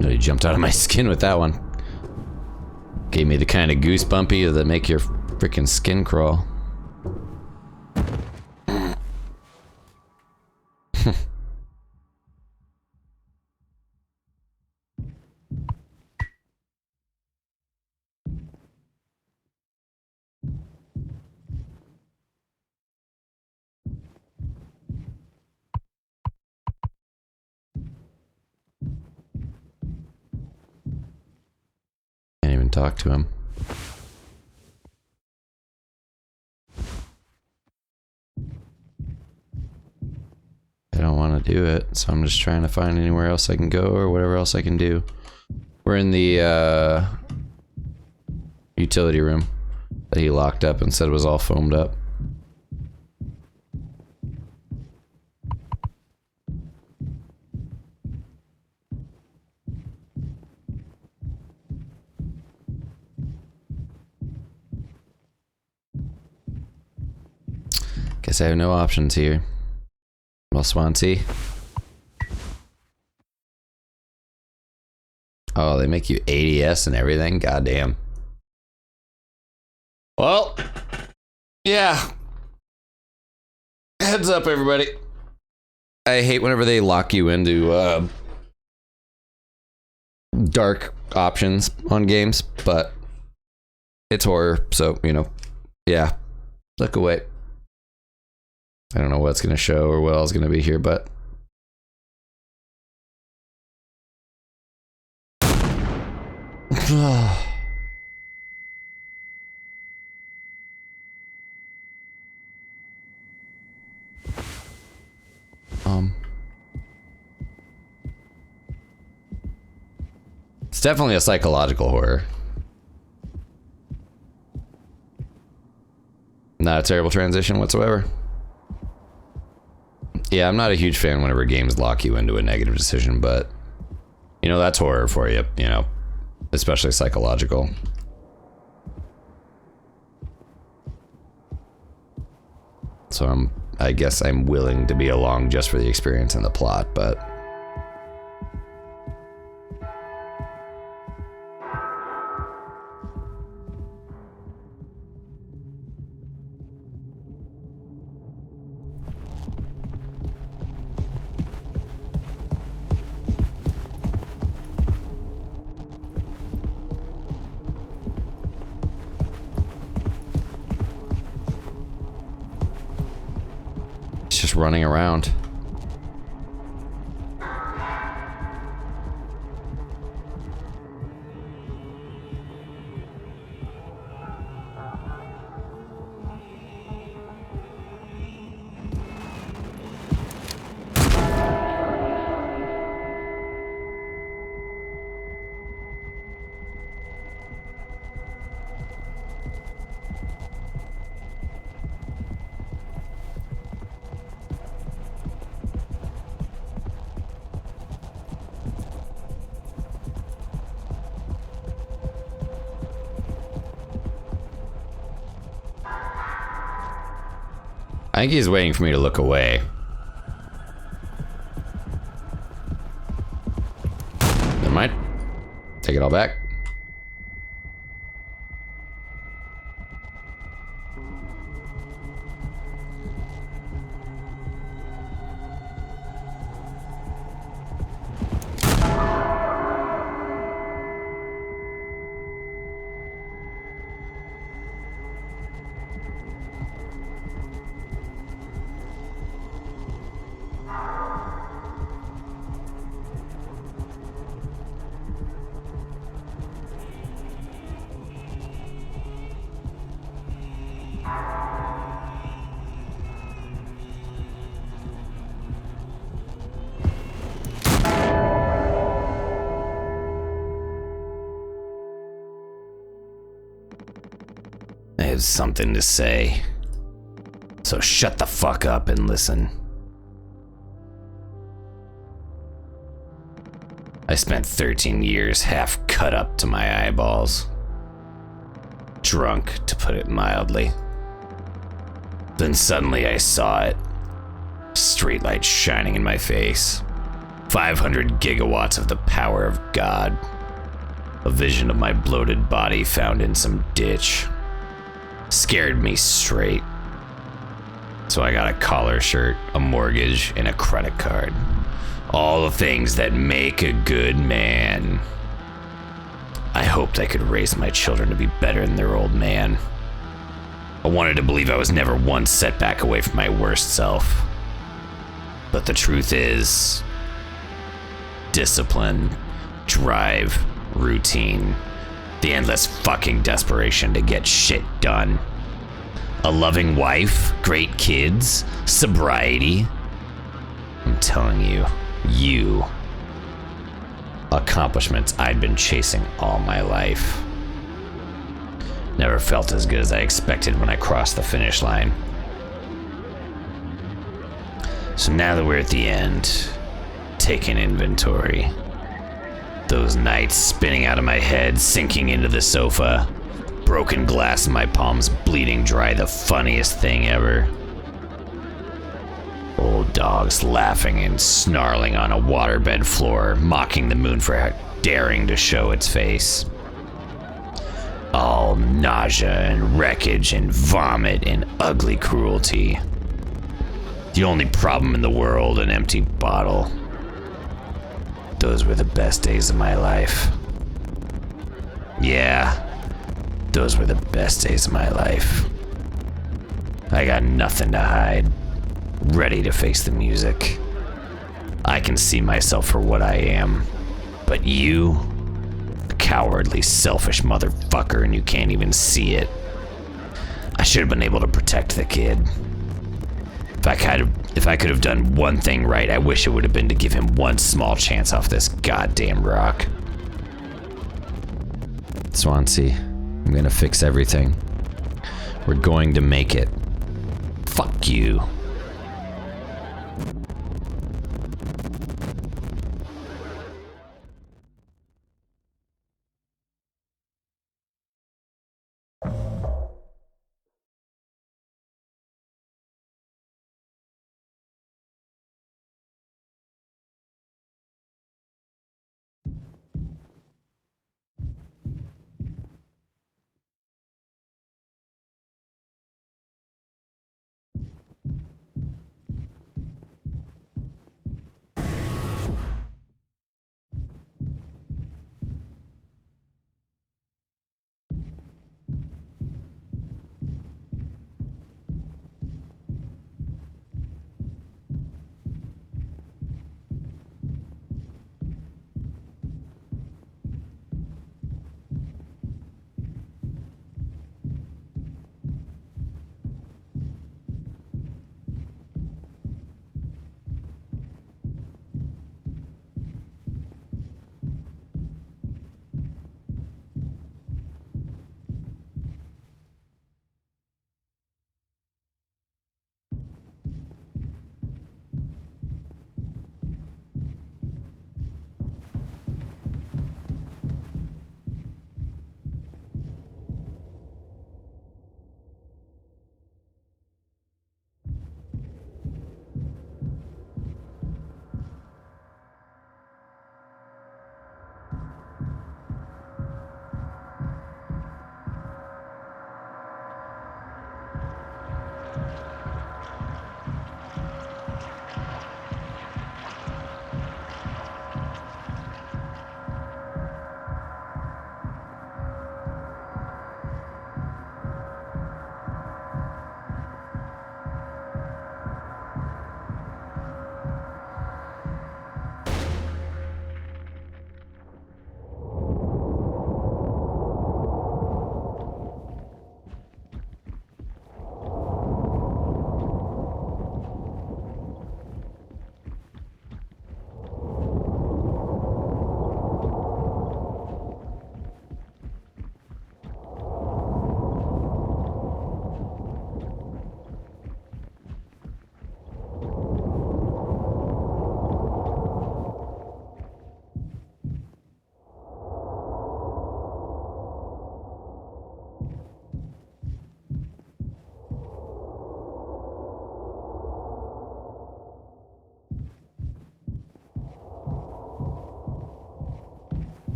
He jumped out of my skin with that one. Gave me the kind of goosebumpy that make your freaking skin crawl. Can't even talk to him. I don't want to do it, so I'm just trying to find anywhere else I can go or whatever else I can do. We're in the utility room that he locked up and said was all foamed up. Guess I have no options here. Well, Swansea. Oh, they make you ADS and everything? Goddamn. Well, yeah. Heads up, everybody. I hate whenever they lock you into dark options on games, but it's horror, so, you know, yeah. Look away. I don't know what's going to show or what else is going to be here, but... It's definitely a psychological horror. Not a terrible transition whatsoever. Yeah, I'm not a huge fan whenever games lock you into a negative decision, but, you know, that's horror for you, you know, especially psychological. So I guess I'm willing to be along just for the experience and the plot, but... just running around. I think he's waiting for me to look away. Never mind. Take it all back. I have something to say. So shut the fuck up and listen. I spent 13 years half cut up to my eyeballs. Drunk, to put it mildly. Then suddenly I saw it. Streetlight shining in my face. 500 gigawatts of the power of God. A vision of my bloated body found in some ditch. Scared me straight. So I got a collar shirt, a mortgage, and a credit card. All the things that make a good man. I hoped I could raise my children to be better than their old man. I wanted to believe I was never one setback away from my worst self. But the truth is, discipline, drive, routine, the endless fucking desperation to get shit done. A loving wife, great kids, sobriety. I'm telling you, accomplishments I'd been chasing all my life. Never felt as good as I expected when I crossed the finish line. So now that we're at the end, taking inventory. Those nights spinning out of my head, sinking into the sofa. Broken glass in my palms, bleeding dry, the funniest thing ever. Old dogs laughing and snarling on a waterbed floor, mocking the moon for daring to show its face. All nausea and wreckage and vomit and ugly cruelty. The only problem in the world, an empty bottle. Those were the best days of my life. Yeah, those were the best days of my life. I got nothing to hide. Ready to face the music. I can see myself for what I am. But you, a cowardly, selfish motherfucker, and you can't even see it. I should have been able to protect the kid. If I could have done one thing right, I wish it would have been to give him one small chance off this goddamn rock. Swansea, I'm gonna fix everything. We're going to make it. Fuck you.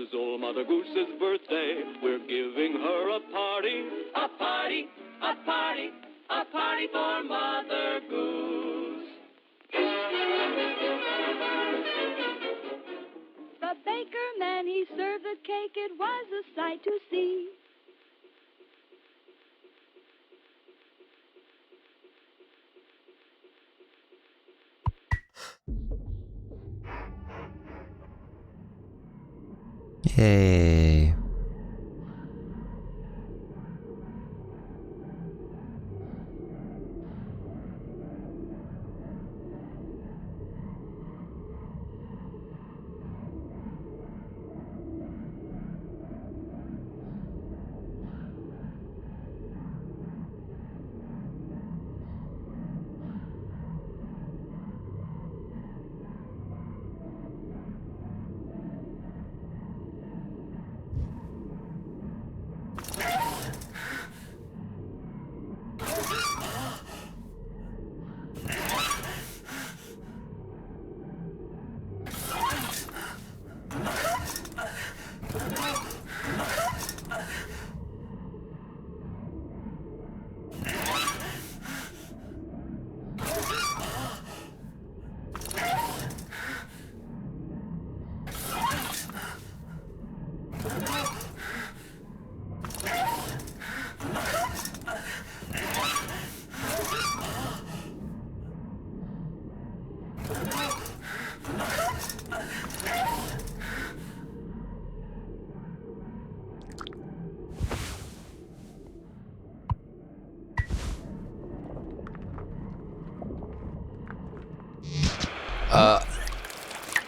is old Mother Goose's birthday. We're giving her a party. A party, a party, a party for Mother Goose. The baker man, he served the cake. It was a sight to see. Yay.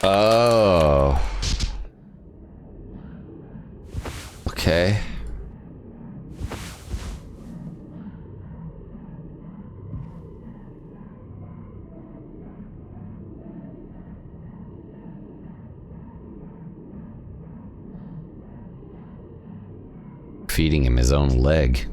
Oh. Okay. Feeding him his own leg.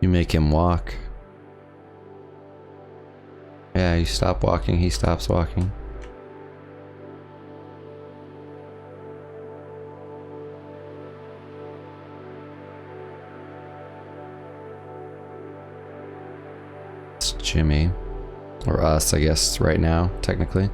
You make him walk. Yeah, you stop walking, he stops walking. It's Jimmy. Or us, I guess, right now, technically.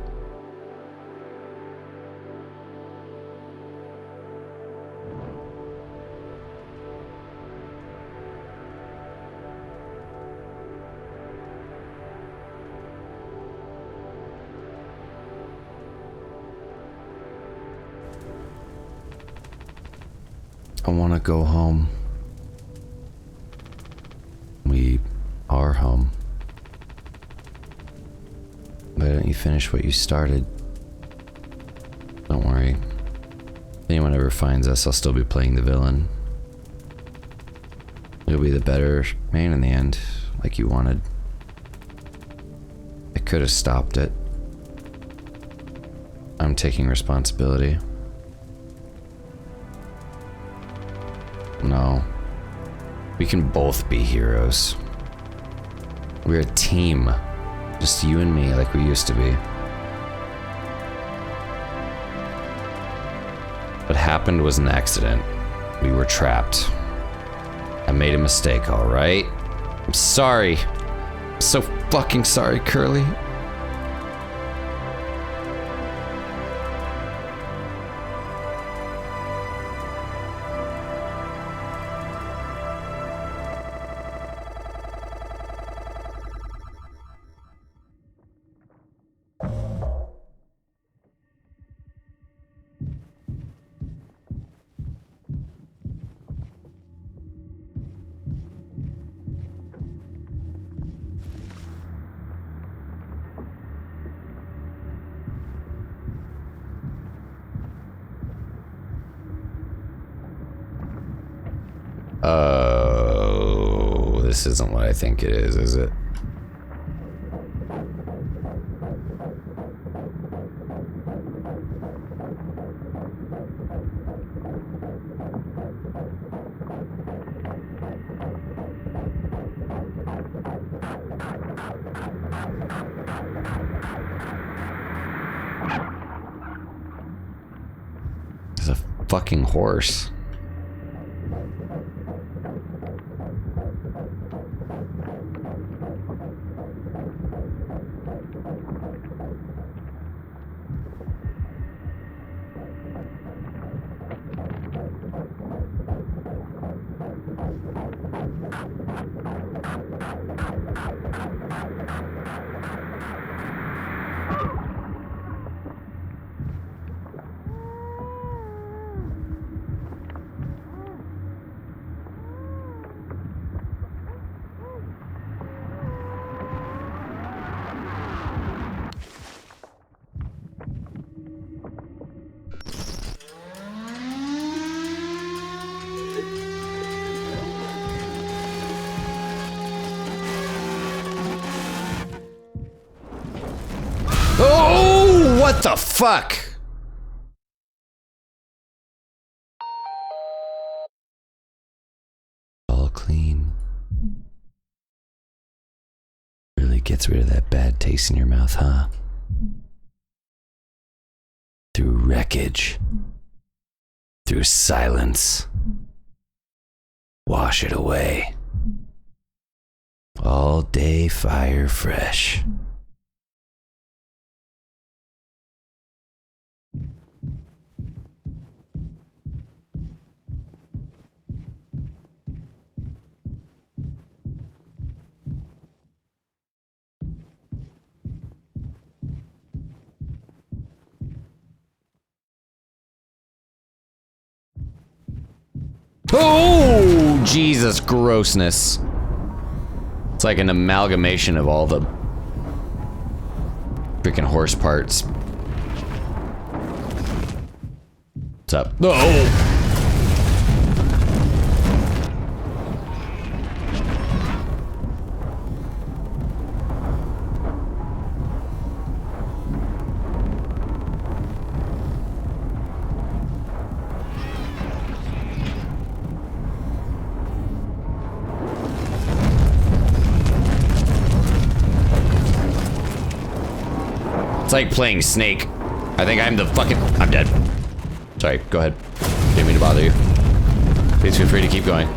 I want to go home. We are home. Why don't you finish what you started? Don't worry. If anyone ever finds us, I'll still be playing the villain. You'll be the better man in the end, like you wanted. I could have stopped it. I'm taking responsibility. No. We can both be heroes. We're a team. Just you and me like we used to be. What happened was an accident. We were trapped. made a mistake, all right? I'm sorry. I'm so fucking sorry, Curly. Oh, this isn't what I think it is it? It's a fucking horse. Oh, what the fuck? All clean. Really gets rid of that bad taste in your mouth, huh? Through wreckage. Through silence. Wash it away. All day fire fresh. Oh, Jesus, grossness. It's like an amalgamation of all the freaking horse parts. What's up? Oh! It's like playing Snake. I think I'm the fucking... I'm dead. Sorry, go ahead. Didn't mean to bother you. Please feel free to keep going.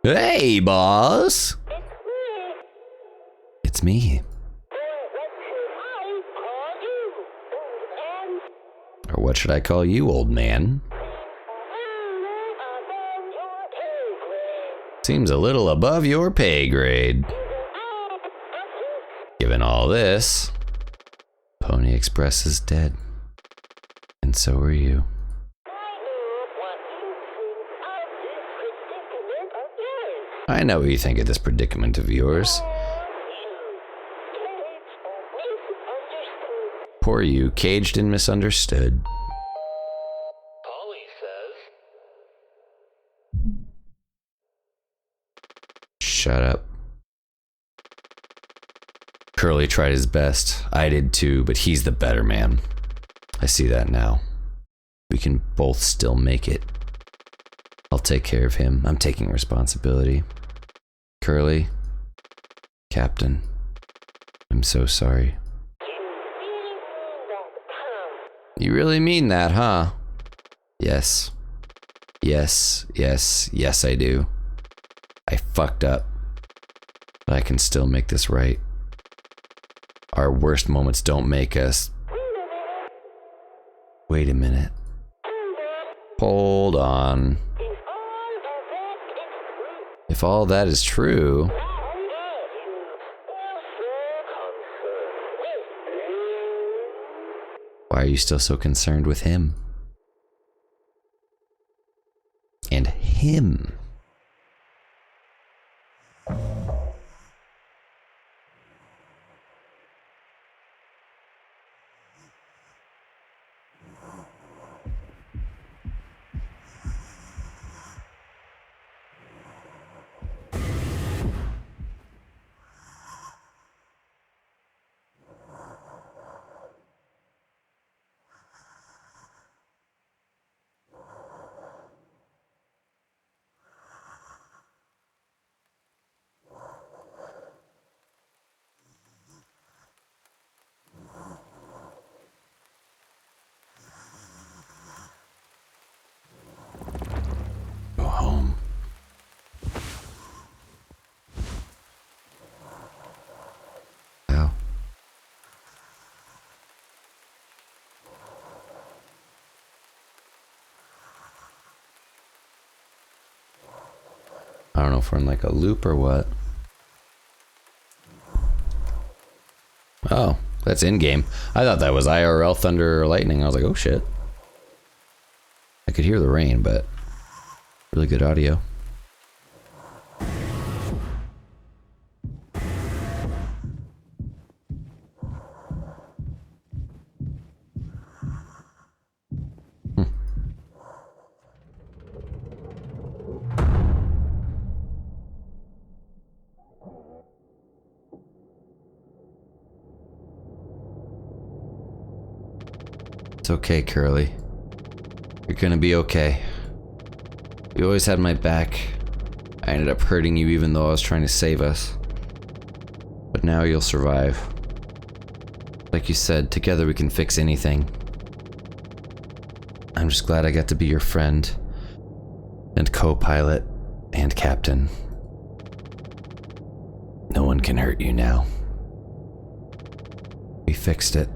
Hey, boss. It's me. Or what should I call you, old man? Seems a little above your pay grade. Given all this, Pony Express is dead. And so are you. I know what you think of this predicament of yours. Poor you, caged and misunderstood. Polly says, Shut up. Curly tried his best. I did too, but he's the better man. I see that now. We can both still make it. I'll take care of him. I'm taking responsibility. Curly, Captain, I'm so sorry. You really mean that, huh? Yes. Yes, yes, yes, I do. I fucked up. But I can still make this right. Our worst moments don't make us. Wait a minute. Hold on. If all that is true, why are you still so concerned with him? And him? Go home. How? I don't know if we're in like a loop or what. Oh, that's in-game. I thought that was IRL thunder or lightning. I was like, oh shit. I could hear the rain, but really good audio. It's okay, Curly. You're gonna be okay. You always had my back. I ended up hurting you even though I was trying to save us. But now you'll survive. Like you said, together we can fix anything. I'm just glad I got to be your friend, and co-pilot, and captain. No one can hurt you now. We fixed it.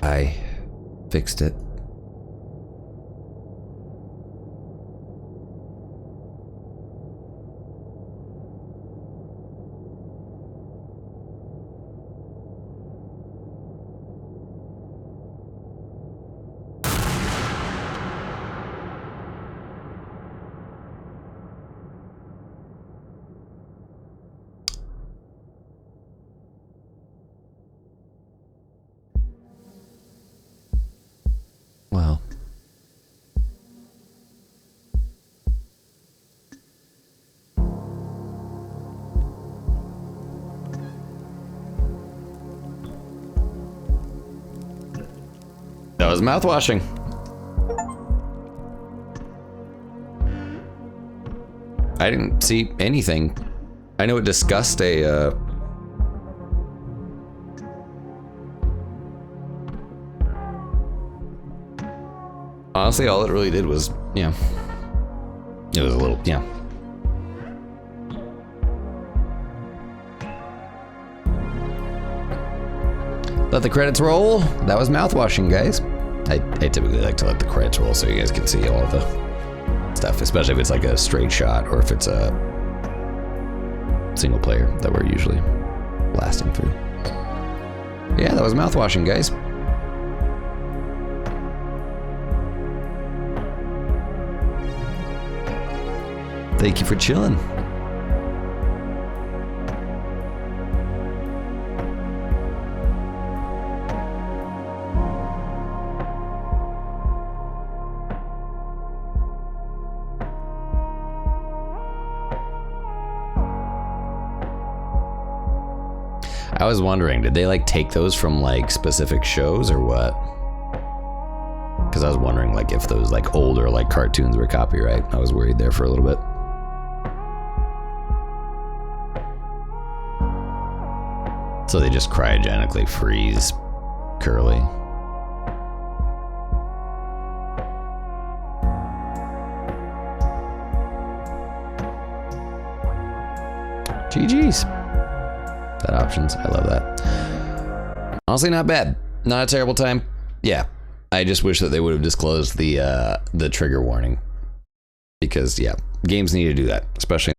I fixed it. Well, that was mouthwashing. I didn't see anything. I know it discussed a Honestly, all it really did was, it was a little, Let the credits roll. That was Mouthwashing, guys. I typically like to let the credits roll so you guys can see all the stuff, especially if it's like a straight shot or if it's a single player that we're usually blasting through. Yeah, that was Mouthwashing, guys. Thank you for chilling. I was wondering, did they like take those from like specific shows or what? Because I was wondering like if those like older like cartoons were copyright. I was worried there for a little bit. So they just cryogenically freeze Curly. GG's. That options. I love that. Honestly, not bad. Not a terrible time. Yeah. I just wish that they would have disclosed the trigger warning. Because, yeah, games need to do that, especially